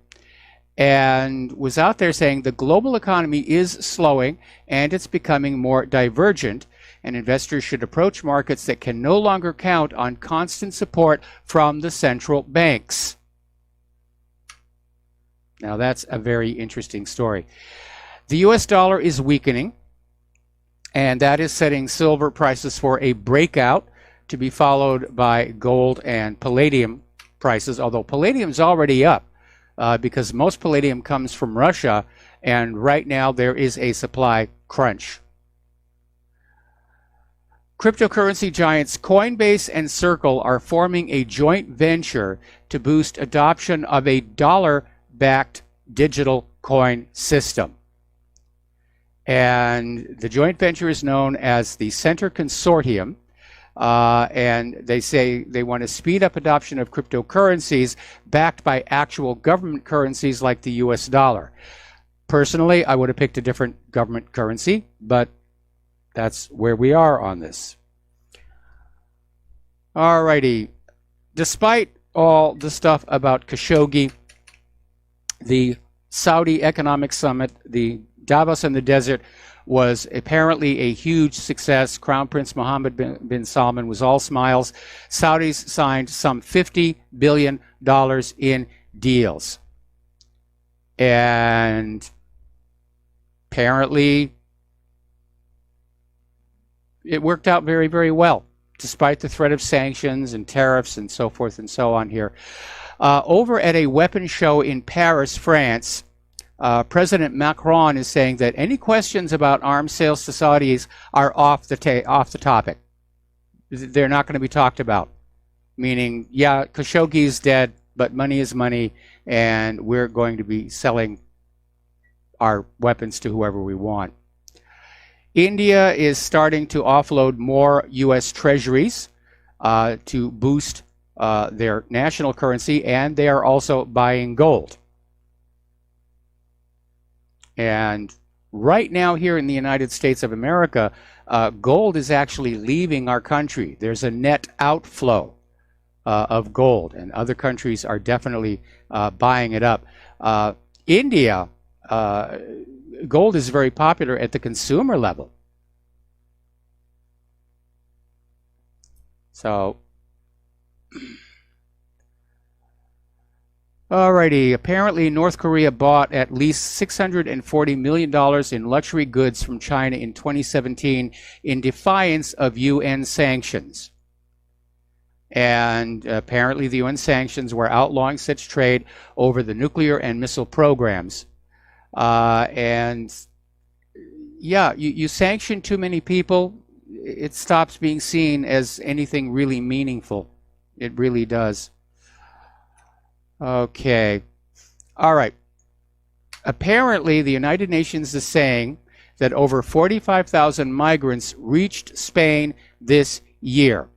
and was out there saying the global economy is slowing and it's becoming more divergent, and investors should approach markets that can no longer count on constant support from the central banks. Now that's a very interesting story. The US dollar is weakening, and that is setting silver prices for a breakout, to be followed by gold and palladium prices, although palladium's already up because most palladium comes from Russia, and right now there is a supply crunch. Cryptocurrency giants Coinbase and Circle are forming a joint venture to boost adoption of a dollar-backed digital coin system. And the joint venture is known as the Center Consortium, and they say they want to speed up adoption of cryptocurrencies backed by actual government currencies like the US dollar. Personally, I would have picked a different government currency, but that's where we are on this. Alrighty. Despite all the stuff about Khashoggi, the Saudi Economic Summit, the Davos in the Desert, was apparently a huge success. Crown Prince Mohammed bin Salman was all smiles. Saudis signed some $50 billion in deals. And apparently it worked out very, very well, despite the threat of sanctions and tariffs and so forth and so on here. Over at a weapons show in Paris, France, President Macron is saying that any questions about arms sales to Saudis are off the topic. They're not going to be talked about. Meaning, yeah, Khashoggi is dead, but money is money, and we're going to be selling our weapons to whoever we want. India is starting to offload more U.S. treasuries to boost their national currency, and they are also buying gold. And right now here in the United States of America, gold is actually leaving our country. There's a net outflow of gold, and other countries are definitely buying it up. India, gold is very popular at the consumer level. So, alrighty, apparently North Korea bought at least $640 million in luxury goods from China in 2017 in defiance of UN sanctions. And apparently the UN sanctions were outlawing such trade over the nuclear and missile programs. And yeah, you sanction too many people, it stops being seen as anything really meaningful. It really does. Okay. All right. Apparently, the United Nations is saying that over 45,000 migrants reached Spain this year.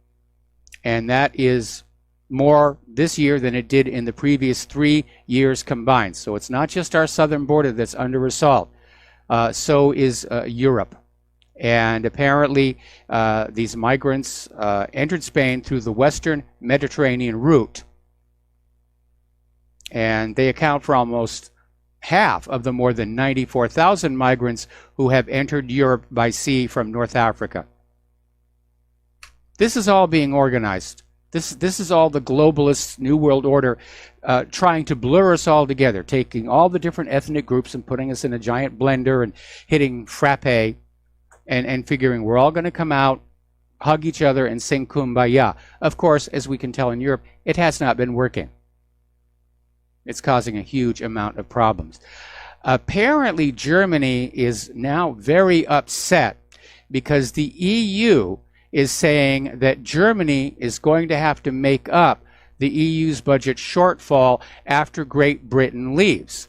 And that is more this year than it did in the previous 3 years combined. So it's not just our southern border that's under assault. So is Europe. And apparently, these migrants entered Spain through the western Mediterranean route. And they account for almost half of the more than 94,000 migrants who have entered Europe by sea from North Africa. This is all being organized. This is all the globalist New World Order trying to blur us all together, taking all the different ethnic groups and putting us in a giant blender and hitting frappe and figuring we're all going to come out, hug each other, and sing Kumbaya. Of course, as we can tell in Europe, it has not been working. It's causing a huge amount of problems. Apparently, Germany is now very upset because the EU is saying that Germany is going to have to make up the EU's budget shortfall after Great Britain leaves.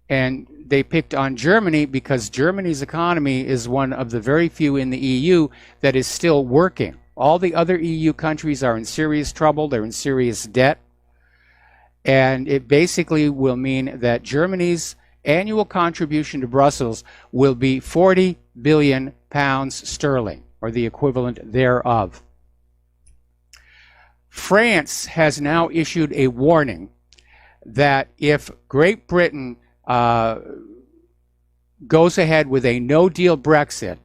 And they picked on Germany because Germany's economy is one of the very few in the EU that is still working. All the other EU countries are in serious trouble. They're in serious debt. And it basically will mean that Germany's annual contribution to Brussels will be 40 billion pounds sterling, or the equivalent thereof. France has now issued a warning that if Great Britain goes ahead with a no-deal Brexit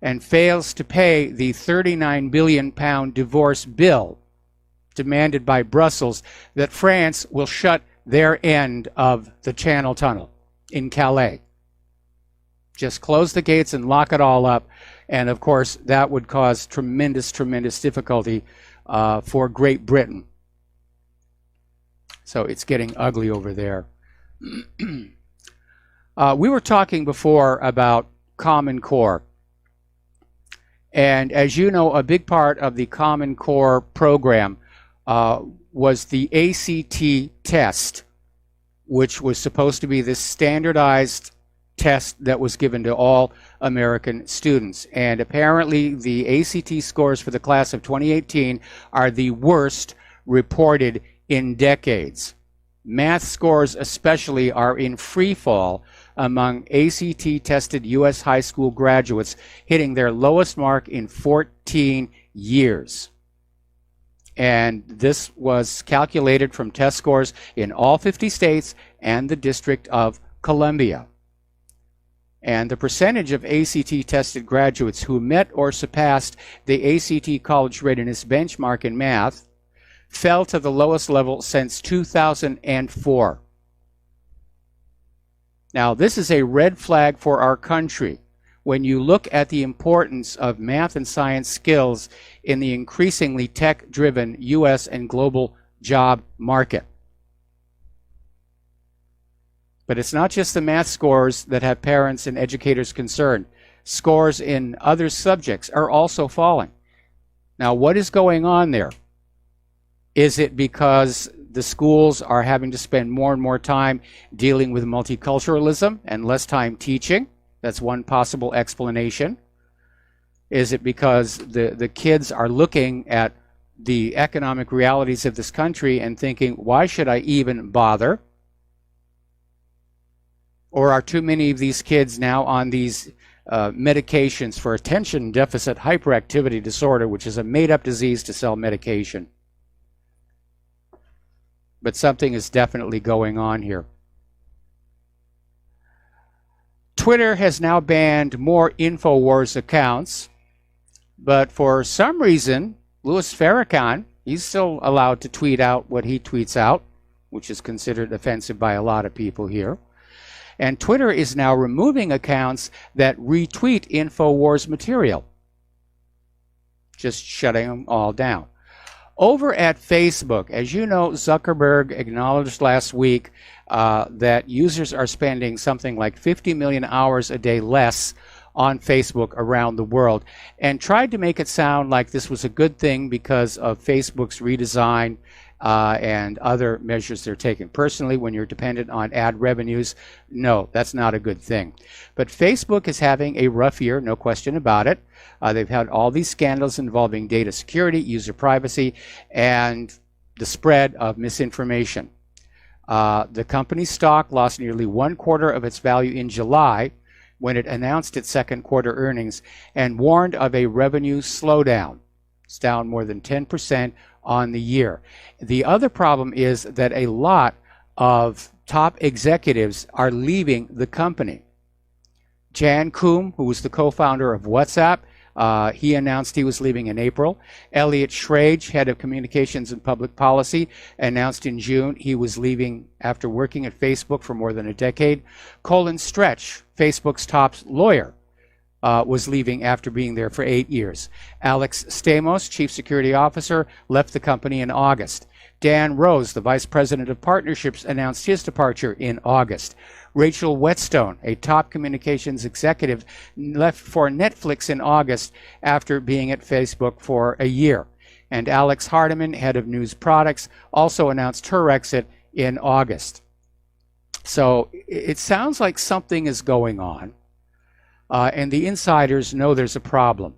and fails to pay the £39 billion divorce bill demanded by Brussels, that France will shut their end of the Channel Tunnel in Calais. Just close the gates and lock it all up. And of course, that would cause tremendous, tremendous difficulty for Great Britain. So it's getting ugly over there. We were talking before about Common Core. And as you know, a big part of the Common Core program was the ACT test, which was supposed to be this standardized test that was given to all American students. And apparently the ACT scores for the class of 2018 are the worst reported in decades. Math scores especially are in free fall among ACT-tested U.S. high school graduates, hitting their lowest mark in 14 years. And this was calculated from test scores in all 50 states and the District of Columbia. And the percentage of ACT-tested graduates who met or surpassed the ACT College Readiness benchmark in math fell to the lowest level since 2004. Now, this is a red flag for our country when you look at the importance of math and science skills in the increasingly tech-driven U.S. and global job market. But it's not just the math scores that have parents and educators concerned. Scores in other subjects are also falling. Now, what is going on there? Is it because the schools are having to spend more and more time dealing with multiculturalism and less time teaching? That's one possible explanation. Is it because the kids are looking at the economic realities of this country and thinking, why should I even bother? Or are too many of these kids now on these medications for attention deficit hyperactivity disorder, which is a made-up disease to sell medication? But something is definitely going on here. Twitter has now banned more InfoWars accounts, but for some reason, Louis Farrakhan, he's still allowed to tweet out what he tweets out, which is considered offensive by a lot of people here. And Twitter is now removing accounts that retweet InfoWars material, just shutting them all down. Over at Facebook, as you know, Zuckerberg acknowledged last week that users are spending something like 50 million hours a day less on Facebook around the world, and tried to make it sound like this was a good thing because of Facebook's redesign and other measures they're taking. Personally, when you're dependent on ad revenues, no, that's not a good thing. But Facebook is having a rough year, no question about it. They've had all these scandals involving data security, user privacy, and the spread of misinformation. The company's stock lost nearly 1/4 of its value in July when it announced its second quarter earnings and warned of a revenue slowdown. It's down more than 10% on the year. The other problem is that a lot of top executives are leaving the company. Jan Koum, who was the co-founder of WhatsApp, he announced he was leaving in April. Elliot Schrage, head of communications and public policy, announced in June he was leaving after working at Facebook for more than a decade. Colin Stretch, Facebook's top lawyer, was leaving after being there for 8 years. Alex Stamos, chief security officer, left the company in August. Dan Rose, the vice president of partnerships, announced his departure in August. Rachel Whetstone, a top communications executive, left for Netflix in August after being at Facebook for a year. And Alex Hardiman, head of news products, also announced her exit in August. So it sounds like something is going on, and the insiders know there's a problem.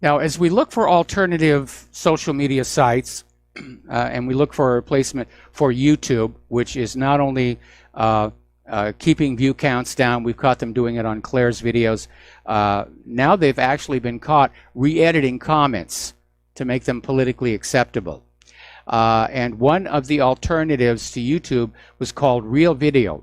Now, as we look for alternative social media sites, and we look for a replacement for YouTube, which is not only keeping view counts down, we've caught them doing it on Claire's videos. Now they've actually been caught re-editing comments to make them politically acceptable. And one of the alternatives to YouTube was called real.video.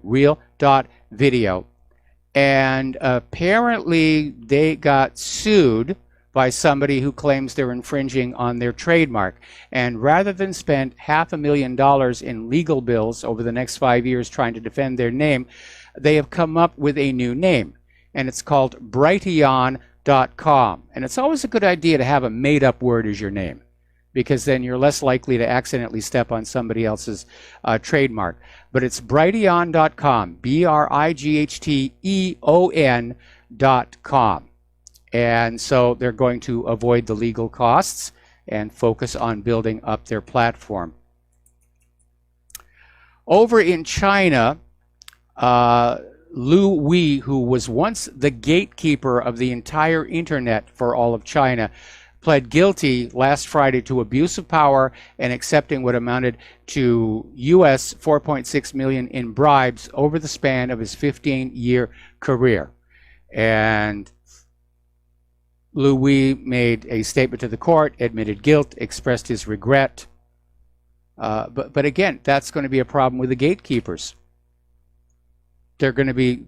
And apparently they got sued by somebody who claims they're infringing on their trademark. And rather than spend $500,000 in legal bills over the next 5 years trying to defend their name, they have come up with a new name. And it's called Brighteon.com. And it's always a good idea to have a made-up word as your name, because then you're less likely to accidentally step on somebody else's trademark. But it's Brighteon.com, Brighteon.com. And so they're going to avoid the legal costs and focus on building up their platform. Over in China, Lu Wei, who was once the gatekeeper of the entire internet for all of China, pled guilty last Friday to abuse of power and accepting what amounted to US $4.6 million in bribes over the span of his 15-year career. And Lu Wei made a statement to the court, admitted guilt, expressed his regret. But again, that's going to be a problem with the gatekeepers. They're going to be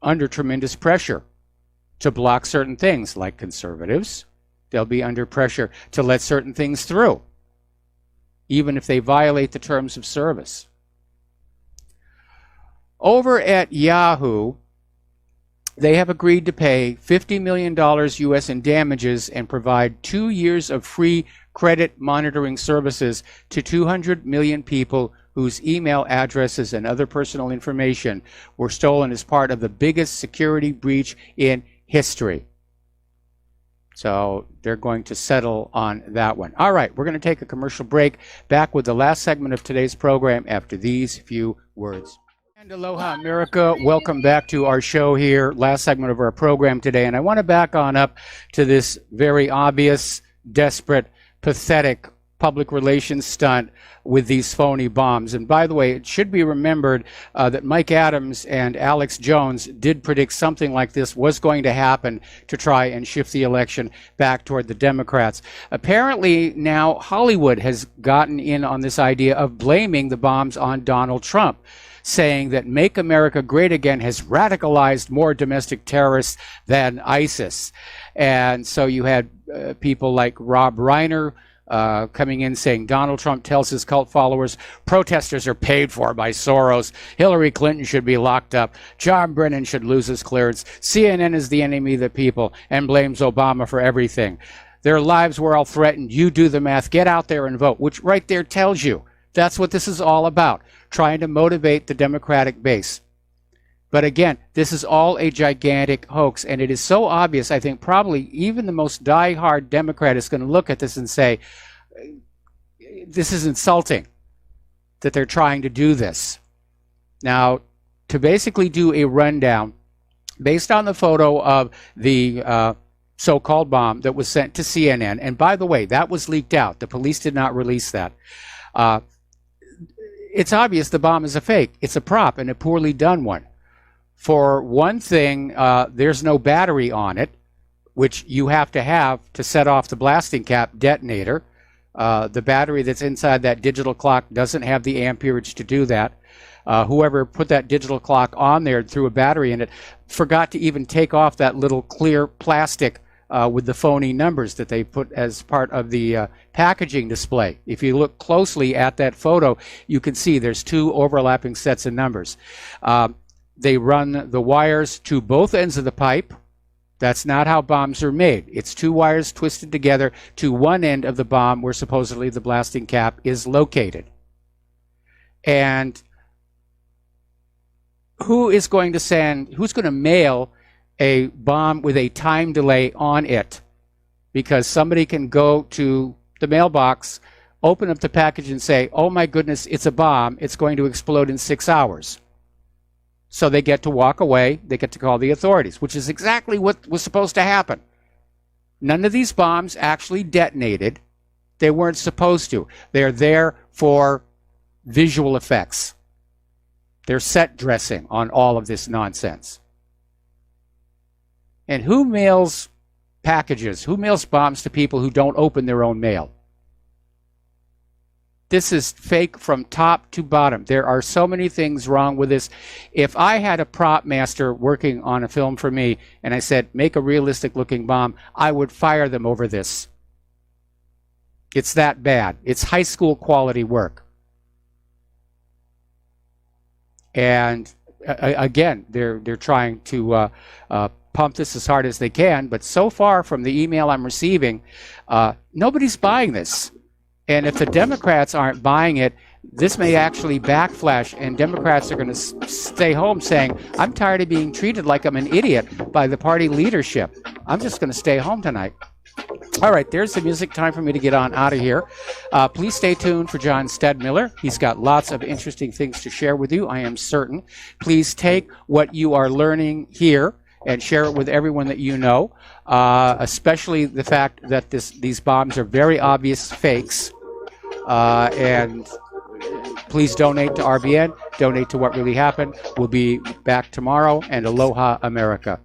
under tremendous pressure to block certain things, like conservatives. They'll be under pressure to let certain things through, even if they violate the terms of service. Over at Yahoo, they have agreed to pay $50 million US in damages and provide 2 years of free credit monitoring services to 200 million people whose email addresses and other personal information were stolen as part of the biggest security breach in history. So they're going to settle on that one. All right, we're going to take a commercial break. Back with the last segment of today's program after these few words. And aloha, America. Welcome back to our show here, last segment of our program today. And I want to back on up to this very obvious, desperate, pathetic public relations stunt with these phony bombs. And by the way, it should be remembered that Mike Adams and Alex Jones did predict something like this was going to happen to try and shift the election back toward the Democrats. Apparently now Hollywood has gotten in on this idea of blaming the bombs on Donald Trump, saying that Make America Great Again has radicalized more domestic terrorists than ISIS. And so you had people like Rob Reiner coming in saying Donald Trump tells his cult followers protesters are paid for by Soros, Hillary Clinton should be locked up, John Brennan should lose his clearance, CNN is the enemy of the people, and blames Obama for everything. Their lives were all threatened. You do the math. Get out there and vote, which right there tells you that's what this is all about, trying to motivate the Democratic base. But again, this is all a gigantic hoax, and it is so obvious, I think probably even the most die-hard Democrat is going to look at this and say, this is insulting that they're trying to do this. Now, to basically do a rundown, based on the photo of the so-called bomb that was sent to CNN, and by the way, that was leaked out. The police did not release that. It's obvious the bomb is a fake. It's a prop, and a poorly done one. For one thing, there's no battery on it, which you have to set off the blasting cap detonator. The battery that's inside that digital clock doesn't have the amperage to do that. Whoever put that digital clock on there and threw a battery in it forgot to even take off that little clear plastic with the phony numbers that they put as part of the packaging display. If you look closely at that photo, you can see there's two overlapping sets of numbers. They run the wires to both ends of the pipe. That's not how bombs are made. It's two wires twisted together to one end of the bomb where supposedly the blasting cap is located. And who's going to mail a bomb with a time delay on it? Because somebody can go to the mailbox, open up the package and say, oh my goodness, it's a bomb. It's going to explode in 6 hours. So they get to walk away, they get to call the authorities, which is exactly what was supposed to happen. None of these bombs actually detonated. They weren't supposed to. They're there for visual effects. They're set dressing on all of this nonsense. And who mails packages? Who mails bombs to people who don't open their own mail? This is fake from top to bottom. There are so many things wrong with this. If I had a prop master working on a film for me and I said, make a realistic looking bomb, I would fire them over this. It's that bad. It's high school quality work. And again, they're trying to pump this as hard as they can, but so far from the email I'm receiving, nobody's buying this. And if the Democrats aren't buying it, this may actually backflash, and Democrats are going to stay home saying, I'm tired of being treated like I'm an idiot by the party leadership. I'm just going to stay home tonight. All right, there's the music. Time for me to get on out of here. Please stay tuned for John Stedmiller. He's got lots of interesting things to share with you, I am certain. Please take what you are learning here and share it with everyone that you know, especially the fact that these bombs are very obvious fakes. And please donate to RBN, donate to What Really Happened. We'll be back tomorrow, and aloha, America.